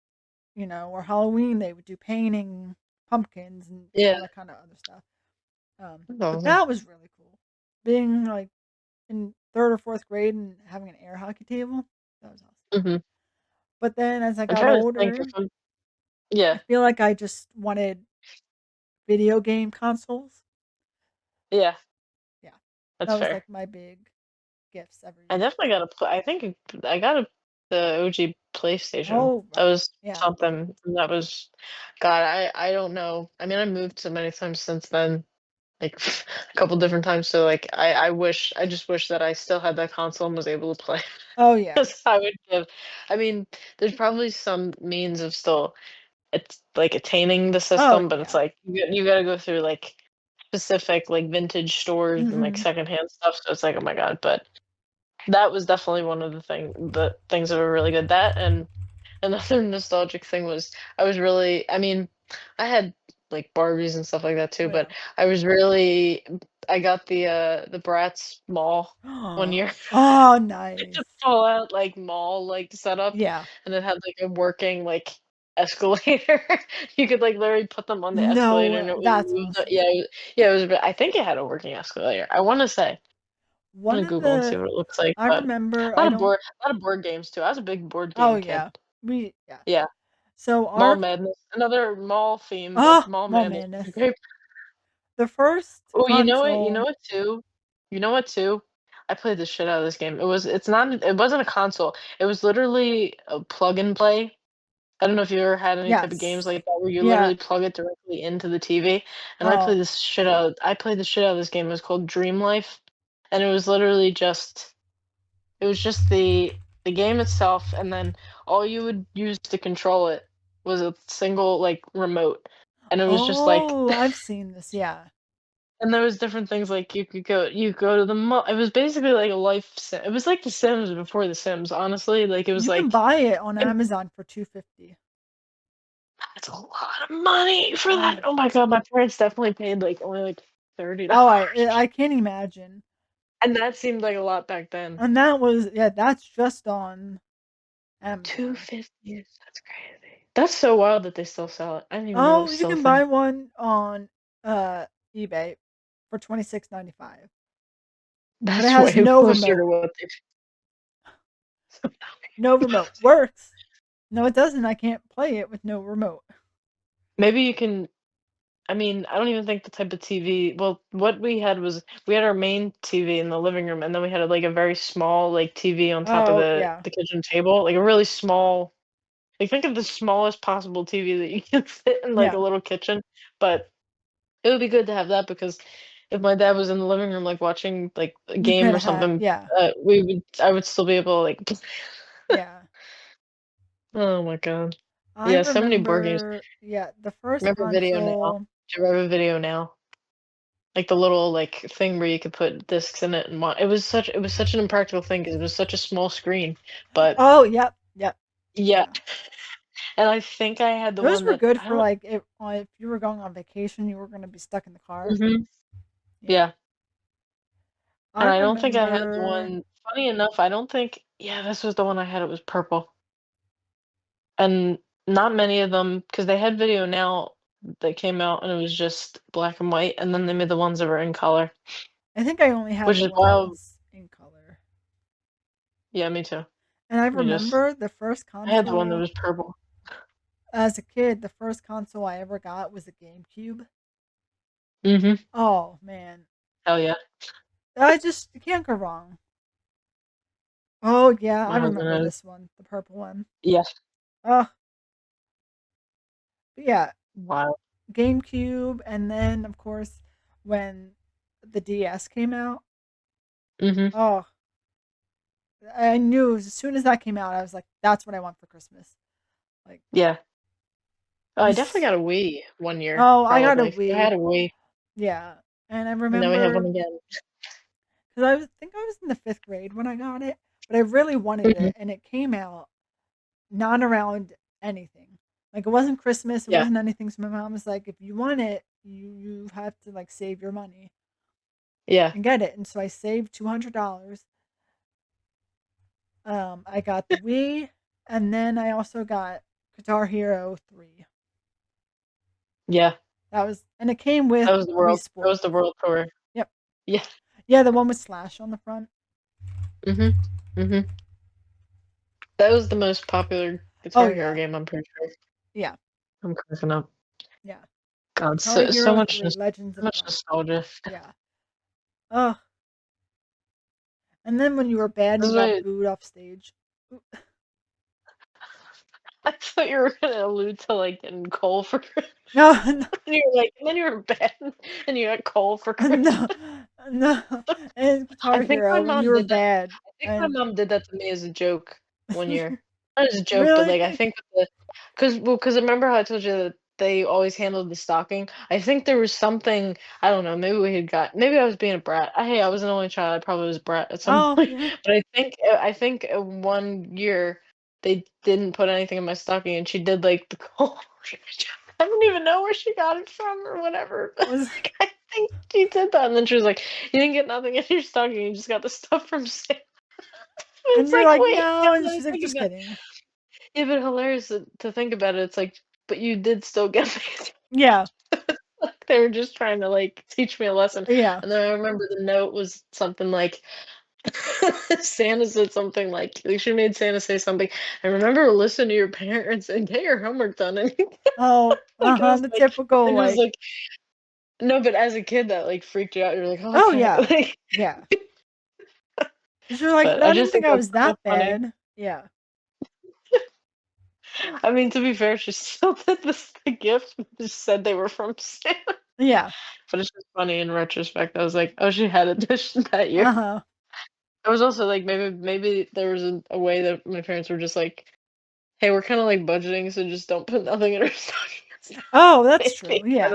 Speaker 1: or Halloween, they would do painting pumpkins and
Speaker 2: Yeah,
Speaker 1: all that kind of other stuff.
Speaker 2: that's
Speaker 1: But
Speaker 2: awesome.
Speaker 1: that was really cool. Being like in third or fourth grade and having an air hockey table, that was awesome.
Speaker 2: Mhm.
Speaker 1: But then as I
Speaker 2: I'm
Speaker 1: got
Speaker 2: trying to think if
Speaker 1: older,
Speaker 2: I'm
Speaker 1: I
Speaker 2: yeah,
Speaker 1: feel like I just wanted video game consoles.
Speaker 2: yeah,
Speaker 1: Yeah,
Speaker 2: that's
Speaker 1: that was
Speaker 2: fair.
Speaker 1: like my big gifts every
Speaker 2: I
Speaker 1: year.
Speaker 2: definitely got a pla I think I got the OG PlayStation.
Speaker 1: Oh,
Speaker 2: That
Speaker 1: right.
Speaker 2: was
Speaker 1: Yeah.
Speaker 2: something that was God, I don't know. I mean, I moved so many times since then, like, a couple different times, so, like, I just wish that I still had that console and was able to play.
Speaker 1: Oh, yeah.
Speaker 2: 'Cause I would give I mean, there's probably some means of still it's, like, attaining the
Speaker 1: Oh,
Speaker 2: system, but it's
Speaker 1: yeah.
Speaker 2: like you gotta go through, like, specific, like, vintage stores and, like,
Speaker 1: Mhm.
Speaker 2: secondhand stuff, so it's like, "Oh my god," but that was definitely one of the things that were really good. That and another nostalgic thing was I mean, I had, like, Barbies and stuff like that too,
Speaker 1: Oh,
Speaker 2: but
Speaker 1: yeah.
Speaker 2: I was really I got the Bratz mall one year.
Speaker 1: Oh, nice.
Speaker 2: Just full out, like, mall, like, setup,
Speaker 1: Yeah.
Speaker 2: and it had, like, a working, like, escalator. You could, like, literally put them on the escalator and
Speaker 1: No,
Speaker 2: it would
Speaker 1: that's
Speaker 2: move the
Speaker 1: awesome.
Speaker 2: yeah, yeah, it was I think it had a working escalator. I wanna say. I'm
Speaker 1: One
Speaker 2: gonna
Speaker 1: of
Speaker 2: Google and see
Speaker 1: the
Speaker 2: what it looks like,
Speaker 1: I
Speaker 2: but
Speaker 1: remember, I don't.
Speaker 2: a lot of board games too. I was a big board
Speaker 1: Oh,
Speaker 2: game kid.
Speaker 1: yeah. Yeah.
Speaker 2: Yeah.
Speaker 1: So
Speaker 2: Mall
Speaker 1: our
Speaker 2: Madness, another mall theme, but
Speaker 1: oh,
Speaker 2: Mall
Speaker 1: Mall
Speaker 2: Madness is a
Speaker 1: Madness.
Speaker 2: great
Speaker 1: The first
Speaker 2: oh, you know
Speaker 1: console.
Speaker 2: what too? You know what too? I played the shit out of this game. It wasn't a console. It was literally a plug and play. I don't know if you ever had any type of games
Speaker 1: Yes.
Speaker 2: like that where you
Speaker 1: Yeah.
Speaker 2: literally plug it directly into the TV, and
Speaker 1: Oh.
Speaker 2: I played the shit out of this game. It was called Dream Life, and it was literally just it was just the game itself, and then all you would use to control it was a single, like, remote, and it was just like
Speaker 1: Oh, I've seen this, yeah.
Speaker 2: and there was different things, like, you go to the mall it was basically like a life sim it was like The Sims before The Sims, honestly, like, it was
Speaker 1: You can
Speaker 2: like
Speaker 1: buy it on
Speaker 2: and
Speaker 1: Amazon for 250.
Speaker 2: that's a lot of money for
Speaker 1: Oh,
Speaker 2: that.
Speaker 1: yeah.
Speaker 2: Oh my god, my parents definitely paid, like, only, like,
Speaker 1: Oh,
Speaker 2: $30,
Speaker 1: I can't imagine.
Speaker 2: and that seemed like a lot back then.
Speaker 1: And that was, yeah, that's just on Amazon.
Speaker 2: 250 that's crazy. That's so wild that they still sell it. I didn't even know it
Speaker 1: Oh,
Speaker 2: was
Speaker 1: you
Speaker 2: still a
Speaker 1: can buy
Speaker 2: thing.
Speaker 1: one on, eBay for 26.95. but it
Speaker 2: That's
Speaker 1: has
Speaker 2: way
Speaker 1: no
Speaker 2: closer to
Speaker 1: remote.
Speaker 2: what they
Speaker 1: No remote. Works. No, it doesn't. I can't play it with no remote.
Speaker 2: maybe you can I mean, I don't even think the type of TV well, what we had was we had our main TV in the living room, and then we had, like, a very small, like, TV on top of
Speaker 1: Oh,
Speaker 2: the
Speaker 1: yeah.
Speaker 2: the kitchen table, like, a really small like, think of the smallest possible TV that you can fit in, like, a
Speaker 1: Yeah.
Speaker 2: little kitchen, but it would be good to have that because if my dad was in the living room, like, watching, like, a
Speaker 1: You
Speaker 2: game
Speaker 1: could
Speaker 2: or
Speaker 1: have,
Speaker 2: something,
Speaker 1: yeah.
Speaker 2: I would still be able to, like
Speaker 1: Yeah.
Speaker 2: oh my god.
Speaker 1: I
Speaker 2: Yeah, so many board games.
Speaker 1: remember, yeah, the first
Speaker 2: Remember Video Now?
Speaker 1: console.
Speaker 2: Do you remember Video Now? Like, the little, like, thing where you could put discs in it and wa it was such an impractical thing because it was such a small screen, but
Speaker 1: Oh, yep, yep.
Speaker 2: yeah,
Speaker 1: Yeah.
Speaker 2: and I think I had the
Speaker 1: Those
Speaker 2: one
Speaker 1: were
Speaker 2: that
Speaker 1: good
Speaker 2: I
Speaker 1: for,
Speaker 2: don't
Speaker 1: like, if you were going on vacation, you were gonna be stuck in the car.
Speaker 2: mhm,
Speaker 1: Yeah.
Speaker 2: yeah,
Speaker 1: I
Speaker 2: and I don't think I had the
Speaker 1: remember.
Speaker 2: one funny enough, I don't think yeah, this was the one I had, it was purple, and not many of them because they had Video Now that came out and it was just black and white, and then they made the ones that were in color,
Speaker 1: I think I only had
Speaker 2: which
Speaker 1: the
Speaker 2: is
Speaker 1: one that
Speaker 2: wild.
Speaker 1: was in color.
Speaker 2: Yeah, me too.
Speaker 1: And I
Speaker 2: We just
Speaker 1: remember the first
Speaker 2: I had the one that
Speaker 1: console
Speaker 2: was purple.
Speaker 1: as a kid, the first console I ever got was a GameCube.
Speaker 2: Mhm.
Speaker 1: Oh, man.
Speaker 2: Hell yeah.
Speaker 1: You can't go wrong. Oh, yeah, I
Speaker 2: My husband
Speaker 1: remember
Speaker 2: had it.
Speaker 1: this one, the purple one.
Speaker 2: Yes.
Speaker 1: Oh, but yeah,
Speaker 2: Wow.
Speaker 1: GameCube, and then, of course, when the DS came out,
Speaker 2: Mhm.
Speaker 1: oh, I knew as soon as that came out, I was like, "That's what I want for Christmas." Like,
Speaker 2: Yeah. Oh, I definitely
Speaker 1: this
Speaker 2: got a Wii one year,
Speaker 1: oh, I got a
Speaker 2: probably. I
Speaker 1: Wii.
Speaker 2: had a Wii,
Speaker 1: Yeah, and I
Speaker 2: and then we have one
Speaker 1: remember
Speaker 2: again.
Speaker 1: 'cause think I was in the 5th grade when I got it, but I really wanted
Speaker 2: Mhm.
Speaker 1: it, and it came out not around anything. Like, it wasn't Christmas, it
Speaker 2: Yeah.
Speaker 1: wasn't anything, so my mom was like, "If you want it, you have to, like, save your money
Speaker 2: Yeah.
Speaker 1: and get it," and so I saved $200. I got the Wii, and then I also got Guitar Hero 3.
Speaker 2: Yeah.
Speaker 1: That was and it came with Wii
Speaker 2: That was
Speaker 1: Sports.
Speaker 2: the world tour.
Speaker 1: Yep.
Speaker 2: Yeah.
Speaker 1: Yeah, the one with Slash on the front.
Speaker 2: Mhm. Mhm. That was the most popular
Speaker 1: Oh,
Speaker 2: Guitar Hero
Speaker 1: yeah.
Speaker 2: game, I'm pretty sure.
Speaker 1: Yeah.
Speaker 2: I'm cracking up.
Speaker 1: Yeah.
Speaker 2: God,
Speaker 1: Guitar
Speaker 2: so
Speaker 1: Hero
Speaker 2: much
Speaker 1: 3, Legends
Speaker 2: so
Speaker 1: of
Speaker 2: much
Speaker 1: Rock.
Speaker 2: nostalgia.
Speaker 1: Yeah. Ugh. And then when you were bad and
Speaker 2: This
Speaker 1: you
Speaker 2: is
Speaker 1: got
Speaker 2: why
Speaker 1: booed off stage. Ooh.
Speaker 2: I thought you were gonna allude to, like, getting coal for
Speaker 1: No,
Speaker 2: and you were like and then you were bad and you got coal for
Speaker 1: no,
Speaker 2: Christmas.
Speaker 1: no. And
Speaker 2: I
Speaker 1: Guitar
Speaker 2: think my
Speaker 1: Hero when you
Speaker 2: mom
Speaker 1: were
Speaker 2: did that
Speaker 1: bad
Speaker 2: I think my
Speaker 1: and
Speaker 2: mom did that to me as a joke one year. Not as a joke, but, like, I
Speaker 1: really?
Speaker 2: think the 'cause remember how I told you that they always handled the stocking? I think there was something I don't know, maybe I was being a brat. Hey, I was an only child, I probably was a brat at some
Speaker 1: Oh,
Speaker 2: point,
Speaker 1: yeah.
Speaker 2: but I think, one year they didn't put anything in my stocking and she did, like, the coal I don't even know where she got it from or whatever, but,
Speaker 1: Was
Speaker 2: like, I think she did that, and then she was like, "You didn't get nothing in your stocking, you just got the stuff from Santa."
Speaker 1: and
Speaker 2: It's
Speaker 1: you're
Speaker 2: like,
Speaker 1: like,
Speaker 2: wait, now
Speaker 1: "No," and
Speaker 2: that I
Speaker 1: she's like,
Speaker 2: think
Speaker 1: "Just
Speaker 2: about
Speaker 1: kidding."
Speaker 2: yeah, but hilarious to think about it, it's like, but you did still get me.
Speaker 1: Yeah.
Speaker 2: Like, they were just trying to, like, teach me a lesson,
Speaker 1: Yeah.
Speaker 2: and then I remember the note was something like Santa said something like she made Santa say something, "I remember listen to your parents and get your homework done," and
Speaker 1: Oh,
Speaker 2: like,
Speaker 1: uh-huh, the
Speaker 2: it
Speaker 1: typical,
Speaker 2: was
Speaker 1: like,
Speaker 2: like no, but as a kid, that, like, freaked you out, you're like, "Oh,
Speaker 1: "Oh,
Speaker 2: okay,"
Speaker 1: yeah.
Speaker 2: like,
Speaker 1: Yeah. 'Cause you're like,
Speaker 2: but
Speaker 1: "But
Speaker 2: I
Speaker 1: I
Speaker 2: just
Speaker 1: didn't think
Speaker 2: think
Speaker 1: I
Speaker 2: that's
Speaker 1: was
Speaker 2: so
Speaker 1: that
Speaker 2: funny.
Speaker 1: bad." Yeah.
Speaker 2: I mean, to be fair, she still did the gift, just said they were from Santa.
Speaker 1: Yeah.
Speaker 2: But it's just funny in retrospect. I was like, "Oh, she had a dish that year."
Speaker 1: Uh-huh.
Speaker 2: I was also like, maybe there was a way that my parents were just like, "Hey, we're kinda, like, budgeting, so just don't put nothing in our stockings."
Speaker 1: Oh, that's true,
Speaker 2: Maybe,
Speaker 1: yeah.
Speaker 2: I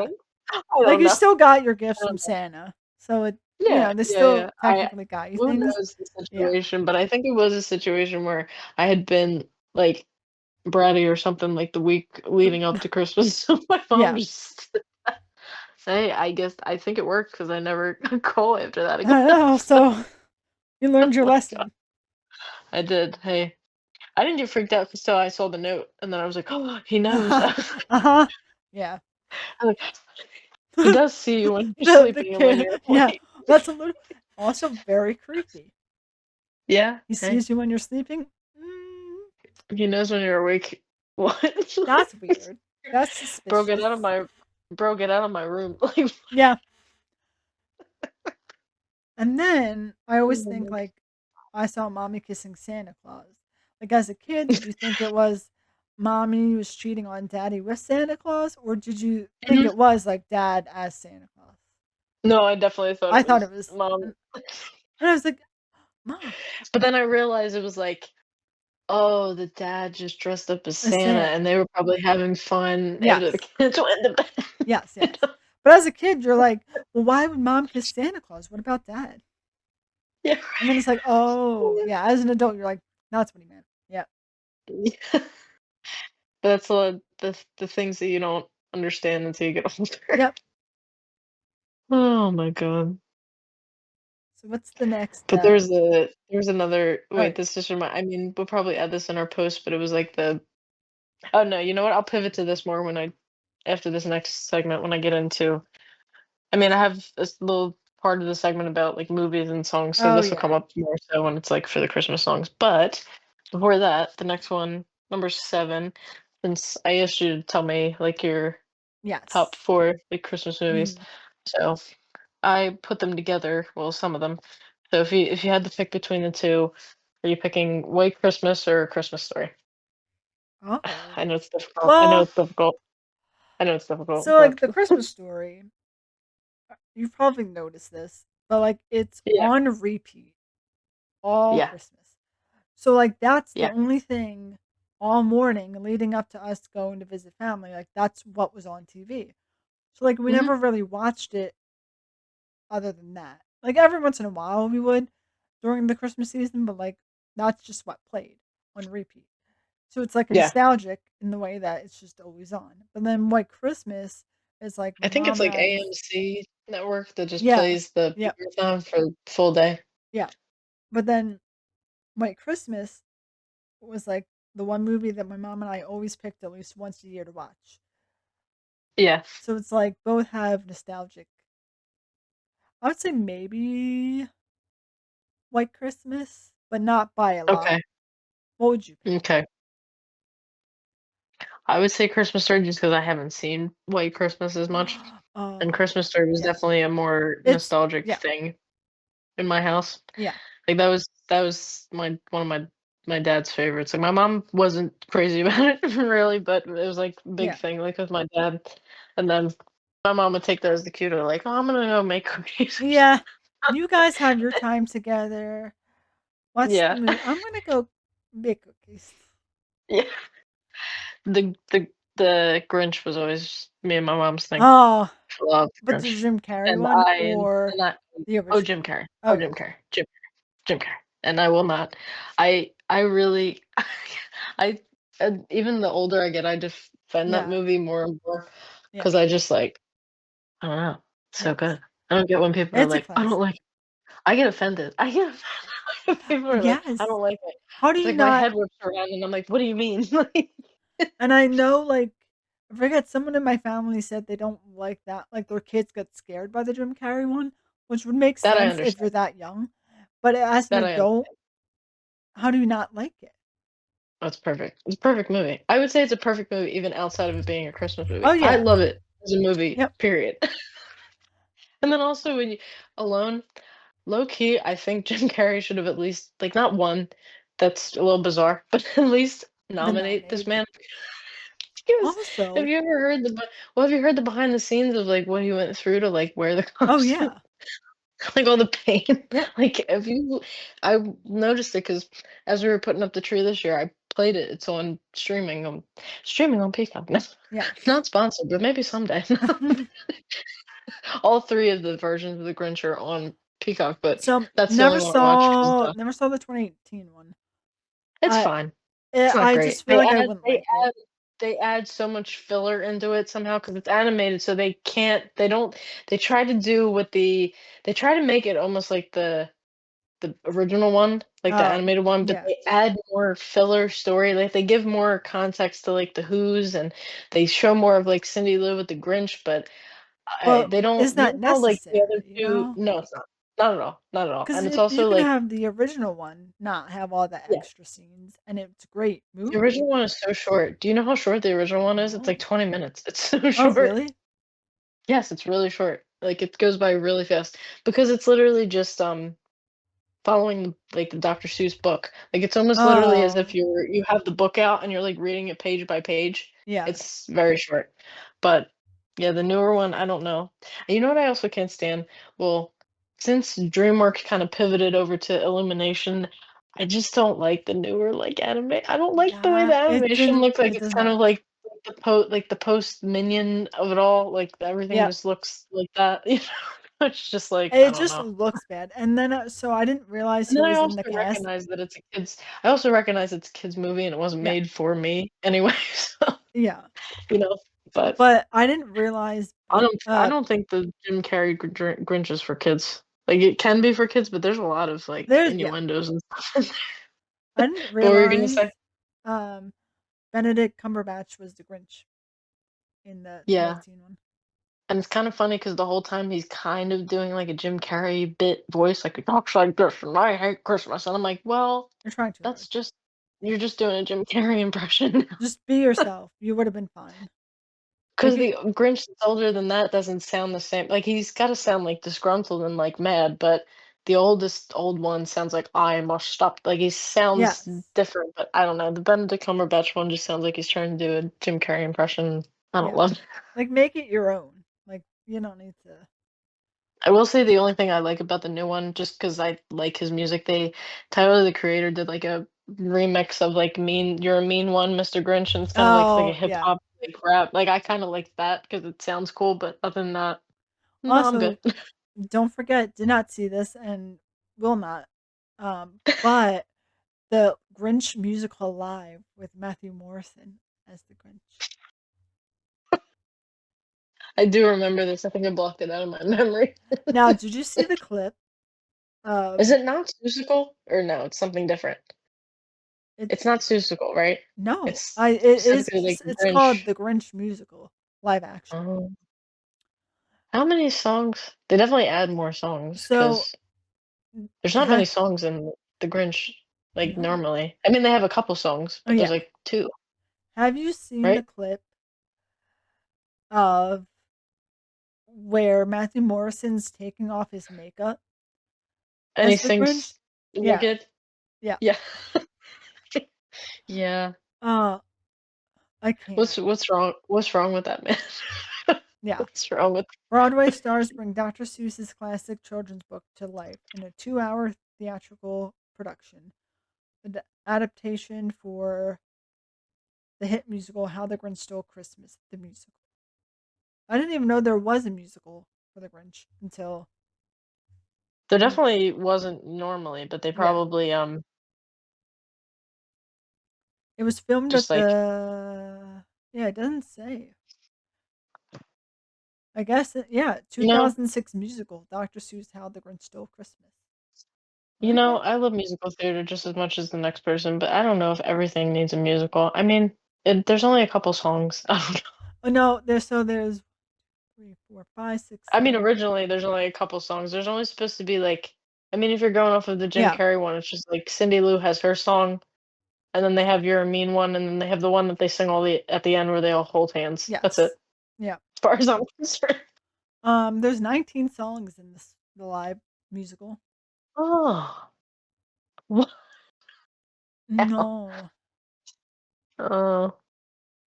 Speaker 1: Like,
Speaker 2: don't
Speaker 1: you
Speaker 2: know.
Speaker 1: still got your gifts
Speaker 2: I
Speaker 1: from
Speaker 2: don't know.
Speaker 1: Santa, so
Speaker 2: Yeah,
Speaker 1: they
Speaker 2: yeah, yeah.
Speaker 1: still technically got you
Speaker 2: Who
Speaker 1: things.
Speaker 2: knows the
Speaker 1: Yeah.
Speaker 2: situation, but I think it was a situation where I had been, like, bratty or something, like, the week leading up to Christmas, so my mom
Speaker 1: Yeah.
Speaker 2: just say, I guess I think it worked because I never call after that again.
Speaker 1: I know, so you
Speaker 2: Oh
Speaker 1: learned your
Speaker 2: my god.
Speaker 1: lesson.
Speaker 2: I did. Hey, I didn't get freaked out till I saw the note, and then I was like, "Oh, he knows."
Speaker 1: Uh-huh. Yeah.
Speaker 2: I'm like, he does see you when you're
Speaker 1: The
Speaker 2: sleeping and when
Speaker 1: kid
Speaker 2: you're
Speaker 1: yeah,
Speaker 2: awake.
Speaker 1: that's a little. Also very creepy.
Speaker 2: Yeah,
Speaker 1: He
Speaker 2: hey,
Speaker 1: sees you when you're sleeping. Mm,
Speaker 2: he knows when you're awake. What?
Speaker 1: that's weird. That's
Speaker 2: Bro, get out of
Speaker 1: suspicious.
Speaker 2: my bro, get out of my room. Like,
Speaker 1: Yeah. And then I always think
Speaker 2: oh
Speaker 1: like I saw mommy kissing Santa Claus. Like as a kid, did you think it was mommy was cheating on daddy with Santa Claus, or did you think
Speaker 2: Mhm.
Speaker 1: it was like dad as Santa Claus?
Speaker 2: No, I definitely thought
Speaker 1: I
Speaker 2: it
Speaker 1: thought
Speaker 2: was
Speaker 1: it was,
Speaker 2: mom.
Speaker 1: and I was like, Mom,
Speaker 2: But then I realized it was like, oh, the dad just dressed up as
Speaker 1: a
Speaker 2: Santa, and
Speaker 1: Santa.
Speaker 2: they were probably having fun after the
Speaker 1: Yes,
Speaker 2: kids went to bed.
Speaker 1: yes,
Speaker 2: You
Speaker 1: yes.
Speaker 2: know?
Speaker 1: But as a kid, you're like, well, why would mom kiss Santa Claus? What about dad?
Speaker 2: Yeah,
Speaker 1: And then it's like, oh, yeah. As an adult, you're like, that's what he meant. Yeah.
Speaker 2: right. That's a lot the things that you don't understand until you get older.
Speaker 1: Yep.
Speaker 2: Oh my god.
Speaker 1: So what's the next?
Speaker 2: But there's another
Speaker 1: All
Speaker 2: wait,
Speaker 1: right.
Speaker 2: this just remind I mean, we'll probably add this in our post, but it was like the oh, no, you know what? I'll pivot to this more when I after this next segment when I get into I mean, I have this little part of the segment about, like, movies and songs, so
Speaker 1: Oh
Speaker 2: this will come
Speaker 1: yeah.
Speaker 2: up more so when it's, like, for the Christmas songs, but before that, the next one, number 7, since I asked you to tell me, like, your top
Speaker 1: Yes.
Speaker 2: 4, like, Christmas movies,
Speaker 1: Mm.
Speaker 2: so I put them together, well, some of them. So if you had to pick between the 2, are you picking White Christmas or Christmas Story?
Speaker 1: Oh.
Speaker 2: I know it's difficult. I know
Speaker 1: Well,
Speaker 2: it's difficult. I know it's difficult,
Speaker 1: so
Speaker 2: but
Speaker 1: like the Christmas story, you've probably noticed this, but like it's
Speaker 2: yeah,
Speaker 1: on repeat all
Speaker 2: yeah,
Speaker 1: Christmas. So like that's the
Speaker 2: yeah.
Speaker 1: only thing all morning leading up to us going to visit family. Like that's what was on TV. So like we
Speaker 2: Mhm.
Speaker 1: never really watched it other than that. Like every once in a while we would during the Christmas season, but like that's just what played on repeat. So it's like
Speaker 2: Yeah.
Speaker 1: nostalgic in the way that it's just always on. But then White Christmas is like
Speaker 2: I
Speaker 1: my
Speaker 2: think it's
Speaker 1: mom and
Speaker 2: like
Speaker 1: I's.
Speaker 2: AMC network that just
Speaker 1: Yeah.
Speaker 2: plays the
Speaker 1: Yeah.
Speaker 2: marathon for the full day.
Speaker 1: Yeah. But then White Christmas was like the one movie that my mom and I always picked at least once a year to watch.
Speaker 2: Yeah.
Speaker 1: So it's like both have nostalgic. I would say maybe White Christmas, but not by a
Speaker 2: Okay.
Speaker 1: lot. What would you pick?
Speaker 2: Okay. I would say Christmas Story just because I haven't seen White Christmas as much, and
Speaker 1: Oh,
Speaker 2: Christmas Story was
Speaker 1: yeah.
Speaker 2: definitely a more
Speaker 1: It's
Speaker 2: nostalgic
Speaker 1: yeah.
Speaker 2: thing in my house.
Speaker 1: Yeah.
Speaker 2: Like, that was my one of my dad's favorites. Like, my mom wasn't crazy about it really, but it was, like, a big
Speaker 1: Yeah.
Speaker 2: thing, like, with my dad, and then my mom would take that as the cue to, like, "Oh, I'm gonna go make cookies."
Speaker 1: Yeah. You guys have your time together. Watch the
Speaker 2: Yeah.
Speaker 1: movie. I'm gonna go bake cookies.
Speaker 2: Yeah. The Grinch was always me and my mom's thing.
Speaker 1: Oh,
Speaker 2: Love
Speaker 1: but the
Speaker 2: Grinch.
Speaker 1: Jim Carrey
Speaker 2: And
Speaker 1: one
Speaker 2: I
Speaker 1: or
Speaker 2: and I
Speaker 1: the
Speaker 2: oh, Jim
Speaker 1: original?
Speaker 2: Carrey.
Speaker 1: Oh
Speaker 2: Oh, Jim
Speaker 1: yeah.
Speaker 2: Carrey. Jim Carrey. And I will not I really I and even the older I get, I defend that
Speaker 1: Yeah.
Speaker 2: movie more and more
Speaker 1: Yeah.
Speaker 2: because I just, like, I don't know, it's so
Speaker 1: Yes.
Speaker 2: good. I don't get when people are
Speaker 1: It's a
Speaker 2: like, "I don't
Speaker 1: classic.
Speaker 2: like" I get offended. I get offended when people are like, "I
Speaker 1: Yes.
Speaker 2: don't like it."
Speaker 1: How do
Speaker 2: It's
Speaker 1: you
Speaker 2: like my
Speaker 1: not?
Speaker 2: head whips around and I'm like, "What do you mean?" Like
Speaker 1: And I know, like, I forget someone in my family said they don't like that, like, their kids get scared by the Jim Carrey one, which would make
Speaker 2: that I
Speaker 1: sense if you're
Speaker 2: understand.
Speaker 1: that young. But as an
Speaker 2: That I
Speaker 1: adult,
Speaker 2: understand.
Speaker 1: how do you not like it?
Speaker 2: That's perfect. It's a perfect movie. I would say it's a perfect movie even outside of it being a Christmas movie.
Speaker 1: Oh
Speaker 2: I
Speaker 1: yeah.
Speaker 2: love it as a movie,
Speaker 1: Yep.
Speaker 2: period. And then also when you Alone, low key, I think Jim Carrey should have at least like, not won, that's a little bizarre, but at least
Speaker 1: Been
Speaker 2: nominate this
Speaker 1: nominated.
Speaker 2: man. Because have
Speaker 1: Also,
Speaker 2: you ever heard have you heard the behind the scenes of, like, what he went through to, like, wear the
Speaker 1: oh
Speaker 2: costume?
Speaker 1: yeah.
Speaker 2: Like, all the pain.
Speaker 1: Yeah.
Speaker 2: Like, if you I noticed it because as we were putting up the tree this year, I played it. It's on streaming on Peacock. No,
Speaker 1: Yes.
Speaker 2: not sponsored, but maybe someday. All 3 of the versions of The Grinch are on Peacock, but
Speaker 1: So,
Speaker 2: that's the only one I watch 'cause
Speaker 1: never saw the 2018 one.
Speaker 2: it's
Speaker 1: I
Speaker 2: fine. It's not
Speaker 1: I
Speaker 2: great.
Speaker 1: just feel like I wouldn't like it.
Speaker 2: They add so much filler into it somehow because it's animated, so they don't they try to do what they try to make it almost like the original one, like the animated one, but
Speaker 1: Yeah.
Speaker 2: they add more filler story, like, they give more context to, like, the Who's, and they show more of, like, Cindy Lou with the Grinch, but I
Speaker 1: But
Speaker 2: they don't
Speaker 1: is
Speaker 2: you
Speaker 1: that
Speaker 2: know how, like, the other
Speaker 1: necessary, you
Speaker 2: 2
Speaker 1: know?
Speaker 2: no, it's not. Not at all, not at all,
Speaker 1: Because
Speaker 2: and it's
Speaker 1: if you
Speaker 2: also,
Speaker 1: can
Speaker 2: like
Speaker 1: have the original one not have all the
Speaker 2: yeah,
Speaker 1: extra scenes, and it's a great
Speaker 2: the
Speaker 1: movie.
Speaker 2: original one is so short. Do you know how short the original one is? It's, like,
Speaker 1: No.
Speaker 2: 20 minutes. It's so
Speaker 1: Oh,
Speaker 2: short.
Speaker 1: really?
Speaker 2: Yes, it's really short. Like, it goes by really fast because it's literally just, following, like, the Dr. Seuss book. Like, it's almost literally as if
Speaker 1: Oh,
Speaker 2: you have the book out and you're, like, reading it page by page.
Speaker 1: yeah.
Speaker 2: It's very short. But, yeah, the newer one, I don't know. And you know what I also can't stand? Well, since DreamWorks kinda pivoted over to Illumination, I just don't like the newer, like, anime I don't like the way the
Speaker 1: Yeah,
Speaker 2: animation looks like
Speaker 1: it
Speaker 2: it's
Speaker 1: does
Speaker 2: kind of
Speaker 1: not.
Speaker 2: like the post Minion of it all, like, everything
Speaker 1: Yeah.
Speaker 2: just looks like that, you know? It's just like, I
Speaker 1: It
Speaker 2: don't
Speaker 1: just
Speaker 2: know.
Speaker 1: looks bad, and then, so I didn't realize
Speaker 2: And
Speaker 1: who
Speaker 2: then
Speaker 1: was in the cast.
Speaker 2: I also recognize it's a kids movie and it wasn't
Speaker 1: Yeah,
Speaker 2: made for me anyway, so,
Speaker 1: yeah,
Speaker 2: you know, but
Speaker 1: but I didn't realize
Speaker 2: I don't think the Jim Carrey Grinch is for kids. Like, it can be for kids, but there's a lot of, like,
Speaker 1: yeah,
Speaker 2: innuendos and stuff in
Speaker 1: I
Speaker 2: there.
Speaker 1: didn't
Speaker 2: What were you gonna
Speaker 1: realize,
Speaker 2: say?
Speaker 1: um, Benedict Cumberbatch was the Grinch in the
Speaker 2: Yeah,
Speaker 1: 2018 one.
Speaker 2: and it's kinda funny because the whole time he's kind of doing, like, a Jim Carrey bit voice, like, "He talks like this, and I hate Christmas," and I'm like, "Well,
Speaker 1: You're trying too hard.
Speaker 2: that's just you're just doing a Jim Carrey impression."
Speaker 1: Just be yourself, you would've been fine. Make
Speaker 2: 'Cause
Speaker 1: it
Speaker 2: the Grinch that's older than that doesn't sound the same, like, he's gotta sound, like, disgruntled and, like, mad, but the oldest old one sounds like, "I must stop," like, he sounds
Speaker 1: yes,
Speaker 2: different, but I don't know, the Benedict Cumberbatch one just sounds like he's trying to do a Jim Carrey impression. I don't
Speaker 1: yeah,
Speaker 2: love it.
Speaker 1: like, make it your own, like, you don't need to.
Speaker 2: I will say the only thing I like about the new one, just 'cause I like his music, Tyler, the Creator, did, like, a remix of, like, "You're a Mean One, Mr. Grinch," and it's kind of like a
Speaker 1: Oh,
Speaker 2: hip
Speaker 1: yeah.
Speaker 2: hop, like, rap, like, I kinda like that because it sounds cool, but other than that, no, I'm good.
Speaker 1: Also, don't forget, did not see this and will not, but the Grinch musical live with Matthew Morrison as the Grinch.
Speaker 2: I do remember this, I think I blocked it out of my memory.
Speaker 1: Now, did you see the clip of
Speaker 2: Is it not Seussical? Or no, it's something different?
Speaker 1: it?
Speaker 2: It's not Seussical, right?
Speaker 1: No,
Speaker 2: It's
Speaker 1: I it is
Speaker 2: specifically, like,
Speaker 1: it's called
Speaker 2: Grinch.
Speaker 1: the Grinch musical live action.
Speaker 2: Oh. How many songs? They definitely add more songs
Speaker 1: So,
Speaker 2: 'cause there's not many
Speaker 1: ha
Speaker 2: songs in The Grinch, like,
Speaker 1: no.
Speaker 2: normally. I mean, they have a couple songs,
Speaker 1: Oh,
Speaker 2: but there's,
Speaker 1: yeah.
Speaker 2: like, 2,
Speaker 1: Have you seen the
Speaker 2: right?
Speaker 1: clip of where Matthew Morrison's taking off his makeup
Speaker 2: And he
Speaker 1: as the Grinch?
Speaker 2: sings
Speaker 1: Yeah,
Speaker 2: naked?
Speaker 1: yeah.
Speaker 2: Yeah. Yeah.
Speaker 1: Uh, I can't.
Speaker 2: What's wrong with that man?
Speaker 1: Yeah.
Speaker 2: What's wrong with
Speaker 1: Broadway stars bring Dr. Seuss's classic children's book to life in a 2-hour theatrical production. The adaptation for the hit musical How the Grinch Stole Christmas, the musical. I didn't even know there was a musical for the Grinch until
Speaker 2: There
Speaker 1: the
Speaker 2: definitely wasn't normally, but they
Speaker 1: yeah.
Speaker 2: probably,
Speaker 1: It was filmed
Speaker 2: just,
Speaker 1: at
Speaker 2: like
Speaker 1: the yeah, it doesn't say. I guess yeah,
Speaker 2: you know
Speaker 1: 2006 musical Dr. Seuss How the Grinch Stole Christmas. Okay.
Speaker 2: I love musical theater just as much as the next person, but I don't know if everything needs a musical. I mean, there's only a couple songs. I don't know.
Speaker 1: Oh no, there's 3, 4, 5, 6,
Speaker 2: I mean,
Speaker 1: 7.
Speaker 2: originally, there's only a couple songs. There's only supposed to be, like I mean, if you're going off of the Jim
Speaker 1: Yeah.
Speaker 2: Carrey one, it's just, like, Cindy Lou has her song, and then they have You're a Mean One, and then they have the one that they sing all the at the end where they all hold hands. That's it,
Speaker 1: Yes. Yeah.
Speaker 2: as far as I'm concerned.
Speaker 1: There's 19 songs in the live musical.
Speaker 2: Oh, what the hell?
Speaker 1: No.
Speaker 2: Oh.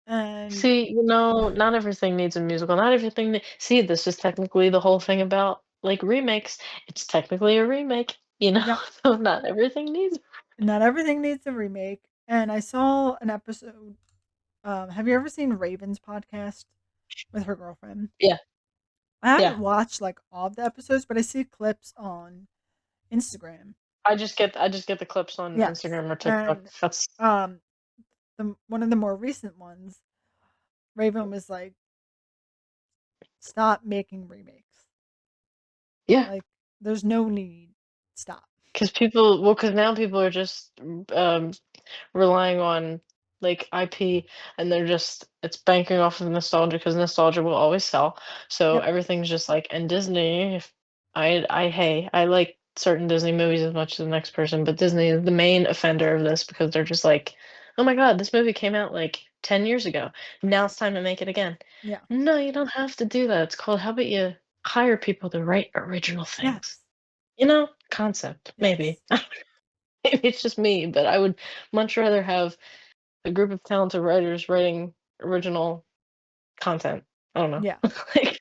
Speaker 1: And
Speaker 2: See, not everything needs a musical. Not everything see, this is technically the whole thing about, like, remakes. It's technically a remake, you know?
Speaker 1: yeah,
Speaker 2: So not everything needs
Speaker 1: not everything needs a remake. And I saw an episode. Have you ever seen Raven's podcast with her girlfriend?
Speaker 2: Yeah,
Speaker 1: I haven't
Speaker 2: yeah.
Speaker 1: watched like all of the episodes, but I see clips on Instagram.
Speaker 2: I just get the clips on
Speaker 1: Yes.
Speaker 2: Instagram or TikTok.
Speaker 1: And
Speaker 2: That's
Speaker 1: um the one of the more recent ones, Raven was like, stop making remakes.
Speaker 2: yeah,
Speaker 1: Like there's no need. Stop.
Speaker 2: because now people are just, um, relying on, like, IP, and they're just it's banking off of nostalgia because nostalgia will always sell. So
Speaker 1: Yep.
Speaker 2: everything's just like and Disney. hey, I like certain Disney movies as much as the next person, but Disney is the main offender of this because they're just like, "Oh my god, this movie came out like 10 years ago. Now it's time to make it again."
Speaker 1: Yeah.
Speaker 2: No, you don't have to do that. It's called, how about you hire people to write original things?
Speaker 1: Yes.
Speaker 2: Concept, maybe.
Speaker 1: Yes.
Speaker 2: Maybe it's just me, but I would much rather have a group of talented writers writing original content. I don't know.
Speaker 1: Yeah.
Speaker 2: Like,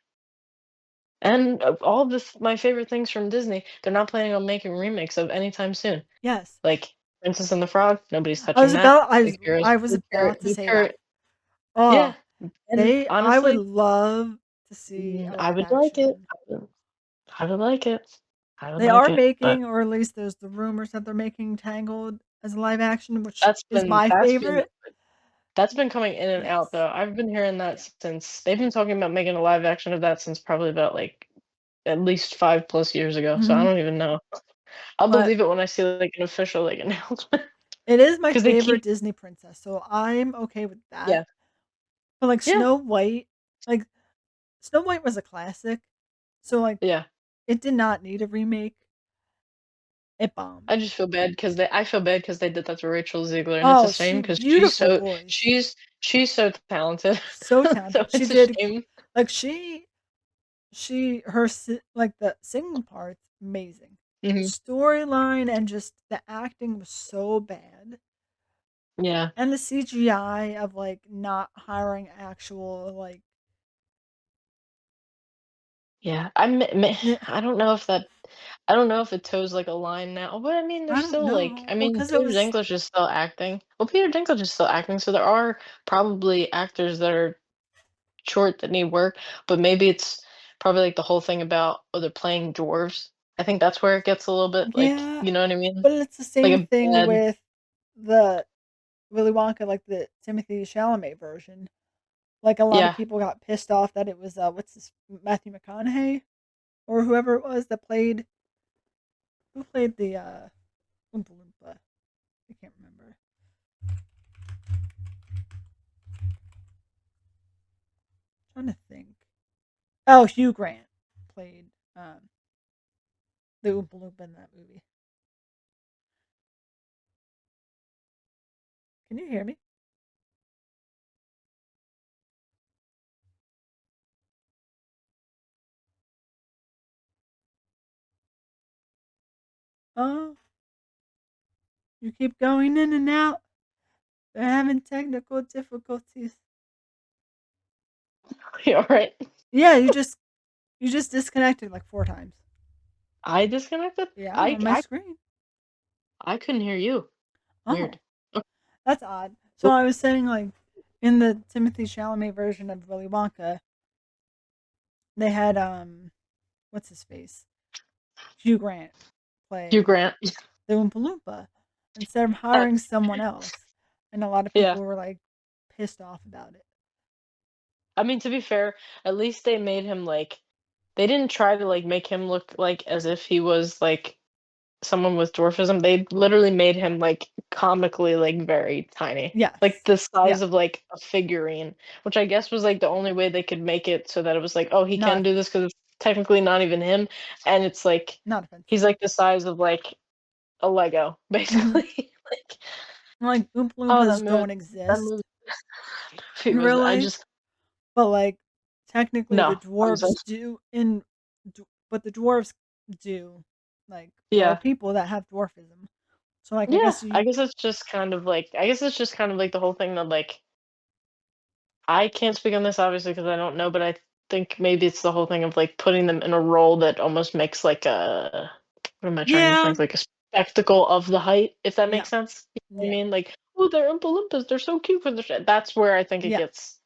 Speaker 2: and all of this, my favorite things from Disney, they're not planning on making remakes of anytime soon.
Speaker 1: Yes.
Speaker 2: Like Princess and the Frog, nobody's
Speaker 1: I
Speaker 2: touching
Speaker 1: was
Speaker 2: that.
Speaker 1: about I
Speaker 2: Big
Speaker 1: was
Speaker 2: Heroes,
Speaker 1: I was about to
Speaker 2: Big
Speaker 1: say that.
Speaker 2: Hero, yeah.
Speaker 1: Oh,
Speaker 2: And
Speaker 1: I would
Speaker 2: honestly,
Speaker 1: love to see a
Speaker 2: I
Speaker 1: live
Speaker 2: would like it.
Speaker 1: action.
Speaker 2: I would like it. I would
Speaker 1: They
Speaker 2: like
Speaker 1: are
Speaker 2: it. But
Speaker 1: making, or at least there's the rumors that they're making Tangled as a live action, which is my
Speaker 2: that's been
Speaker 1: favorite.
Speaker 2: that's been coming in and out
Speaker 1: Yes.
Speaker 2: though. I've been hearing that
Speaker 1: Yeah.
Speaker 2: since they've been talking about making a live action of that since probably about like at least 5 plus years ago. So I
Speaker 1: Mhm.
Speaker 2: don't even know. I'll
Speaker 1: But
Speaker 2: believe it when I see like an official like announcement
Speaker 1: it is my
Speaker 2: because they
Speaker 1: favorite
Speaker 2: keep,
Speaker 1: Disney princess, so I'm okay with
Speaker 2: yeah,
Speaker 1: that. But, like,
Speaker 2: yeah,
Speaker 1: Like, Snow White was a classic, so, like,
Speaker 2: yeah.
Speaker 1: it did not need a remake. It bombed.
Speaker 2: I just feel bad because I feel bad because they did that to Rachel Ziegler, and it's a
Speaker 1: Oh,
Speaker 2: shame
Speaker 1: she
Speaker 2: because
Speaker 1: beautiful voice.
Speaker 2: she's so talented.
Speaker 1: So
Speaker 2: So
Speaker 1: talented. She
Speaker 2: it's a
Speaker 1: did
Speaker 2: shame.
Speaker 1: like, her si like, the singing part's amazing. The
Speaker 2: Mhm.
Speaker 1: storyline and just the acting was so bad,
Speaker 2: Yeah,
Speaker 1: and the CGI of, like, not hiring actual, like
Speaker 2: yeah.
Speaker 1: yeah,
Speaker 2: I don't know if I don't know if it toes like a line now, but I mean,
Speaker 1: I
Speaker 2: there's
Speaker 1: don't
Speaker 2: still like,
Speaker 1: know.
Speaker 2: I
Speaker 1: Well,
Speaker 2: mean,
Speaker 1: because it
Speaker 2: Peter
Speaker 1: was
Speaker 2: Dinklage is still acting. Well, Peter Dinklage is still acting, so there are probably actors that are short that need work, but maybe it's probably like the whole thing about, oh, they're playing dwarves. I think that's where it gets a little bit like,
Speaker 1: yeah,
Speaker 2: you know what I mean?
Speaker 1: but it's the
Speaker 2: Like
Speaker 1: same
Speaker 2: a
Speaker 1: thing
Speaker 2: bad,
Speaker 1: with the Willy Wonka, like, the Timothy Chalamet version. Like, a lot of
Speaker 2: yeah.
Speaker 1: people got pissed off that it was, what's his Matthew McConaughey or whoever it was that played who played the, Oompa Loompa? I can't remember. Trying to think. Oh, Hugh Grant played, the Oompa Loompa in that movie. Can you hear me? Oh, you keep going in and out. They're having technical difficulties.
Speaker 2: You all right?
Speaker 1: Yeah, you just disconnected like 4 times.
Speaker 2: I disconnected?
Speaker 1: Yeah, on my screen.
Speaker 2: I couldn't hear you.
Speaker 1: Oh,
Speaker 2: Weird. Oh,
Speaker 1: that's odd. So
Speaker 2: oop.
Speaker 1: I was saying, like, in the Timothy Chalamet version of Willy Wonka, they had, what's his face? Hugh Grant
Speaker 2: Hugh
Speaker 1: play
Speaker 2: Grant.
Speaker 1: the Oompa Loompa instead of hiring
Speaker 2: That's
Speaker 1: someone else, and a lot of
Speaker 2: yeah.
Speaker 1: people were, like, pissed off about it.
Speaker 2: I mean, to be fair, at least they made him like, they didn't try to like make him look like as if he was like someone with dwarfism. They literally made him like comically like very tiny. Like
Speaker 1: Yes.
Speaker 2: the
Speaker 1: Yeah.
Speaker 2: size of like a figurine, which I guess was like the only way they could make it so that it was like, oh, he
Speaker 1: Not
Speaker 2: can do this because it's technically not even him, and it's like
Speaker 1: not
Speaker 2: he's
Speaker 1: offensive.
Speaker 2: like the size of like a Lego,
Speaker 1: Mhm.
Speaker 2: basically. Like,
Speaker 1: Like, Oompa
Speaker 2: oh,
Speaker 1: Loompas don't
Speaker 2: that
Speaker 1: exist
Speaker 2: movie, movie
Speaker 1: in
Speaker 2: was,
Speaker 1: real
Speaker 2: I
Speaker 1: life,
Speaker 2: just,
Speaker 1: but, like, technically the
Speaker 2: no, I'm so,
Speaker 1: dwarves do in d but the dwarves do, like, are
Speaker 2: yeah.
Speaker 1: people that have dwarfism. So, like, I
Speaker 2: Yeah,
Speaker 1: guess
Speaker 2: I
Speaker 1: you
Speaker 2: guess it's just kind of like, I guess it's just kind of like the whole thing that like, I can't speak on this obviously because I don't know, but I think maybe it's the whole thing of like putting them in a role that almost makes like a, what am I trying to
Speaker 1: yeah,
Speaker 2: think, like a spectacle of the height, if that
Speaker 1: yeah,
Speaker 2: makes sense. You know what I
Speaker 1: yeah,
Speaker 2: mean? Like, oh, they're Oompa Loompas, they're so cute for the shit. That's where I think it
Speaker 1: yeah,
Speaker 2: gets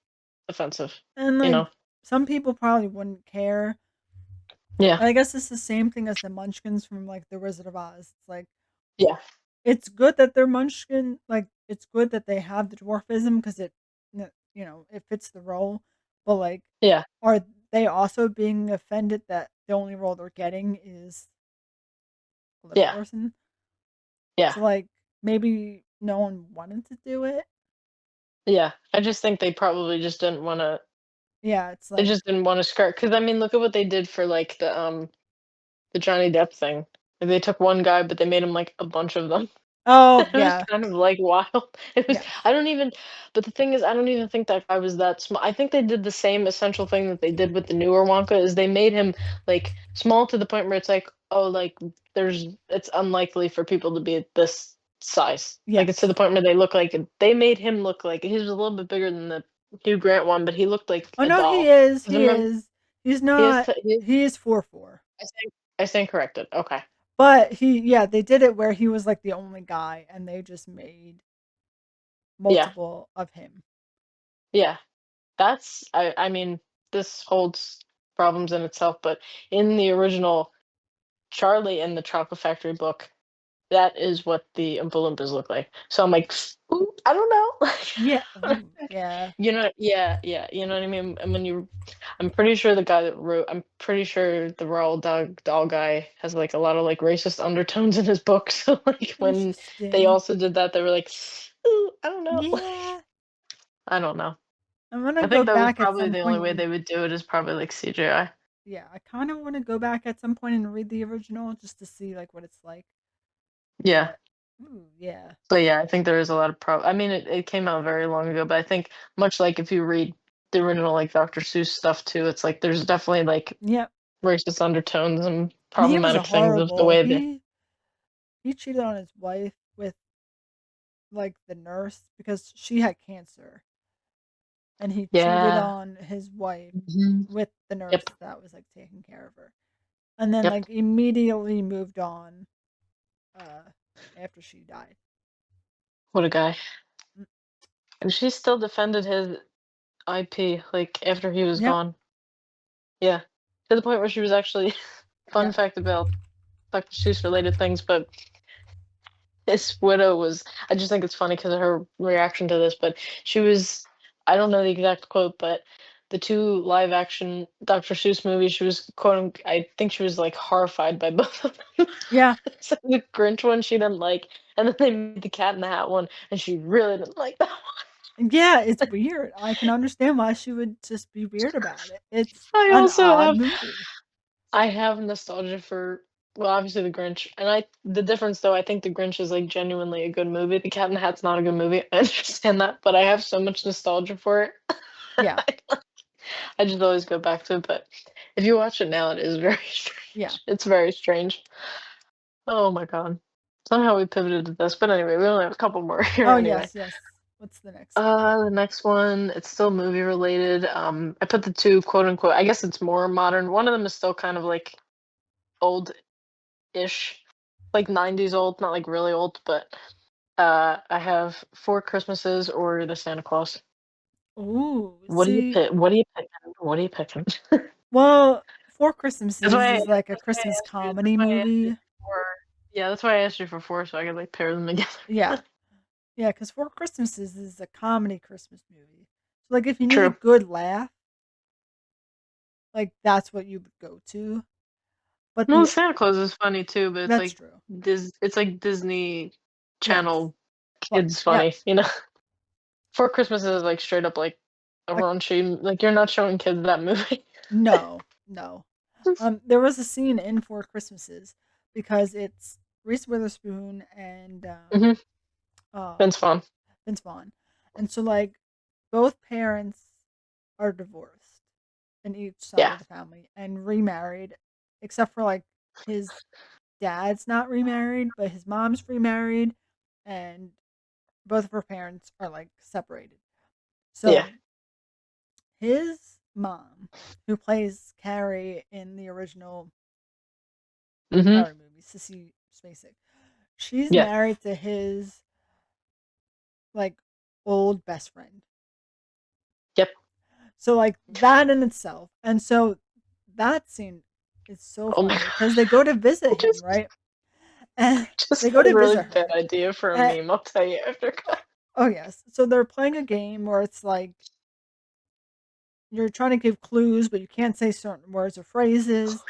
Speaker 2: offensive,
Speaker 1: and,
Speaker 2: you
Speaker 1: like,
Speaker 2: know?
Speaker 1: some people probably wouldn't care.
Speaker 2: Yeah,
Speaker 1: I guess it's the same thing as the Munchkins from, like, The Wizard of Oz. It's like,
Speaker 2: yeah,
Speaker 1: it's good that they're Munchkin, like, it's good that they have the dwarfism because it fits the role, but, like,
Speaker 2: yeah,
Speaker 1: are they also being offended that the only role they're getting is a little
Speaker 2: yeah,
Speaker 1: person?
Speaker 2: yeah,
Speaker 1: So, like, maybe no one wanted to do it?
Speaker 2: yeah. I just think they probably just didn't want to.
Speaker 1: Yeah, it's
Speaker 2: They
Speaker 1: like
Speaker 2: just didn't want to skirt because I mean, look at what they did for like the the Johnny Depp thing. Like, they took one guy, but they made him like a bunch of them.
Speaker 1: Oh,
Speaker 2: It was
Speaker 1: yeah.
Speaker 2: kind of like wild. It was
Speaker 1: Yes.
Speaker 2: I don't even but the thing is I don't even think that guy was that small. I think they did the same essential thing that they did with the newer Wonka is they made him like small to the point where it's like, oh, like it's unlikely for people to be at this size. Like it's to the
Speaker 1: Yes.
Speaker 2: point where they made him look like he was a little bit bigger than the Hugh Grant one, but he looked like
Speaker 1: Oh,
Speaker 2: a
Speaker 1: no, he
Speaker 2: doll.
Speaker 1: is,
Speaker 2: 'Cause
Speaker 1: he
Speaker 2: remember
Speaker 1: is. He's
Speaker 2: he is
Speaker 1: not
Speaker 2: he is,
Speaker 1: he is 4'4".
Speaker 2: I stand corrected. Okay.
Speaker 1: But yeah, they did it where he was, like, the only guy, and they just made
Speaker 2: Yeah.
Speaker 1: multiple of him.
Speaker 2: Yeah. I mean, this holds problems in itself, but in the original Charlie and the Chocolate Factory book, that is what the Oompa Loompas look like. So I'm like, "Ooh, I don't know."
Speaker 1: Yeah. Ooh, yeah.
Speaker 2: Yeah, yeah, you know what I mean? And I'm pretty sure I'm pretty sure the Roald Dahl guy has like a lot of like racist undertones in his book. So like when they
Speaker 1: Interesting.
Speaker 2: also did that, they were like, "Ooh, I don't know."
Speaker 1: Yeah.
Speaker 2: I don't know.
Speaker 1: I'm gonna
Speaker 2: I
Speaker 1: go
Speaker 2: think that was
Speaker 1: back at
Speaker 2: probably
Speaker 1: some
Speaker 2: the only
Speaker 1: point
Speaker 2: way
Speaker 1: and
Speaker 2: they would do it is probably like CGI.
Speaker 1: yeah, I kinda wanna go back at some point and read the original just to see, like, what it's like,
Speaker 2: Yeah.
Speaker 1: but ooh, yeah.
Speaker 2: But yeah, I think there is a lot of I mean, it came out very long ago, but I think much like if you read the original like Dr. Seuss stuff too, it's like there's definitely like
Speaker 1: Yep,
Speaker 2: racist undertones and
Speaker 1: and he was a
Speaker 2: problematic things of the
Speaker 1: horrible
Speaker 2: way that
Speaker 1: he cheated on his wife with, like, the nurse because she had cancer, and he cheated
Speaker 2: yeah.
Speaker 1: on his wife
Speaker 2: Mhm.
Speaker 1: with the
Speaker 2: Yep.
Speaker 1: nurse that was, like, taking care of her, and then,
Speaker 2: Yep.
Speaker 1: like, immediately moved on, uh, after she died.
Speaker 2: What a guy.
Speaker 1: Mm,
Speaker 2: And she still defended his IP like after he was
Speaker 1: yep,
Speaker 2: gone. Yeah. To the point where she was actually fun
Speaker 1: yeah,
Speaker 2: fact about Dr. Seuss related things, but his widow was I just think it's funny because of her reaction to this, but she was I don't know the exact quote, but the 2 live action Dr. Seuss movies, she was quoting I think she was, like, horrified by both of them.
Speaker 1: yeah.
Speaker 2: So the Grinch one she didn't like, and then they made the Cat in the Hat one, and she really didn't like that one.
Speaker 1: Yeah, it's weird. I can understand why she would just be weird about it. It's
Speaker 2: I
Speaker 1: an
Speaker 2: also
Speaker 1: odd
Speaker 2: have
Speaker 1: movie.
Speaker 2: I have nostalgia for well, obviously The Grinch, and the difference though, I think The Grinch is, like, genuinely a good movie. The Cat in the Hat's not a good movie, I understand that, but I have so much nostalgia for it.
Speaker 1: Yeah,
Speaker 2: I just always go back to it, but if you watch it now, it is very
Speaker 1: yeah.
Speaker 2: strange. It's very strange. Oh my god. Somehow we pivoted to this, but anyway, we only have a couple more here
Speaker 1: Oh,
Speaker 2: anyway.
Speaker 1: yes, yes. What's the next one?
Speaker 2: The next one, it's still movie related. I put the 2 quote unquote I guess it's more modern. One of them is still kind of like old-ish, like 90s old, not like really old, but I have Four Christmases or The Santa Claus.
Speaker 1: Ooh, see,
Speaker 2: What are you picking? What are you picking?
Speaker 1: well, Four Christmases is like a Christmas
Speaker 2: That's
Speaker 1: comedy
Speaker 2: why I asked you
Speaker 1: movie.
Speaker 2: for yeah, that's why I asked you for 4 so I could, like, pair them together.
Speaker 1: Yeah, yeah, because Four Christmases is a comedy Christmas movie. So, like, if you need a
Speaker 2: True.
Speaker 1: good laugh, like, that's what you would go to. But
Speaker 2: Well,
Speaker 1: the
Speaker 2: Santa Claus is funny too, but
Speaker 1: that's true.
Speaker 2: It's like Disney
Speaker 1: Yes,
Speaker 2: Channel
Speaker 1: fun.
Speaker 2: kids
Speaker 1: Yep.
Speaker 2: funny, you know? Four Christmases is, like, straight up, like, a
Speaker 1: Like,
Speaker 2: raunchy like, you're not showing kids that movie.
Speaker 1: no, no. There was a scene in Four Christmases because it's Reese Witherspoon and
Speaker 2: Mhm.
Speaker 1: uh,
Speaker 2: Vince Vaughn.
Speaker 1: Vince Vaughn, and so like both parents are divorced in each side
Speaker 2: Yeah.
Speaker 1: of the family and remarried, except for like his dad's not remarried, but his mom's remarried, and both of her parents are like separated.
Speaker 2: Yeah.
Speaker 1: So his mom, who plays Carrie in the original
Speaker 2: Mhm.
Speaker 1: Carrie movie, Sissy Spacek, she's
Speaker 2: Yeah.
Speaker 1: married to his like old best friend.
Speaker 2: Yep.
Speaker 1: So like that in itself, and so that scene is so
Speaker 2: Oh my
Speaker 1: funny because they go to
Speaker 2: I
Speaker 1: visit him,
Speaker 2: just
Speaker 1: right? And
Speaker 2: just
Speaker 1: they go
Speaker 2: got a
Speaker 1: to
Speaker 2: really
Speaker 1: visit
Speaker 2: bad
Speaker 1: her.
Speaker 2: idea for a
Speaker 1: And,
Speaker 2: meme, I'll tell you after.
Speaker 1: oh yes, so they're playing a game where it's like you're trying to give clues, but you can't say certain words or phrases.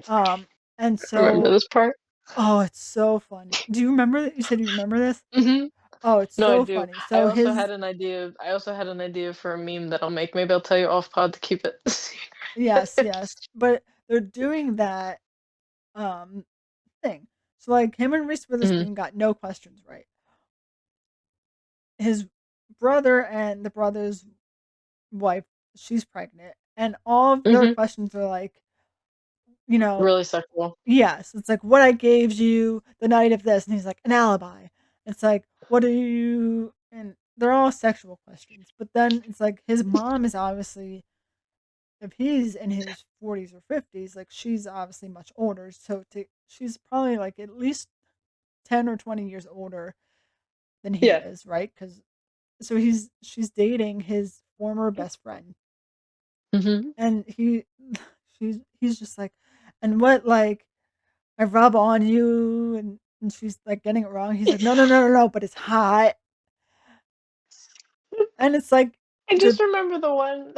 Speaker 1: Um, and
Speaker 2: Remember
Speaker 1: so
Speaker 2: this part?
Speaker 1: oh, it's so funny. Do you remember that? You said you remember this?
Speaker 2: Mhm.
Speaker 1: Oh, it's
Speaker 2: No, I
Speaker 1: so
Speaker 2: do.
Speaker 1: funny. So his
Speaker 2: I also had an idea for a meme that I'll make. Maybe I'll tell you off pod to keep it
Speaker 1: yes,
Speaker 2: secret.
Speaker 1: yes, but they're doing that um thing. So like him and Reese
Speaker 2: Mhm.
Speaker 1: Witherspoon got no questions right. His brother and the brother's wife, she's pregnant, and all of their
Speaker 2: Mhm.
Speaker 1: questions are like, you know,
Speaker 2: Really sexual.
Speaker 1: yes, it's like what I gave you the night of this, and he's like an alibi. It's like what are you, and they're all sexual questions. But then it's like his mom is obviously, if he's in his 40s or 50s, like she's obviously much older. So she's probably like at least 10 or 20 years older than he
Speaker 2: Yeah.
Speaker 1: is, right? Because so she's dating his former best friend,
Speaker 2: Mhm.
Speaker 1: and he's just like, and what like I rub on you, and she's like getting it wrong. He's like, no, no, no, no, no, but it's hot, and it's like,
Speaker 2: I
Speaker 1: to
Speaker 2: just remember the one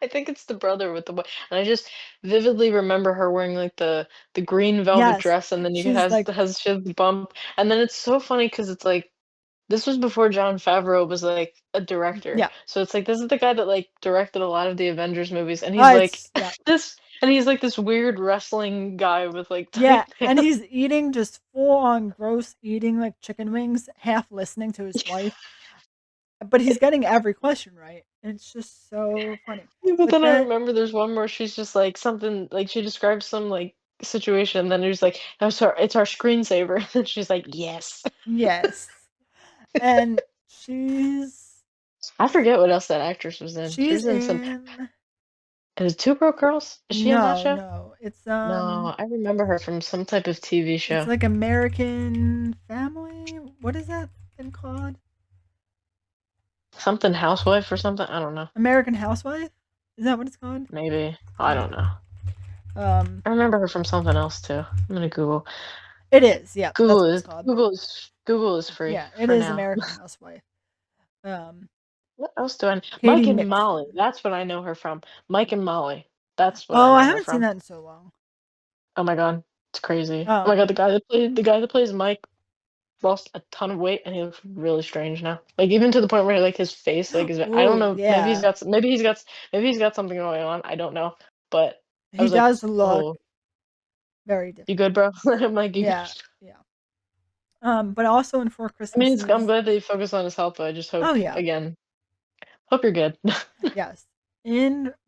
Speaker 2: I think it's the brother with the boy, and I just vividly remember her wearing, like, the green velvet
Speaker 1: yes,
Speaker 2: dress, and then you
Speaker 1: she's like,
Speaker 2: she has the bump, and then it's so funny because it's like, this was before Jon Favreau was, like, a director,
Speaker 1: yeah,
Speaker 2: so it's like, this is the guy that, like, directed a lot of the Avengers movies, and he's like,
Speaker 1: it's yeah,
Speaker 2: he's like this weird wrestling guy with, like,
Speaker 1: yeah,
Speaker 2: tight
Speaker 1: and
Speaker 2: pants.
Speaker 1: he's eating just full on gross eating like chicken wings, half listening to his wife, but he's getting every question right. It's just so funny.
Speaker 2: But
Speaker 1: But
Speaker 2: then I
Speaker 1: then,
Speaker 2: remember there's one where she's just like something like she describes some like situation, and then there's like, "Oh, it's our screensaver." And then she's like, "Yes."
Speaker 1: yes, and
Speaker 2: I forget what else that actress was in. She
Speaker 1: she's
Speaker 2: was in some.
Speaker 1: in,
Speaker 2: Is it Two Broke Girls? Is she in that
Speaker 1: no,
Speaker 2: show?
Speaker 1: no,
Speaker 2: No, I remember her from some type of TV
Speaker 1: it's
Speaker 2: show.
Speaker 1: like American Family. What is that thing called?
Speaker 2: Something Housewife or something. I don't know.
Speaker 1: American Housewife? Is that what it's called?
Speaker 2: Maybe. I don't
Speaker 1: Yeah.
Speaker 2: know.
Speaker 1: Um,
Speaker 2: I remember her from something else too. I'm gonna Google.
Speaker 1: it is. Yeah, that's what it's called.
Speaker 2: Google is free
Speaker 1: Yeah, it
Speaker 2: for
Speaker 1: is
Speaker 2: now.
Speaker 1: American Housewife. Um,
Speaker 2: What else do I kn
Speaker 1: Katie
Speaker 2: Mike and Molly,
Speaker 1: Nixon.
Speaker 2: that's what I know her from. Mike and Molly, that's what I
Speaker 1: Oh, I
Speaker 2: know her
Speaker 1: haven't seen
Speaker 2: from.
Speaker 1: that in so long.
Speaker 2: Oh my god, it's crazy. Oh
Speaker 1: Oh,
Speaker 2: my god, the guy that plays Mike lost a ton of weight, and he looks really strange now. Like, even to the point where, like, his face, like, is I don't
Speaker 1: oh
Speaker 2: know,
Speaker 1: yeah,
Speaker 2: maybe he's got something going on, I don't know, but I
Speaker 1: he
Speaker 2: was like,
Speaker 1: does look
Speaker 2: "Oh,
Speaker 1: very
Speaker 2: you
Speaker 1: different.
Speaker 2: good, bro?" I'm like, "You good?"
Speaker 1: Yeah, yeah. But also in Four
Speaker 2: I mean, I'm
Speaker 1: Christmases.
Speaker 2: glad that you focus on his health, but I just
Speaker 1: Oh
Speaker 2: hope,
Speaker 1: yeah,
Speaker 2: again, hope you're good.
Speaker 1: yes.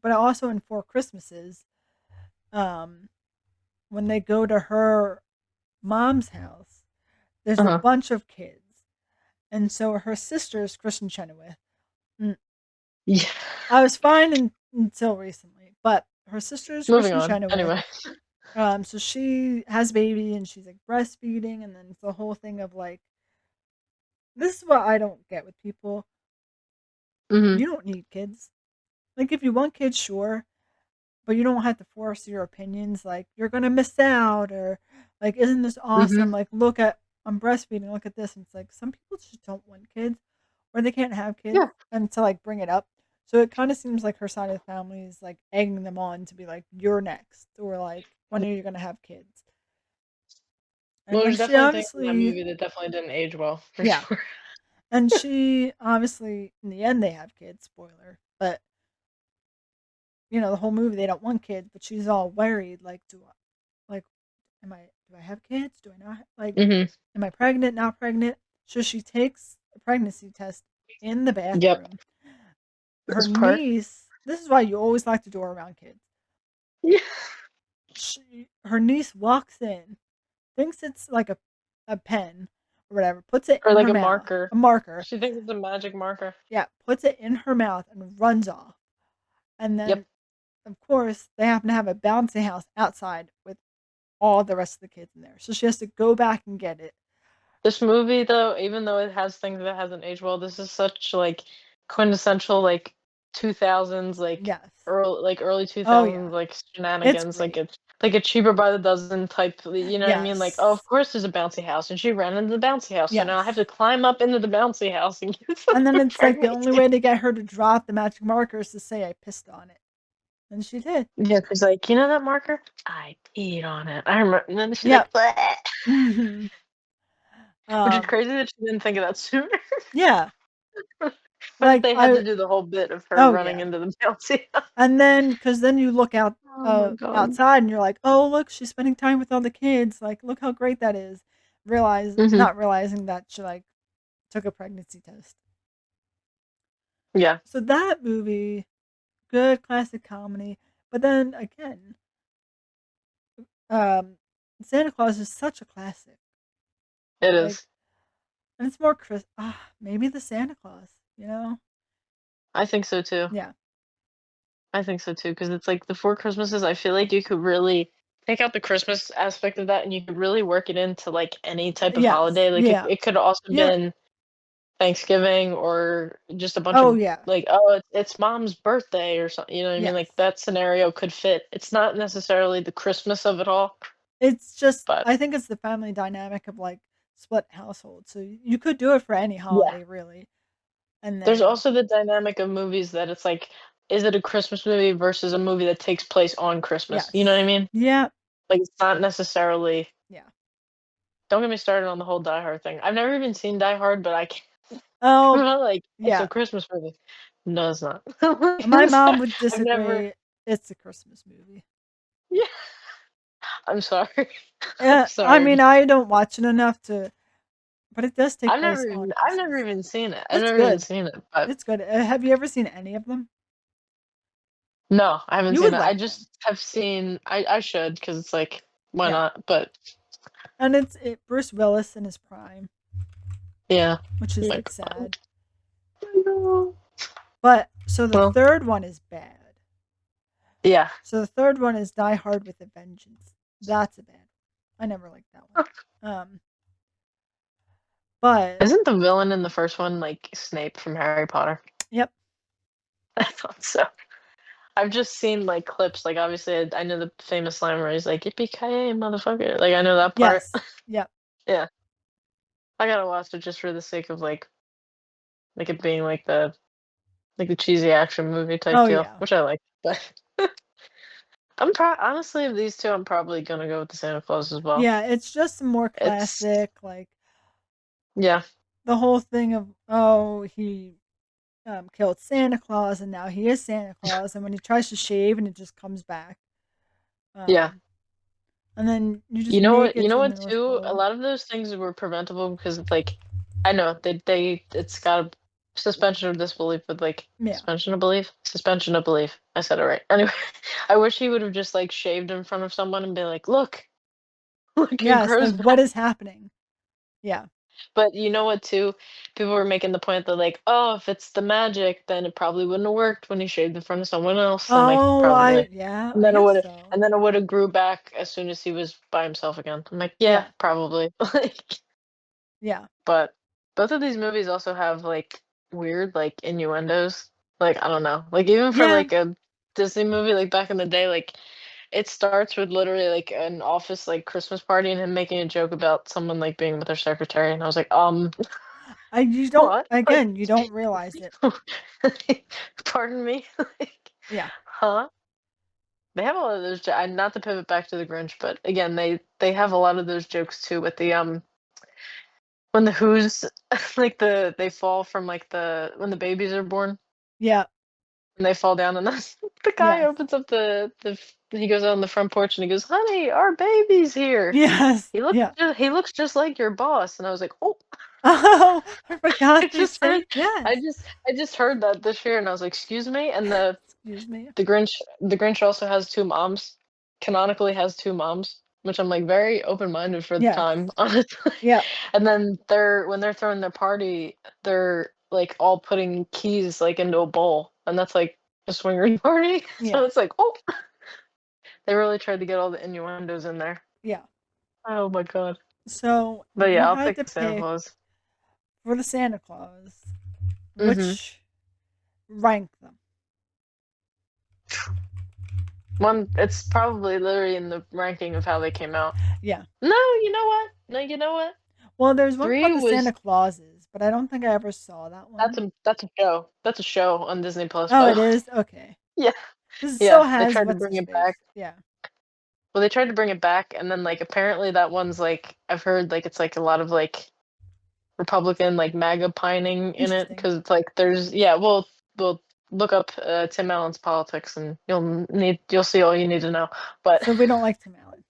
Speaker 1: But also in Four Christmases. Um, when they go to her mom's house, there's a
Speaker 2: Uh-huh.
Speaker 1: bunch of kids, and so her sister's Kristen Chenoweth. Mm,
Speaker 2: Yeah.
Speaker 1: I was fine until recently, but her sister's
Speaker 2: Moving
Speaker 1: Kristen
Speaker 2: on,
Speaker 1: Chenoweth.
Speaker 2: anyway.
Speaker 1: So she has a baby and she's like breastfeeding, and then it's the whole thing of like, this is what I don't get with people.
Speaker 2: Mhm,
Speaker 1: You don't need kids. Like, if you want kids, sure, but you don't have to force your opinions. Like, you're gonna miss out, or like, isn't this awesome?
Speaker 2: mhm.
Speaker 1: Like, I'm breastfeeding. Look at this. And it's like some people just don't want kids, or they can't have kids,
Speaker 2: Yeah.
Speaker 1: and to like bring it up. So it kind of seems like her side of the family is like egging them on to be like, you're next, or like, when are you gonna have kids? And
Speaker 2: Well,
Speaker 1: like
Speaker 2: there's
Speaker 1: she
Speaker 2: definitely things in that
Speaker 1: obviously,
Speaker 2: movie that definitely didn't age well, for
Speaker 1: yeah,
Speaker 2: sure.
Speaker 1: and she obviously in the end they have kids. Spoiler, but the whole movie they don't want kids, but she's all worried. Like, like, do I have kids? Do I not? Like,
Speaker 2: Mhm.
Speaker 1: am I pregnant? Not pregnant? So she takes a pregnancy test in the
Speaker 2: Yep.
Speaker 1: bathroom. Her
Speaker 2: This part.
Speaker 1: niece. This is why you always lock the door around kids.
Speaker 2: Yeah.
Speaker 1: Her niece walks in, thinks it's like a pen or whatever, puts it
Speaker 2: Or
Speaker 1: in
Speaker 2: like
Speaker 1: her
Speaker 2: a
Speaker 1: mouth,
Speaker 2: marker.
Speaker 1: a marker.
Speaker 2: She thinks it's a magic marker.
Speaker 1: Yeah, puts it in her mouth and runs off. And
Speaker 2: Yep.
Speaker 1: then, of course, they happen to have a bouncy house outside with all the rest of the kids in there. So she has to go back and get it.
Speaker 2: This movie, though, even though it has things that hasn't aged well, this is such, like, quintessential, like, 2000s,
Speaker 1: Yes.
Speaker 2: early
Speaker 1: Oh yeah.
Speaker 2: 2000s, like,
Speaker 1: It's
Speaker 2: shenanigans,
Speaker 1: great.
Speaker 2: like a Cheaper by the Dozen type, you know what I mean? Like, "Oh, of
Speaker 1: Yes.
Speaker 2: course there's a bouncy house, and she ran into the bouncy house, so now I have
Speaker 1: Yes.
Speaker 2: to climb up into the bouncy house and get
Speaker 1: And then
Speaker 2: the
Speaker 1: it's like the only
Speaker 2: pregnancy."
Speaker 1: way to get her to drop the magic marker is to say I pissed on it. And she did.
Speaker 2: Yeah, she's like, "You know that marker? I peed on it." I remember, and then she's
Speaker 1: Yep.
Speaker 2: like, "Bleh."
Speaker 1: Mhm.
Speaker 2: Which is
Speaker 1: Um,
Speaker 2: crazy that she didn't think of that sooner.
Speaker 1: yeah.
Speaker 2: But
Speaker 1: Like,
Speaker 2: they had to do the whole bit of her
Speaker 1: oh,
Speaker 2: running
Speaker 1: yeah.
Speaker 2: into the mountain.
Speaker 1: And then, because then you look out,
Speaker 2: Oh my god.
Speaker 1: outside and you're like, "Oh, look, she's spending time with all the kids, like, look how great that is."
Speaker 2: Mhm.
Speaker 1: Not realizing that she, like, took a pregnancy test.
Speaker 2: Yeah,
Speaker 1: So that movie, good classic comedy, but then again, um, Santa Claus is such a classic,
Speaker 2: it
Speaker 1: like,
Speaker 2: is.
Speaker 1: and it's more maybe the Santa Claus, you know?
Speaker 2: I think so too.
Speaker 1: Yeah.
Speaker 2: I think so too, because it's like the 4 Christmases, I feel like you could really take out the Christmas aspect of that, and you could really work it into, like, any type of
Speaker 1: Yes.
Speaker 2: holiday, like, it
Speaker 1: Yeah.
Speaker 2: it could also
Speaker 1: Yep.
Speaker 2: been Thanksgiving or just a bunch
Speaker 1: Oh,
Speaker 2: of
Speaker 1: yeah.
Speaker 2: like, "Oh, it's mom's birthday," or something. You know what I mean? Like,
Speaker 1: Yes.
Speaker 2: that scenario could fit. It's not necessarily the Christmas of it all,
Speaker 1: It's just
Speaker 2: but
Speaker 1: I think it's the family dynamic of, like, split household, so you could do it for any
Speaker 2: yeah.
Speaker 1: holiday, really, and
Speaker 2: There's
Speaker 1: then
Speaker 2: also the dynamic of movies that it's like, is it a Christmas movie versus a movie that takes place on Christmas? You know what I
Speaker 1: yes.
Speaker 2: mean?
Speaker 1: Yeah.
Speaker 2: Like, it's not necessarily.
Speaker 1: Yeah.
Speaker 2: Don't get me started on the whole Die Hard thing. I've never even seen Die Hard, but I can't I'm
Speaker 1: Oh,
Speaker 2: not like, "It's a
Speaker 1: yeah.
Speaker 2: Christmas movie." No, it's not.
Speaker 1: My mom would
Speaker 2: I've never.
Speaker 1: disagree. It's a Christmas movie.
Speaker 2: Yeah, I'm sorry. I'm
Speaker 1: I mean,
Speaker 2: sorry.
Speaker 1: I don't watch it enough to but it does take place on
Speaker 2: I've never
Speaker 1: Christmas.
Speaker 2: even seen it. I've
Speaker 1: It's
Speaker 2: never even
Speaker 1: good.
Speaker 2: seen it, but
Speaker 1: It's good. Have you ever seen any of them?
Speaker 2: no, I haven't
Speaker 1: You
Speaker 2: seen
Speaker 1: would
Speaker 2: it. I
Speaker 1: like them.
Speaker 2: just have seen. I should, because it's like, why
Speaker 1: Yeah.
Speaker 2: not? But
Speaker 1: And Bruce Willis in his prime,
Speaker 2: yeah.
Speaker 1: which
Speaker 2: Oh
Speaker 1: is,
Speaker 2: my
Speaker 1: like,
Speaker 2: god.
Speaker 1: sad.
Speaker 2: I know.
Speaker 1: But so the
Speaker 2: Well,
Speaker 1: third one is bad.
Speaker 2: yeah.
Speaker 1: So the third one is Die Hard with a Vengeance. That's a bad one. I never liked that one. Um, but
Speaker 2: Isn't the villain in the first one like Snape from Harry Potter?
Speaker 1: yep.
Speaker 2: I thought so. I've just seen like clips. Like obviously, I know the famous line where he's like "Yippee ki motherfucker!" Like I know that part.
Speaker 1: Yes. Yep.
Speaker 2: Yeah, I gotta watch it just for the sake of like it being like the cheesy action movie type
Speaker 1: Oh
Speaker 2: deal,
Speaker 1: yeah.
Speaker 2: which I like. But honestly, of these two, I'm probably gonna go with the Santa Claus as well.
Speaker 1: Yeah, it's just more
Speaker 2: It's
Speaker 1: classic, like
Speaker 2: yeah,
Speaker 1: the whole thing of, oh, he killed Santa Claus and now he is Santa Claus, and when he tries to shave and it just comes back.
Speaker 2: yeah.
Speaker 1: Um, and then you just make
Speaker 2: You
Speaker 1: it
Speaker 2: know
Speaker 1: to the
Speaker 2: what
Speaker 1: North
Speaker 2: too? A
Speaker 1: Pole.
Speaker 2: lot of those things were preventable because it's like, I know it's got a suspension of disbelief, but like
Speaker 1: Yeah.
Speaker 2: suspension of belief. I said it right. Anyway, I wish he would have just like shaved in front of someone and be like, look, look, it
Speaker 1: Yes,
Speaker 2: grows
Speaker 1: like what
Speaker 2: back.
Speaker 1: is happening? Yeah.
Speaker 2: But you know what too? People were making the point that like, oh, if it's the magic, then it probably wouldn't have worked when he shaved in front of someone else. I'm like,
Speaker 1: Oh,
Speaker 2: probably.
Speaker 1: I guess so.
Speaker 2: And then it would have grew back as soon as he was by himself again. I'm like, yeah,
Speaker 1: Yeah.
Speaker 2: probably. Like,
Speaker 1: Yeah.
Speaker 2: but both of these movies also have like weird like innuendos. Like, I don't know. Like even for
Speaker 1: Yeah.
Speaker 2: like a Disney movie like back in the day, like it starts with literally like an office like Christmas party and him making a joke about someone like being with their secretary and I was like,
Speaker 1: I you don't
Speaker 2: what? Like
Speaker 1: again, you don't realize it.
Speaker 2: pardon me? Like,
Speaker 1: Yeah.
Speaker 2: huh? They have a lot of those not to pivot back to the Grinch, but again, they have a lot of those jokes too with the when the Who's like they fall from like when the babies are born
Speaker 1: Yeah.
Speaker 2: and they fall down and that's the guy
Speaker 1: Yes.
Speaker 2: opens up he goes out on the front porch and he goes, "Honey, our baby's here.
Speaker 1: Yes. Yeah.
Speaker 2: He looks just like your boss." And I was like, "Oh,
Speaker 1: Oh, I
Speaker 2: I
Speaker 1: forgot to
Speaker 2: just heard
Speaker 1: say yes.
Speaker 2: I just heard that this year and I was like, "Excuse me?" And
Speaker 1: Excuse me.
Speaker 2: The Grinch also has 2 moms, canonically has 2 moms, which I'm, like, very open-minded for the
Speaker 1: Yes.
Speaker 2: time, honestly.
Speaker 1: Yeah.
Speaker 2: And then when they're throwing their party, they're, like, all putting keys, like, into a bowl, and that's, like, a swingers party, so
Speaker 1: Yeah.
Speaker 2: it's like, "Oh." They really tried to get all the innuendos in there.
Speaker 1: Yeah.
Speaker 2: Oh my god.
Speaker 1: So
Speaker 2: But,
Speaker 1: if you
Speaker 2: yeah, I'll
Speaker 1: had
Speaker 2: pick
Speaker 1: to
Speaker 2: the Santa
Speaker 1: pick
Speaker 2: Claus.
Speaker 1: for the Santa Claus,
Speaker 2: Mhm.
Speaker 1: which rank them?
Speaker 2: It's probably literally in the ranking of how they came out.
Speaker 1: Yeah.
Speaker 2: No, you know what? No, you know what?
Speaker 1: Well, there's one
Speaker 2: 3
Speaker 1: called the Santa
Speaker 2: was
Speaker 1: Clauses, but I don't think I ever saw that one.
Speaker 2: That's a show. That's a show on Disney Plus,
Speaker 1: Oh,
Speaker 2: by the
Speaker 1: it
Speaker 2: way.
Speaker 1: is? Okay.
Speaker 2: Yeah,
Speaker 1: This still
Speaker 2: yeah, they
Speaker 1: has
Speaker 2: tried to
Speaker 1: what's
Speaker 2: bring
Speaker 1: his
Speaker 2: it
Speaker 1: face.
Speaker 2: back.
Speaker 1: Yeah.
Speaker 2: Well, they tried to bring it back, and then, like, apparently that one's, like I've heard, like, it's, like, a lot of, like Republican like MAGA pining in it
Speaker 1: Interesting.
Speaker 2: because it's like there's yeah we'll look up Tim Allen's politics and you'll see all you need to know. But
Speaker 1: So we don't like Tim Allen.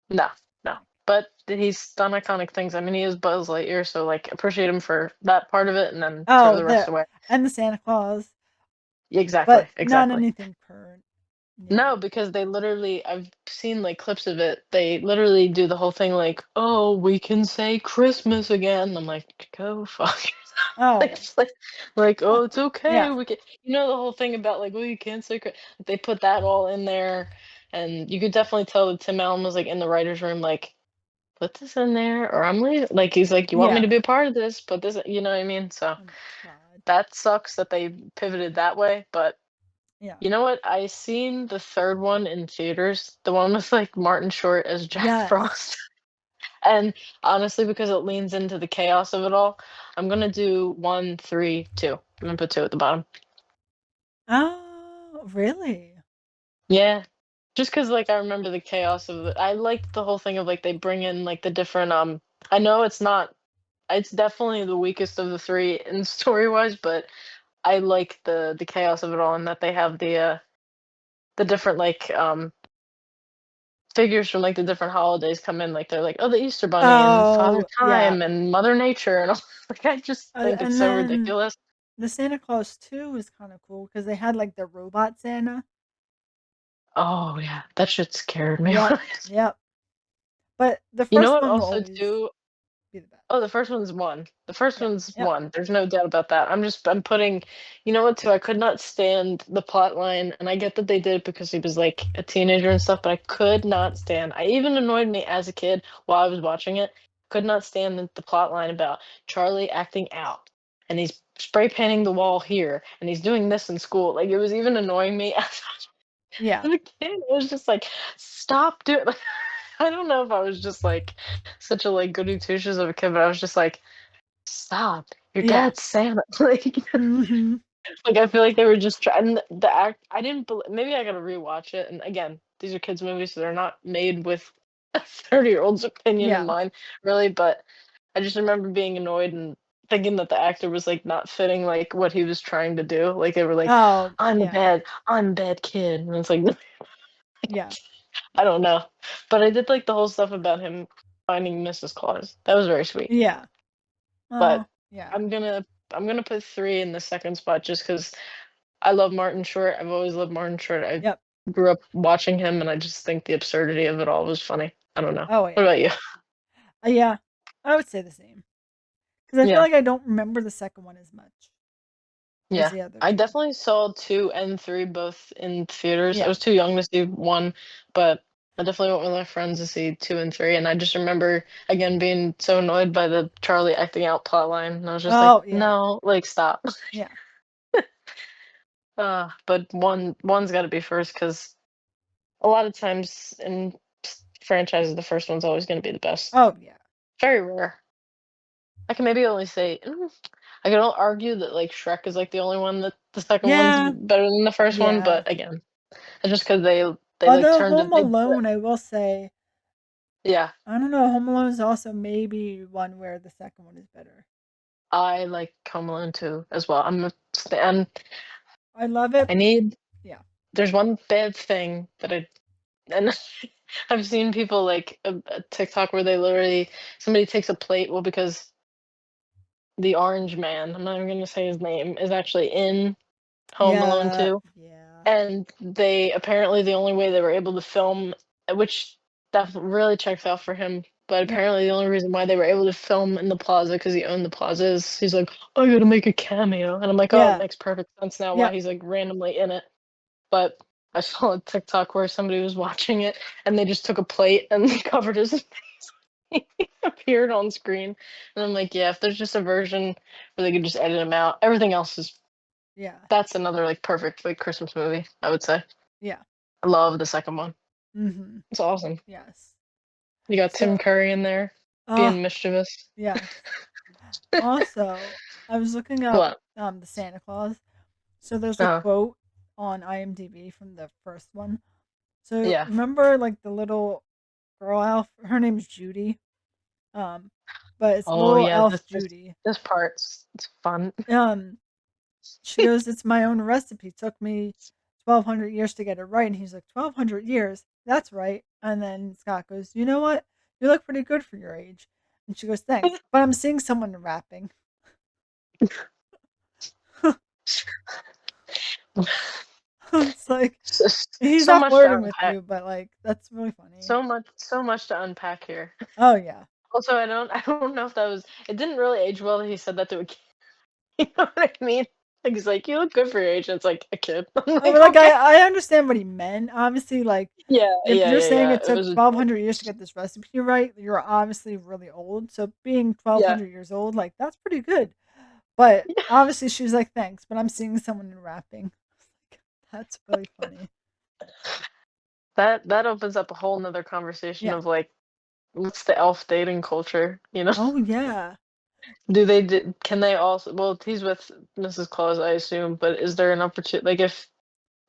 Speaker 2: no, no. But he's done iconic things. I mean, he is Buzz Lightyear, so like appreciate him for that part of it, and then throw
Speaker 1: Oh,
Speaker 2: the rest
Speaker 1: the
Speaker 2: away.
Speaker 1: and the Santa Claus,
Speaker 2: Exactly,
Speaker 1: but not
Speaker 2: exactly.
Speaker 1: anything current. Yeah.
Speaker 2: No, because they literally, I've seen like clips of it. They literally do the whole thing like, "Oh, we can say Christmas again." I'm like, "Go fuck yourself." Like,
Speaker 1: Oh.
Speaker 2: it's like, "Oh, it's okay.
Speaker 1: Yeah.
Speaker 2: We can." You know the whole thing about like, "Oh, you can't say." They put that all in there, and you could definitely tell that Tim Allen was like in the writers' room, like, "Put this in there, or I'm leaving." Like he's like, "You want me to
Speaker 1: Yeah.
Speaker 2: be a part of this? Put this." You know what I mean? So
Speaker 1: Oh my god.
Speaker 2: that sucks that they pivoted that way, but
Speaker 1: Yeah.
Speaker 2: you know what? I seen the third one in theaters, the one with, like, Martin Short as Jack
Speaker 1: Yes.
Speaker 2: Frost, and honestly, because it leans into the chaos of it all, I'm gonna do 1, 3, 2. I'm gonna put 2 at the bottom.
Speaker 1: Oh, really?
Speaker 2: Yeah. Just 'cause, like, I remember the chaos of it. I liked the whole thing of, like, they bring in, like, the different, I know it's definitely the weakest of the 3 in story-wise, but I like the chaos of it all and that they have the different, like, figures from like the different holidays come in, like they're like, "Oh, the Easter Bunny and Father
Speaker 1: Oh, yeah.
Speaker 2: Time and Mother Nature," and all like, I just think it's
Speaker 1: And
Speaker 2: so
Speaker 1: then
Speaker 2: ridiculous.
Speaker 1: the Santa Claus 2 is kinda cool because they had, like, the robot Santa.
Speaker 2: Oh, yeah, that shit scared me.
Speaker 1: Yep, yep. But the
Speaker 2: You know
Speaker 1: first
Speaker 2: what
Speaker 1: one will
Speaker 2: also
Speaker 1: always
Speaker 2: too
Speaker 1: be the best.
Speaker 2: oh, the first one's 1. The first
Speaker 1: Yeah,
Speaker 2: one's
Speaker 1: yep.
Speaker 2: 1, there's no doubt about that. I'm putting you know what too, I could not stand the plot line, and I get that they did it because he was, like, a teenager and stuff, but I could not stand I even annoyed me as a kid while I was watching it, could not stand the plot line about Charlie acting out, and he's spray painting the wall here, and he's doing this in school, like, it was even annoying me
Speaker 1: Yeah,
Speaker 2: as a kid, it was just like, "Stop doing I don't know if I was just, like, such a, like, goody two-shoes of a kid, but I was just like, "Stop, your
Speaker 1: yeah.
Speaker 2: dad's Santa."
Speaker 1: Mhm.
Speaker 2: Like, I feel like they were just trying the act I didn't bel maybe I gotta rewatch it, and again, these are kids' movies, so they're not made with a 30-year-old's opinion in
Speaker 1: Yeah.
Speaker 2: mind, really, but I just remember being annoyed and thinking that the actor was, like, not fitting, like, what he was trying to do, like, they were like,
Speaker 1: Oh,
Speaker 2: "I'm a
Speaker 1: yeah,
Speaker 2: bad I'm a bad kid," and it's like,
Speaker 1: yeah,
Speaker 2: I don't know, but I did like the whole stuff about him finding Mrs. Claus. That was very sweet.
Speaker 1: yeah.
Speaker 2: But
Speaker 1: Oh, yeah.
Speaker 2: I'm gonna I'm gonna put 3 in the second spot just because I love Martin Short. I've always loved Martin Short. I
Speaker 1: Yep.
Speaker 2: grew up watching him, and I just think the absurdity of it all was funny. I don't know.
Speaker 1: Oh,
Speaker 2: What
Speaker 1: yeah.
Speaker 2: about you?
Speaker 1: Yeah. I would say the same because I feel
Speaker 2: Yeah.
Speaker 1: like I don't remember the second one as much as
Speaker 2: Yeah.
Speaker 1: the other
Speaker 2: I
Speaker 1: 2.
Speaker 2: definitely saw 2 and 3 both in theaters. I
Speaker 1: Yeah.
Speaker 2: was too young to see 1, but I definitely went with my friends to see 2 and 3, and I just remember, again, being so annoyed by the Charlie acting out plotline, and I was just like,
Speaker 1: Oh, yeah.
Speaker 2: "No, like, stop."
Speaker 1: Yeah.
Speaker 2: But one's gotta be first because a lot of times in franchises, the first one's always gonna be the best.
Speaker 1: Oh, yeah.
Speaker 2: Very rare. I can maybe only say I can argue that, like, Shrek is, like, the only one that the second one's
Speaker 1: Yeah.
Speaker 2: better than the first one,
Speaker 1: Yeah.
Speaker 2: but again, it's just 'cause they, like,
Speaker 1: Although
Speaker 2: turned
Speaker 1: Home
Speaker 2: it they
Speaker 1: Alone, I will say,
Speaker 2: yeah,
Speaker 1: I don't know, Home Alone is also maybe one where the second one is better.
Speaker 2: I like Home Alone too as well. I'm a stan
Speaker 1: I love it.
Speaker 2: I need
Speaker 1: Yeah.
Speaker 2: there's one bad thing that I and I've seen people, like, TikTok where they literally somebody takes a plate well, because the orange man, I'm not even gonna say his name, is actually in Home Alone
Speaker 1: Yeah.
Speaker 2: 2,
Speaker 1: Yeah.
Speaker 2: and they apparently the only way they were able to film which that really checks out for him, but
Speaker 1: Yep.
Speaker 2: apparently the only reason why they were able to film in the plaza because he owned the plaza is he's like, "I gotta make a cameo," and I'm like, "Oh, it
Speaker 1: Yeah.
Speaker 2: makes perfect sense now why
Speaker 1: Yep.
Speaker 2: he's, like, randomly in it." But I saw a TikTok where somebody was watching it, and they just took a plate and covered his face. He appeared on screen, and I'm like, "Yeah, if there's just a version where they could just edit him out, everything else is
Speaker 1: Yeah.
Speaker 2: that's another, like, perfect, like, Christmas movie, I would say.
Speaker 1: Yeah.
Speaker 2: I love the second one.
Speaker 1: Mhm.
Speaker 2: It's awesome.
Speaker 1: Yes.
Speaker 2: You got
Speaker 1: So
Speaker 2: Tim Curry in there
Speaker 1: ah,
Speaker 2: being mischievous.
Speaker 1: yes. Also, I was looking up,
Speaker 2: What?
Speaker 1: the Santa Claus. So there's a
Speaker 2: Uh,
Speaker 1: quote on IMDb from the first one. So
Speaker 2: yeah.
Speaker 1: remember, like, the little girl elf? Her name's Judy. Um, but it's
Speaker 2: Oh
Speaker 1: little
Speaker 2: yeah,
Speaker 1: elf
Speaker 2: this
Speaker 1: Judy.
Speaker 2: this part's it's fun.
Speaker 1: Um, she goes, "It's my own recipe. Took me 1,200 years to get it right." And he's like, "1,200 years? That's right." And then Scott goes, "You know what? You look pretty good for your age." And she goes, "Thanks, but I'm seeing someone rapping." It's like
Speaker 2: So,
Speaker 1: he's
Speaker 2: so
Speaker 1: not
Speaker 2: much to
Speaker 1: flirting with
Speaker 2: unpack.
Speaker 1: you, but like that's really funny.
Speaker 2: So much to unpack here.
Speaker 1: Oh yeah.
Speaker 2: Also, I don't know if that was it didn't really age well that he said that to a kid. You know what I mean? Like he's like, "You look good for your age." And it's like a kid. I'm
Speaker 1: Oh,
Speaker 2: like,
Speaker 1: but like
Speaker 2: okay.
Speaker 1: I understand what he meant. Obviously, like
Speaker 2: Yeah,
Speaker 1: if
Speaker 2: yeah,
Speaker 1: you're
Speaker 2: yeah,
Speaker 1: saying
Speaker 2: yeah.
Speaker 1: it
Speaker 2: It
Speaker 1: took
Speaker 2: was a joke.
Speaker 1: 1,200 years to get this recipe right, you're obviously really old. So being
Speaker 2: Yeah.
Speaker 1: 1,200 years old, like that's pretty good. But obviously, she's like, "Thanks, but I'm seeing someone in rapping." Like, that's really funny.
Speaker 2: That opens up a whole nother conversation
Speaker 1: Yeah.
Speaker 2: of like, what's the elf dating culture? You know,
Speaker 1: Oh yeah.
Speaker 2: can they also? Well, he's with Mrs. Claus, I assume, but is there an opportunity? Like, if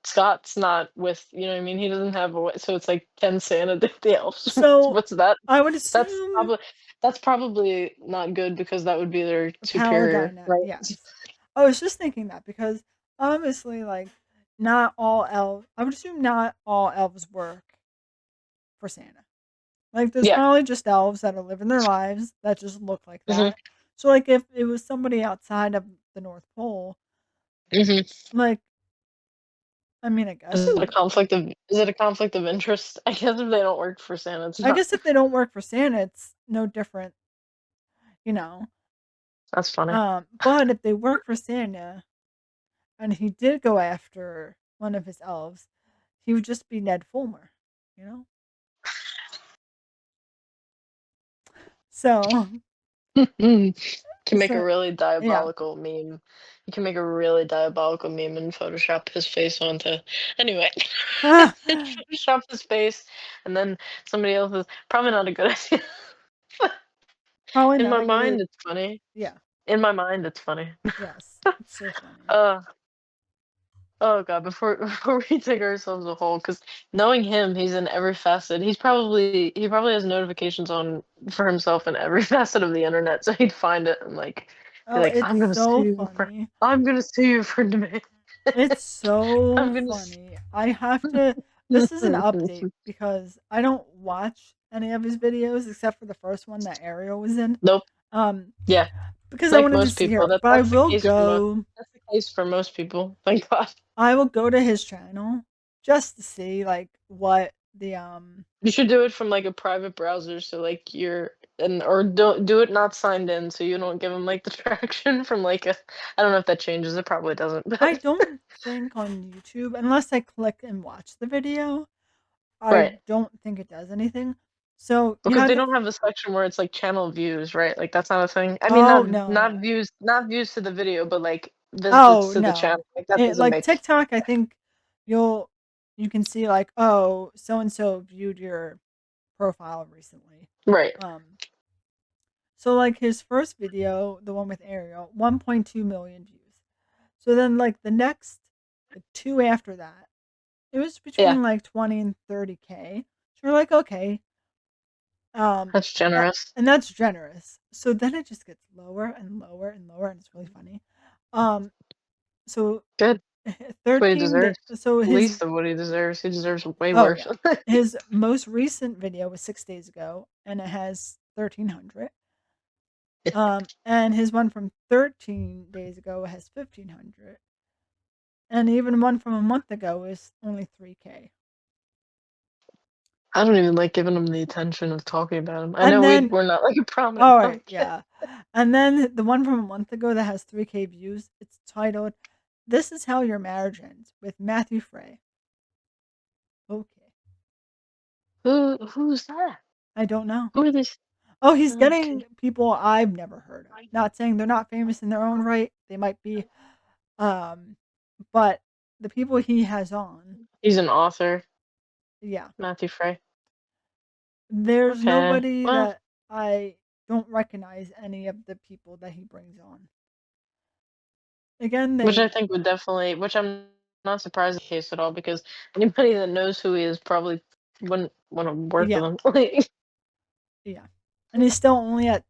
Speaker 2: Scott's not with, you know what I mean? He doesn't have a way, so it's like, can Santa date the elves?
Speaker 1: So
Speaker 2: What's that?
Speaker 1: I would
Speaker 2: That's
Speaker 1: assume
Speaker 2: probably that's probably not good because that would be their
Speaker 1: a power
Speaker 2: superior,
Speaker 1: dynamic.
Speaker 2: right?
Speaker 1: Yes. I was just thinking that because obviously, like, not all elves. I would assume not all elves work for Santa. Like, there's
Speaker 2: Yeah.
Speaker 1: probably just elves that are living their lives that just look like
Speaker 2: Hmm.
Speaker 1: that. So, like, if it was somebody outside of the North Pole,
Speaker 2: Hmm.
Speaker 1: like, I mean, I guess it would.
Speaker 2: Is it a conflict of interest? I guess if they don't work for Santa, it's
Speaker 1: I
Speaker 2: not.
Speaker 1: guess if they don't work for Santa, it's no different, you know.
Speaker 2: That's funny.
Speaker 1: But if they work for Santa and he did go after one of his elves, he would just be Ned Fulmer, you know. So,
Speaker 2: Can make a
Speaker 1: so
Speaker 2: really
Speaker 1: yeah.
Speaker 2: diabolical meme. You can make a really diabolical meme and Photoshop his face onto. Anyway, Photoshop his face, and then somebody else's. Probably not a good idea.
Speaker 1: Probably
Speaker 2: In
Speaker 1: not
Speaker 2: my
Speaker 1: a good.
Speaker 2: mind, it's funny.
Speaker 1: Yeah.
Speaker 2: In my mind, it's funny.
Speaker 1: Yes. It's so funny.
Speaker 2: Uh, oh god, before before we take ourselves a hole, because knowing him, he's in every facet. He probably has notifications on for himself in every facet of the internet, so he'd find it and like be
Speaker 1: Oh,
Speaker 2: like,
Speaker 1: it's so funny.
Speaker 2: I'm gonna sue you for demand.
Speaker 1: It's so
Speaker 2: I'm gonna
Speaker 1: funny. I have to. This is an update because I don't watch any of his videos except for the first one that Ariel was in.
Speaker 2: Nope.
Speaker 1: Um,
Speaker 2: Yeah,
Speaker 1: because I
Speaker 2: like
Speaker 1: wanted to
Speaker 2: most
Speaker 1: see
Speaker 2: people.
Speaker 1: her. But I
Speaker 2: That's the
Speaker 1: will
Speaker 2: case for most.
Speaker 1: go.
Speaker 2: That's the case for most people. Thank God.
Speaker 1: I will go to his channel just to see like what the
Speaker 2: You should do it from like a private browser, so like you're and or don't do it not signed in, so you don't give them like the traction from like a. I don't know if that changes. It probably doesn't,
Speaker 1: I
Speaker 2: but
Speaker 1: don't think on YouTube unless I click and watch the video, I
Speaker 2: right.
Speaker 1: don't think it does anything. So you
Speaker 2: Because
Speaker 1: have
Speaker 2: they
Speaker 1: to.
Speaker 2: don't have the section where it's like channel views, right? Like that's not a thing. I mean,
Speaker 1: Oh
Speaker 2: not
Speaker 1: no.
Speaker 2: views to the video, but like
Speaker 1: Oh
Speaker 2: visits to the
Speaker 1: no.
Speaker 2: channel. Like that
Speaker 1: It
Speaker 2: doesn't
Speaker 1: like
Speaker 2: make
Speaker 1: TikTok, I think you'll you can see like, oh, so and so viewed your profile recently.
Speaker 2: right.
Speaker 1: Um so like his first video, the one with Ariel, 1.2 million views. So then like the next like two after that, it was
Speaker 2: Yeah,
Speaker 1: between like 20 and 30K. So we're like, okay. Um
Speaker 2: that's
Speaker 1: a-
Speaker 2: generous.
Speaker 1: and that's generous. So then it just gets lower and lower and lower and it's really funny. Um so
Speaker 2: Good. That's what he
Speaker 1: 13
Speaker 2: deserves.
Speaker 1: so his
Speaker 2: Least of what he deserves. He deserves way
Speaker 1: oh
Speaker 2: worse.
Speaker 1: yeah. His most recent video was 6 days ago and it has 1,300. And his one from 13 days ago has 1,500. And even one from a month ago is only 3K.
Speaker 2: I don't even like giving him the attention of talking about him. I
Speaker 1: And
Speaker 2: know
Speaker 1: then
Speaker 2: we're not like a prominent
Speaker 1: all right,
Speaker 2: podcast.
Speaker 1: yeah. And then the one from a month ago that has 3K views, it's titled "This is How Your Marriage Ends" with Matthew Frey. Okay.
Speaker 2: Who's that?
Speaker 1: I don't know.
Speaker 2: Who are these?
Speaker 1: Oh, he's
Speaker 2: Okay.
Speaker 1: getting people I've never heard of. Not saying they're not famous in their own right. They might be, um, but the people he has on,
Speaker 2: He's an author,
Speaker 1: yeah,
Speaker 2: Matthew Frey.
Speaker 1: there's
Speaker 2: Okay.
Speaker 1: nobody
Speaker 2: Well,
Speaker 1: that I don't recognize any of the people that he brings on. Again,
Speaker 2: which I
Speaker 1: they,
Speaker 2: think would definitely, which I'm not surprised the case at all because anybody that knows who he is probably wouldn't want to work with
Speaker 1: yeah,
Speaker 2: him. Like,
Speaker 1: yeah. and he's still only at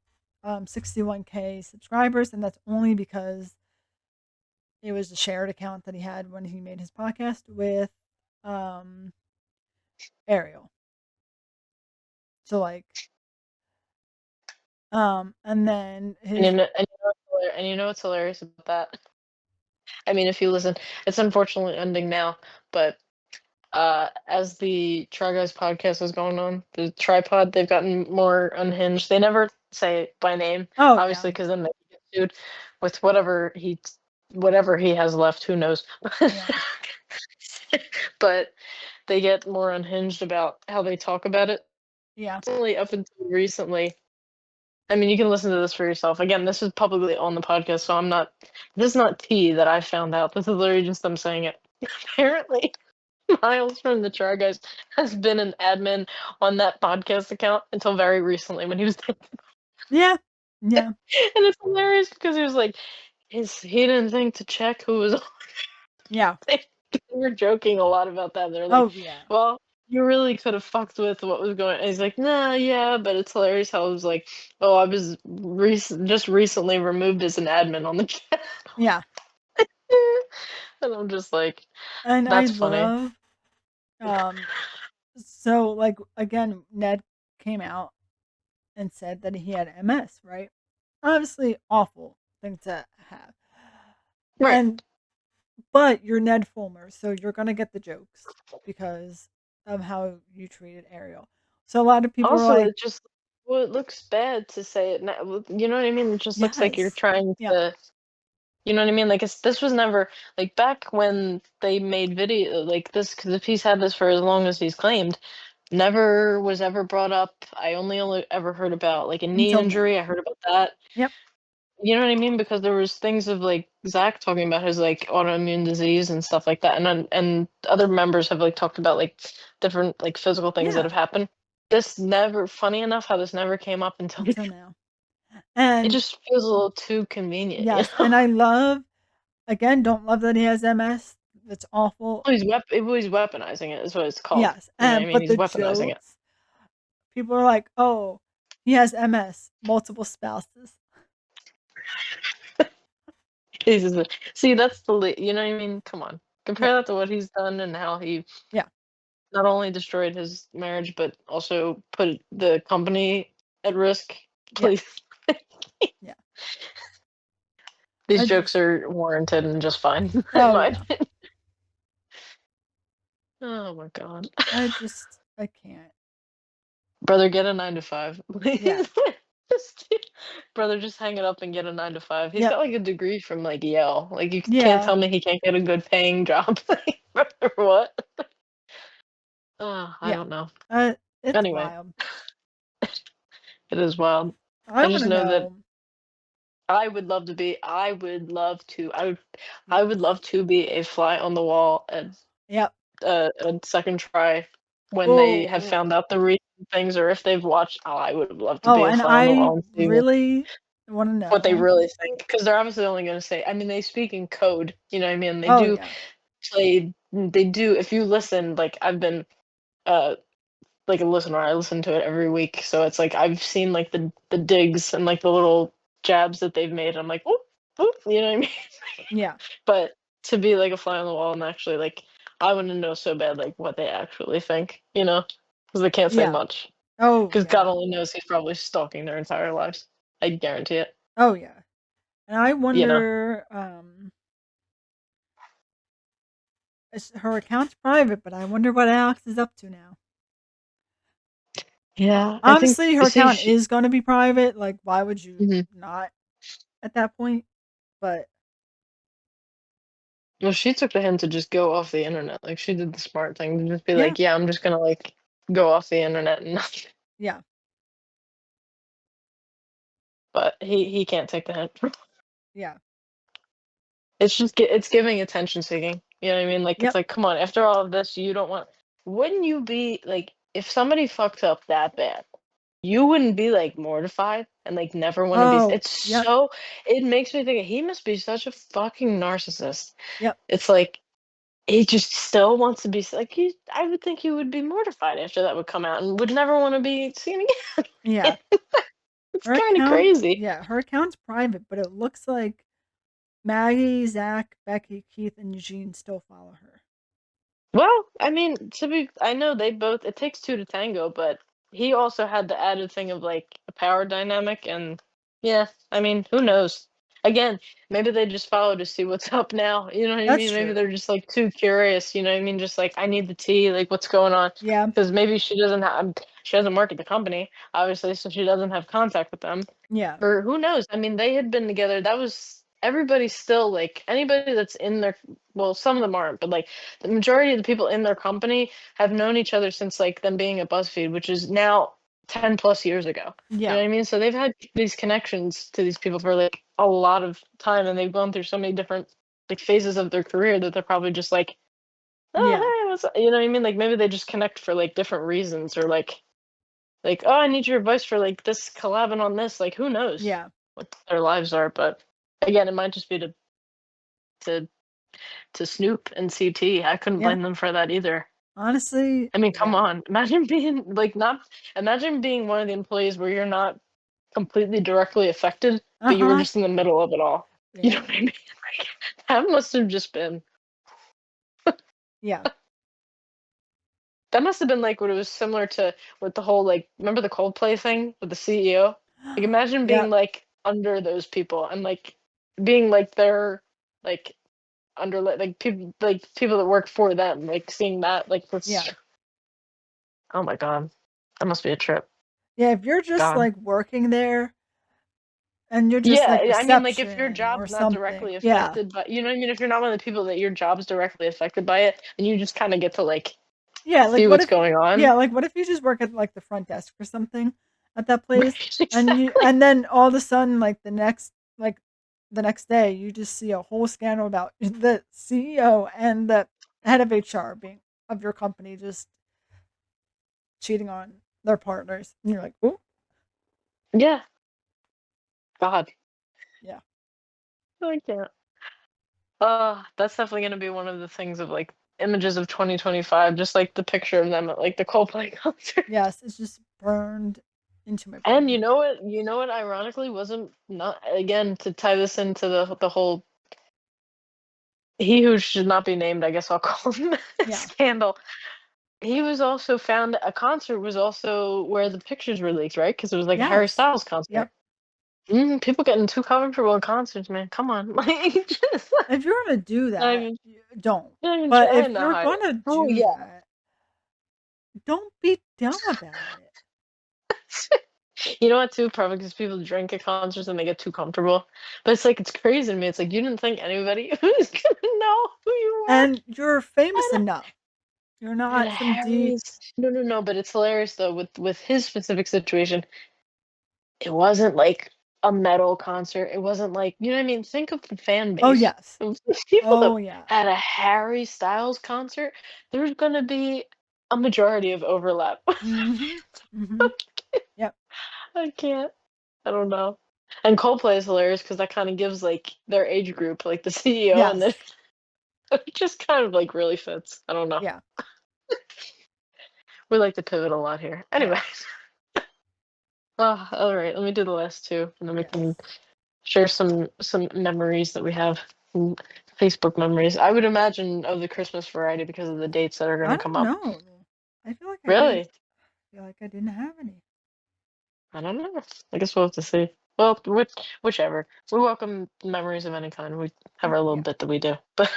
Speaker 1: 61K subscribers, and that's only because it was a shared account that he had when he made his podcast with um, Ariel. So like, and then his
Speaker 2: And you know what's hilarious about that? I mean, if you listen, it's unfortunately ending now, but as the Try Guys podcast is going on, the tripod, they've gotten more unhinged. They never say it by name,
Speaker 1: oh yeah,
Speaker 2: obviously, because then they get sued with whatever he has left. Who knows?
Speaker 1: yeah,
Speaker 2: But they get more unhinged about how they talk about it.
Speaker 1: yeah,
Speaker 2: It's only up until recently. I mean, you can listen to this for yourself. Again, this is publicly on the podcast, so I'm not. This is not tea that I found out. This is literally just them saying it. Apparently, Miles from the Char Guys has been an admin on that podcast account until very recently when he was and
Speaker 1: yeah, yeah,
Speaker 2: it's hilarious because he was like, he didn't think to check who was on
Speaker 1: yeah.
Speaker 2: it. They were joking a lot about that. They're like,
Speaker 1: Oh yeah,
Speaker 2: well, you really could have fucked with what was going on. And he's like, nah, yeah, but it's hilarious how it was like, oh, I was just recently removed as an admin on the chat.
Speaker 1: yeah.
Speaker 2: And I'm just like,
Speaker 1: And I
Speaker 2: that's funny.
Speaker 1: love um. So like again, Ned came out and said that he had MS. Right? Obviously, awful thing to have.
Speaker 2: Right.
Speaker 1: And but you're Ned Fulmer, so you're gonna get the jokes because of how you treated Ariel. So a lot of people are
Speaker 2: Also,
Speaker 1: like,
Speaker 2: it just well, it looks bad to say it now. You know what I mean? It just looks like you're
Speaker 1: yes,
Speaker 2: trying
Speaker 1: yeah,
Speaker 2: to. You know what I mean? Like this was never like back when they made video like this because if he's had this for as long as he's claimed, never was ever brought up. I only ever heard about like a knee
Speaker 1: until
Speaker 2: injury.
Speaker 1: now.
Speaker 2: I heard about that.
Speaker 1: Yep,
Speaker 2: You know what I mean? Because there was things of like Zach talking about his like autoimmune disease and stuff like that, and other members have like talked about like different like physical things that
Speaker 1: yeah,
Speaker 2: have happened. This never, funny enough, how this never came up until
Speaker 1: until now.
Speaker 2: it
Speaker 1: And
Speaker 2: just feels a little too convenient, you
Speaker 1: yes,
Speaker 2: know?
Speaker 1: and I love again, don't love that he has MS. That's awful.
Speaker 2: He's weaponizing it is what it's called.
Speaker 1: Yes,
Speaker 2: You know what I
Speaker 1: and
Speaker 2: mean?
Speaker 1: but
Speaker 2: He's
Speaker 1: the
Speaker 2: weaponizing it.
Speaker 1: jokes, people are like, oh, he has MS, multiple spouses.
Speaker 2: See, that's you know what I mean? Come on.
Speaker 1: Yeah,
Speaker 2: Compare that to what he's done and how he
Speaker 1: yeah,
Speaker 2: not only destroyed his marriage, but also put the company at risk.
Speaker 1: yeah,
Speaker 2: Please.
Speaker 1: yeah.
Speaker 2: These
Speaker 1: I
Speaker 2: jokes
Speaker 1: just,
Speaker 2: are warranted and just fine, in
Speaker 1: oh
Speaker 2: my
Speaker 1: yeah,
Speaker 2: opinion. Oh my god.
Speaker 1: I can't.
Speaker 2: Brother, get a 9 to 5,
Speaker 1: Yeah,
Speaker 2: please. Just brother, just hang it up and get a 9 to 5. He's
Speaker 1: yep,
Speaker 2: got, like, a degree from, like, Yale. Like, you can't
Speaker 1: yeah.
Speaker 2: tell me he can't get a good paying job. Like, brother, what? I
Speaker 1: Yeah.
Speaker 2: don't know.
Speaker 1: It's
Speaker 2: Anyway,
Speaker 1: wild.
Speaker 2: it is wild.
Speaker 1: I
Speaker 2: I just
Speaker 1: wanna
Speaker 2: know that
Speaker 1: know.
Speaker 2: I
Speaker 1: Yes.
Speaker 2: would love to be a fly on the wall at
Speaker 1: Yep.
Speaker 2: a second try when they have
Speaker 1: Oh.
Speaker 2: found out the recent things or if they've watched. I would love to
Speaker 1: Oh,
Speaker 2: be a
Speaker 1: and
Speaker 2: fly on the
Speaker 1: I
Speaker 2: wall and see
Speaker 1: really wanna
Speaker 2: what they
Speaker 1: know.
Speaker 2: really think, because 'cause they're obviously only gonna say, I mean, they speak in code, you know what I mean?
Speaker 1: Oh, yeah.
Speaker 2: They do, if you listen, like, I've been, uh, like, a listener, I listen to it every week, so it's like I've seen, like, the digs and, like, the little jabs that they've made, I'm like, "Oop, oop," you know what I mean?
Speaker 1: Yeah.
Speaker 2: But to be, like, a fly on the wall and actually, like, I wanna know so bad, like, what they actually think, you know, because they can't say
Speaker 1: Yeah.
Speaker 2: much,
Speaker 1: Oh,
Speaker 2: because God
Speaker 1: yeah.
Speaker 2: only knows he's probably stalking their entire lives. I guarantee it,
Speaker 1: Oh, yeah. And I
Speaker 2: you know?
Speaker 1: wonder, her account's private, but I wonder what Alex is up to now.
Speaker 2: Yeah, I think
Speaker 1: Obviously, her
Speaker 2: see,
Speaker 1: account is gonna be private, like, why would you
Speaker 2: mhm.
Speaker 1: not at that point? But
Speaker 2: Well, she took the hint to just go off the internet, like, she did the smart thing to just be
Speaker 1: yeah,
Speaker 2: like, "Yeah, I'm just gonna, like, go off the internet and not."
Speaker 1: yeah,
Speaker 2: But he can't take the hint.
Speaker 1: yeah,
Speaker 2: It's just it's giving attention seeking, you know what I mean? Like, it's
Speaker 1: yep.
Speaker 2: like, "Come on, after all of this, you don't want." Wouldn't you be like, if somebody fucked up that bad, you wouldn't be, like, mortified and, like, never wanna be
Speaker 1: Oh,
Speaker 2: it's
Speaker 1: yep,
Speaker 2: so it makes me think he must be such a fucking narcissist.
Speaker 1: yep,
Speaker 2: It's like he just still wants to be like, he I would think he would be mortified after that would come out and would never wanna be seen
Speaker 1: yeah.
Speaker 2: again. It's kind of crazy.
Speaker 1: Her account's private, but it looks like Maggie, Zach, Becky, Keith, and Eugene still follow her.
Speaker 2: Well, I mean, I know they both, it takes two to tango, but he also had the added thing of like a power dynamic, and yeah, I mean, who knows? Again, maybe they just follow to see what's up now. You know what I
Speaker 1: That's
Speaker 2: mean? Maybe
Speaker 1: true.
Speaker 2: they're just like too curious. You know what I mean? Just like I need the tea. Like what's going on?
Speaker 1: Yeah,
Speaker 2: Because maybe she doesn't work at the company, obviously, so she doesn't have contact with them.
Speaker 1: yeah,
Speaker 2: Or who knows? I mean, they had been together. That was everybody's still like anybody that's in their, well, some of them aren't, but like the majority of the people in their company have known each other since like them being at BuzzFeed, which is now 10 plus years ago. You know
Speaker 1: yeah,
Speaker 2: what I mean? So they've had these connections to these people for like a lot of time, and they've gone through so many different like phases of their career that they're probably just like,
Speaker 1: yeah,
Speaker 2: oh, hey, what's up? You know what I mean? Like maybe they just connect for like different reasons, or like, oh, I need your advice for like this collabing on this. Like, who knows
Speaker 1: yeah,
Speaker 2: what their lives are? But again, it might just be to to snoop and CT. I couldn't
Speaker 1: yeah.
Speaker 2: blame them for that either.
Speaker 1: Honestly,
Speaker 2: I mean, come
Speaker 1: yeah.
Speaker 2: on. Imagine being like not imagine being one of the employees where you're not completely directly affected,
Speaker 1: Uh
Speaker 2: but you were
Speaker 1: huh.
Speaker 2: just in the middle of it all. You know
Speaker 1: Yeah,
Speaker 2: what I mean? Like, that must have just been
Speaker 1: yeah,
Speaker 2: that must have been like what it was similar to with the whole like remember the Coldplay thing with the CEO? Like imagine being
Speaker 1: yep,
Speaker 2: like under those people and like being like their like under like people that work for them, like seeing that like
Speaker 1: yeah,
Speaker 2: that's oh my god. That must be a trip.
Speaker 1: yeah. If you're just
Speaker 2: God.
Speaker 1: like working there and you're just like
Speaker 2: Yeah, I mean, like if your
Speaker 1: reception or
Speaker 2: job's not
Speaker 1: something,
Speaker 2: directly
Speaker 1: yeah,
Speaker 2: affected by, you know what I mean? If you're not one of the people that your job's directly affected by it, and you just kind of get to like
Speaker 1: yeah. Like
Speaker 2: see
Speaker 1: what
Speaker 2: what's
Speaker 1: if,
Speaker 2: going on.
Speaker 1: yeah, like what if you just work at like the front desk or something at that place,
Speaker 2: Right, exactly.
Speaker 1: and then all of a sudden, like the next day, you just see a whole scandal about the CEO and the head of HR being of your company just cheating on their partners, and you're like, oh,
Speaker 2: Yeah. God.
Speaker 1: yeah,
Speaker 2: I can't. That's definitely gonna be one of the things of like images of 2025, just like the picture of them at like the Coldplay concert.
Speaker 1: yes, it's just burned into my
Speaker 2: And
Speaker 1: brain.
Speaker 2: you know what ironically wasn't not again to tie this into the whole he who should not be named, I guess I'll call him
Speaker 1: Yeah.
Speaker 2: scandal. He was also found a concert was also where the pictures were leaked, right? Because it was like a Harry
Speaker 1: Yes.
Speaker 2: Styles concert.
Speaker 1: Yep.
Speaker 2: People getting too comfortable in concerts, man. Come on, like just
Speaker 1: If you're gonna do
Speaker 2: not
Speaker 1: that,
Speaker 2: even
Speaker 1: don't.
Speaker 2: not even
Speaker 1: But
Speaker 2: trying
Speaker 1: if
Speaker 2: to
Speaker 1: you're
Speaker 2: hide it.
Speaker 1: gonna
Speaker 2: Oh
Speaker 1: do
Speaker 2: yeah.
Speaker 1: that, don't be dumb about it.
Speaker 2: You know what, too? Probably because people drink at concerts and they get too comfortable. But it's like it's crazy to me. It's like you didn't think anybody was gonna know who you were
Speaker 1: And you're famous
Speaker 2: at
Speaker 1: enough. You're
Speaker 2: at a
Speaker 1: not some D.
Speaker 2: Harry's. No, no, no. But it's hilarious though with his specific situation. It wasn't like a metal concert. It wasn't like you know what I mean? Think of the fan
Speaker 1: Oh
Speaker 2: base.
Speaker 1: yes.
Speaker 2: Of the people that
Speaker 1: Oh yeah.
Speaker 2: at a Harry Styles concert, there's gonna be a majority of overlap.
Speaker 1: Mhm. Mhm. Yep.
Speaker 2: I can't. I don't know. And Coldplay is hilarious because that kind of gives like their age group, like the CEO, and then
Speaker 1: Yes.
Speaker 2: it just kind of like really fits. I don't know.
Speaker 1: Yeah.
Speaker 2: We like to pivot a lot here.
Speaker 1: Yeah.
Speaker 2: Anyway, all right. Let me do the last two, and then we
Speaker 1: Yes.
Speaker 2: can share some memories that we have, some Facebook memories. I would imagine of the Christmas variety because of the dates that are going
Speaker 1: I
Speaker 2: to come
Speaker 1: don't
Speaker 2: up.
Speaker 1: know. I feel like I didn't.
Speaker 2: Really?
Speaker 1: I feel like I didn't have any.
Speaker 2: I don't know. I guess we'll have to see. Well, whichever. We welcome memories of any kind. We have our little
Speaker 1: Yeah.
Speaker 2: bit that we do. But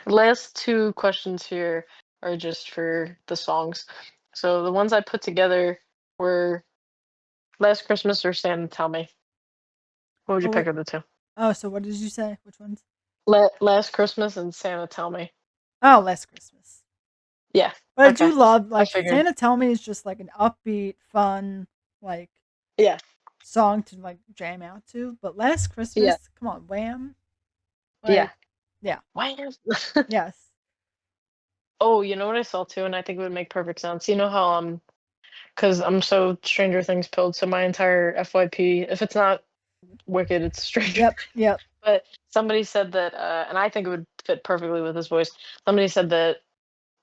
Speaker 2: last two questions here are just for the songs. So the ones I put together were Last Christmas or Santa Tell Me. What would you
Speaker 1: Oh
Speaker 2: pick
Speaker 1: wait.
Speaker 2: of the two?
Speaker 1: Oh, so what did you say? Which ones?
Speaker 2: Last Christmas and Santa Tell Me.
Speaker 1: Oh, Last Christmas.
Speaker 2: Yeah.
Speaker 1: But I do
Speaker 2: Okay.
Speaker 1: love
Speaker 2: I
Speaker 1: like
Speaker 2: figured.
Speaker 1: Santa Tell Me is just like an upbeat, fun, like
Speaker 2: Yeah.
Speaker 1: song to like jam out to. But Last
Speaker 2: Yeah.
Speaker 1: Christmas, come on, Wham!
Speaker 2: Yeah.
Speaker 1: Like, yeah,
Speaker 2: Why?
Speaker 1: yes,
Speaker 2: Oh, you know what I saw too, and I think it would make perfect sense. You know how because I'm so Stranger Things pilled, so my entire FYP, if it's not Wicked, it's Stranger
Speaker 1: yep,
Speaker 2: Things.
Speaker 1: yep,
Speaker 2: But somebody said that, and I think it would fit perfectly with his voice. Somebody said that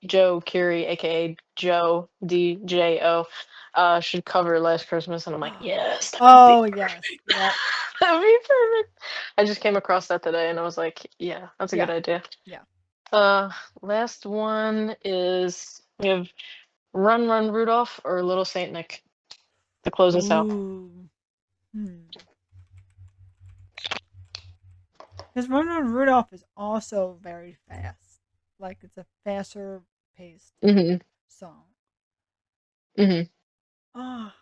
Speaker 2: Joe Curie, aka Joe DJO, should cover Last Christmas, and I'm like, yes, that would be
Speaker 1: Oh,
Speaker 2: perfect.
Speaker 1: yes. Yep.
Speaker 2: That would be perfect. I just came across that today, and I was like, yeah, that's a good
Speaker 1: Yeah.
Speaker 2: idea.
Speaker 1: Yeah.
Speaker 2: Uh, Last one is we have Run Run Rudolph or Little Saint Nick to close us out.
Speaker 1: Ooh. Hmm. Because Run Run Rudolph is also very fast. Like, it's a faster paced
Speaker 2: Mhm.
Speaker 1: song.
Speaker 2: Mhm.
Speaker 1: Ah.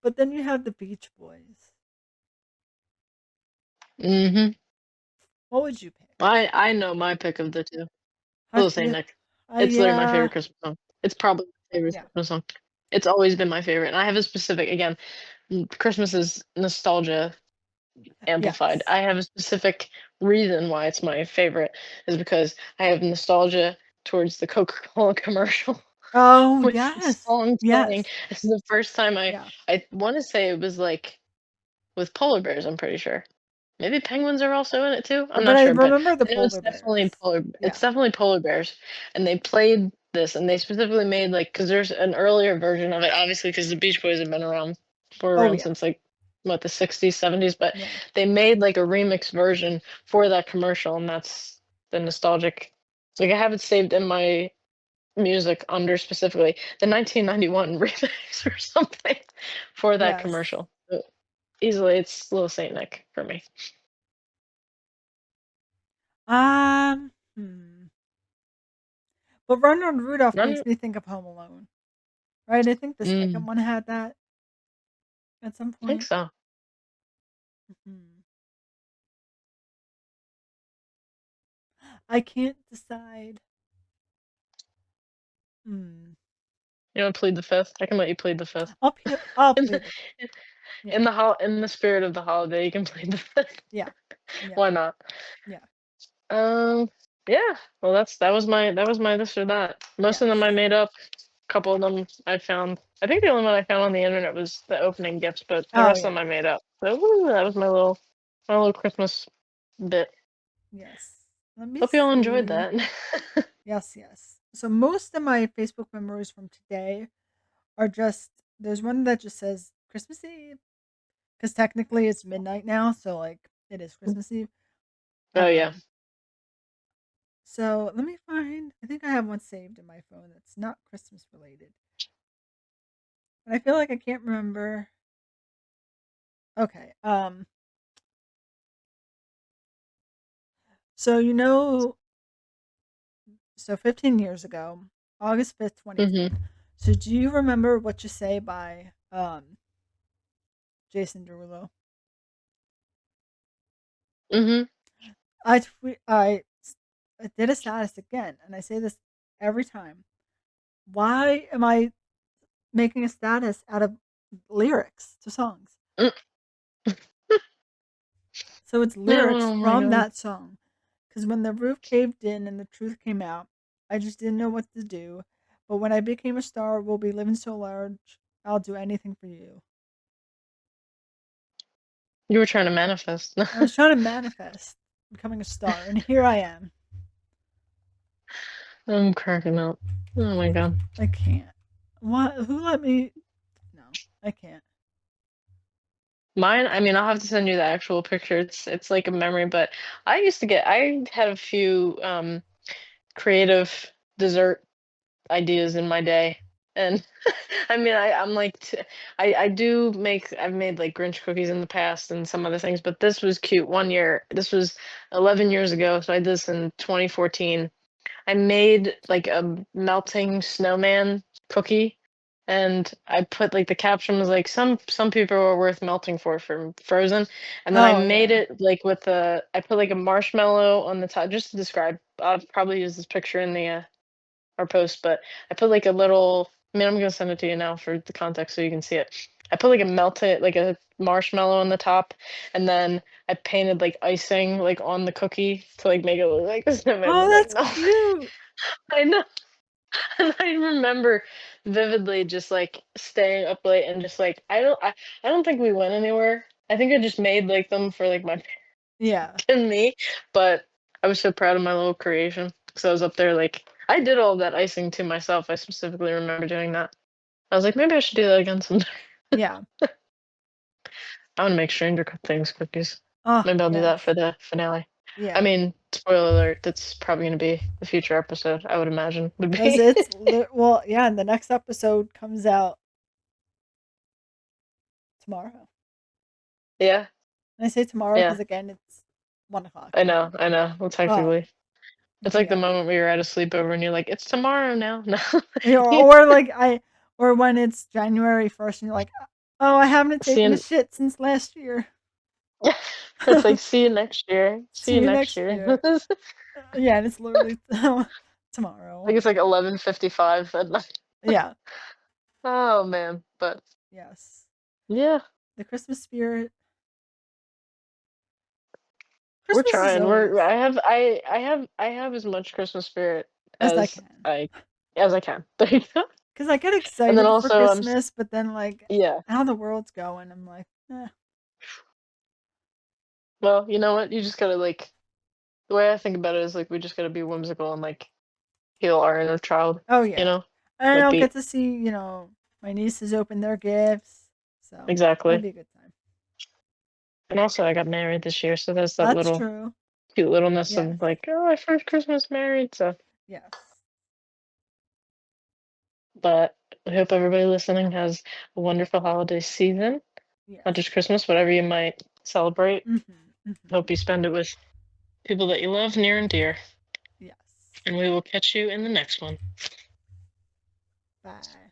Speaker 1: But then you have the Beach Boys.
Speaker 2: Mhm.
Speaker 1: What would you pick?
Speaker 2: I know my pick of the two.
Speaker 1: I
Speaker 2: Little Saint
Speaker 1: feel.
Speaker 2: Nick. It's literally my
Speaker 1: Yeah.
Speaker 2: favorite Christmas song. It's probably my favorite
Speaker 1: Yeah.
Speaker 2: Christmas song. It's always been my favorite, and I have a specific again. Christmas is nostalgia amplified.
Speaker 1: Yes.
Speaker 2: I have a specific reason why it's my favorite is because I have nostalgia towards the Coca-Cola commercial
Speaker 1: Oh,
Speaker 2: with the
Speaker 1: yes.
Speaker 2: song playing.
Speaker 1: Yes.
Speaker 2: This is the first time
Speaker 1: Yeah.
Speaker 2: I want to say it was like with polar bears, I'm pretty sure. Maybe penguins are also in it too. I'm
Speaker 1: But
Speaker 2: not
Speaker 1: I
Speaker 2: sure, but
Speaker 1: remember the
Speaker 2: I know
Speaker 1: polar bears.
Speaker 2: it's
Speaker 1: Yeah.
Speaker 2: definitely polar bears. And they played this and they specifically made like because there's an earlier version of it, obviously because the Beach Boys have been around
Speaker 1: Oh, yeah.
Speaker 2: since like what the 60s, 70s, but
Speaker 1: Yeah.
Speaker 2: they made like a remix version for that commercial and that's the nostalgic like I have it saved in my music under specifically the 1991 remix or something for that
Speaker 1: Yes.
Speaker 2: commercial. So easily it's Little Saint Nick for me.
Speaker 1: Hmm. But Run Run Rudolph
Speaker 2: Run
Speaker 1: makes me think of Home Alone, right? I think the second
Speaker 2: mm,
Speaker 1: one had that at some
Speaker 2: I think
Speaker 1: point.
Speaker 2: so.
Speaker 1: Mhm. I can't decide. Hmm.
Speaker 2: You wanna plead the fifth? I can let you plead the fifth.
Speaker 1: I'll
Speaker 2: In
Speaker 1: plead
Speaker 2: the
Speaker 1: the yeah.
Speaker 2: in the spirit of the holiday, you can plead the fifth.
Speaker 1: Yeah. Yeah.
Speaker 2: Why not?
Speaker 1: Yeah.
Speaker 2: Um, yeah. Well, that was my this or that. Most of them I
Speaker 1: Yes.
Speaker 2: made up. A couple of them I found. I think the only one I found on the internet was the opening gifts, but the
Speaker 1: Oh,
Speaker 2: rest of them
Speaker 1: yeah.
Speaker 2: I made up. So that was my little Christmas bit.
Speaker 1: Yes. Let me
Speaker 2: Hope you all enjoyed
Speaker 1: see.
Speaker 2: that.
Speaker 1: Yes, yes. So most of my Facebook memories from today are just there's one that just says Christmas Eve because technically it's midnight now, so like it is Christmas Eve.
Speaker 2: Oh yeah.
Speaker 1: Um, so let me find. I think I have one saved in my phone that's not Christmas related, but I feel like I can't remember. Okay. So so 15 years ago, August 5th,
Speaker 2: Mhm.
Speaker 1: 2010. So do you remember What You Say by Jason Derulo?
Speaker 2: Mhm.
Speaker 1: I tweet, I did a status again, and I say this every time. Why am I making a status out of lyrics to songs?
Speaker 2: Mm.
Speaker 1: So it's lyrics
Speaker 2: Oh my
Speaker 1: from
Speaker 2: god.
Speaker 1: that song. Because when the roof caved in and the truth came out, I just didn't know what to do. But when I became a star, we'll be living so large. I'll do anything for you.
Speaker 2: You were trying to manifest.
Speaker 1: I was trying to manifest becoming a star, and here I am.
Speaker 2: I'm cracking up. Oh my god.
Speaker 1: I can't. What? Who let me? No, I can't.
Speaker 2: Mine, I mean, I'll have to send you the actual picture. It's like a memory, but I had a few creative dessert ideas in my day. And I mean, I'm like I do make I've made like Grinch cookies in the past and some other things, but this was cute. One year, this was 11 years ago, so I did this in 2014. I made like a melting snowman cookie and I put like the caption was like some people are worth melting for from Frozen. And then I
Speaker 1: Oh
Speaker 2: made
Speaker 1: yeah.
Speaker 2: it like with I put like a marshmallow on the top just to describe. I'll probably use this picture in the our post, but I put like a little I mean I'm gonna send it to you now for the context so you can see it. I put like a melted like a marshmallow on the top and then I painted like icing like on the cookie to like make it look like a snowman
Speaker 1: Oh,
Speaker 2: with like
Speaker 1: that's
Speaker 2: no
Speaker 1: cute.
Speaker 2: I know. And I remember vividly just like staying up late and just like I don't think we went anywhere. I think I just made like them for like my
Speaker 1: Yeah.
Speaker 2: and me, but I was so proud of my little creation because I was up there like I did all that icing to myself. I specifically remember doing that. I was like, maybe I should do that again sometime.
Speaker 1: Yeah.
Speaker 2: I want to make Stranger Things cookies.
Speaker 1: Oh,
Speaker 2: Maybe I'll do that
Speaker 1: yes.
Speaker 2: for the finale. I
Speaker 1: Yeah.
Speaker 2: mean, spoiler alert, that's probably going to be a future episode, I would imagine, would
Speaker 1: Because
Speaker 2: be.
Speaker 1: it's well, yeah, and the next episode comes out tomorrow.
Speaker 2: Yeah,
Speaker 1: And I say tomorrow
Speaker 2: yeah.
Speaker 1: because again, it's 1 o'clock.
Speaker 2: I
Speaker 1: But
Speaker 2: know, I know. Well,
Speaker 1: oh,
Speaker 2: technically. It's like the
Speaker 1: yes.
Speaker 2: moment where you're at a sleepover and you're like, it's tomorrow now. No.
Speaker 1: You know, or like or when it's January 1st and you're like, oh, I haven't taken a
Speaker 2: Seeing,
Speaker 1: shit since last year.
Speaker 2: it's like, see you next year. See
Speaker 1: See
Speaker 2: you
Speaker 1: you
Speaker 2: next
Speaker 1: next
Speaker 2: year.
Speaker 1: year. Yeah, and it's literally
Speaker 2: Like
Speaker 1: tomorrow.
Speaker 2: it's like 11:55 at night.
Speaker 1: Yeah.
Speaker 2: Oh man, but
Speaker 1: Yes.
Speaker 2: yeah,
Speaker 1: The Christmas spirit.
Speaker 2: we're
Speaker 1: Christmas is
Speaker 2: trying.
Speaker 1: always
Speaker 2: I have as much Christmas spirit
Speaker 1: as I
Speaker 2: as
Speaker 1: can.
Speaker 2: I as I can. There you go.
Speaker 1: Because I get
Speaker 2: And then
Speaker 1: excited for
Speaker 2: also
Speaker 1: Christmas, but then like
Speaker 2: yeah.
Speaker 1: how the world's going, I'm like,
Speaker 2: Well, you know what? You just gotta like the way I think about it is like we just gotta be whimsical and like heal our inner child.
Speaker 1: oh
Speaker 2: You
Speaker 1: yeah.
Speaker 2: know,
Speaker 1: And
Speaker 2: like
Speaker 1: I'll get
Speaker 2: be
Speaker 1: to see, my nieces open their gifts. So that'll
Speaker 2: exactly.
Speaker 1: be a good time.
Speaker 2: And also, I got married this year, so there's that
Speaker 1: That's
Speaker 2: little
Speaker 1: true.
Speaker 2: cute littleness
Speaker 1: Yes.
Speaker 2: of like, oh, my first Christmas married. So,
Speaker 1: Yes.
Speaker 2: but I hope everybody listening has a wonderful holiday season. Not
Speaker 1: Yes.
Speaker 2: just Christmas, whatever you might celebrate. Hope
Speaker 1: Hmm.
Speaker 2: you spend it with people that you love near and dear.
Speaker 1: Yes.
Speaker 2: And we will catch you in the next one.
Speaker 1: Bye.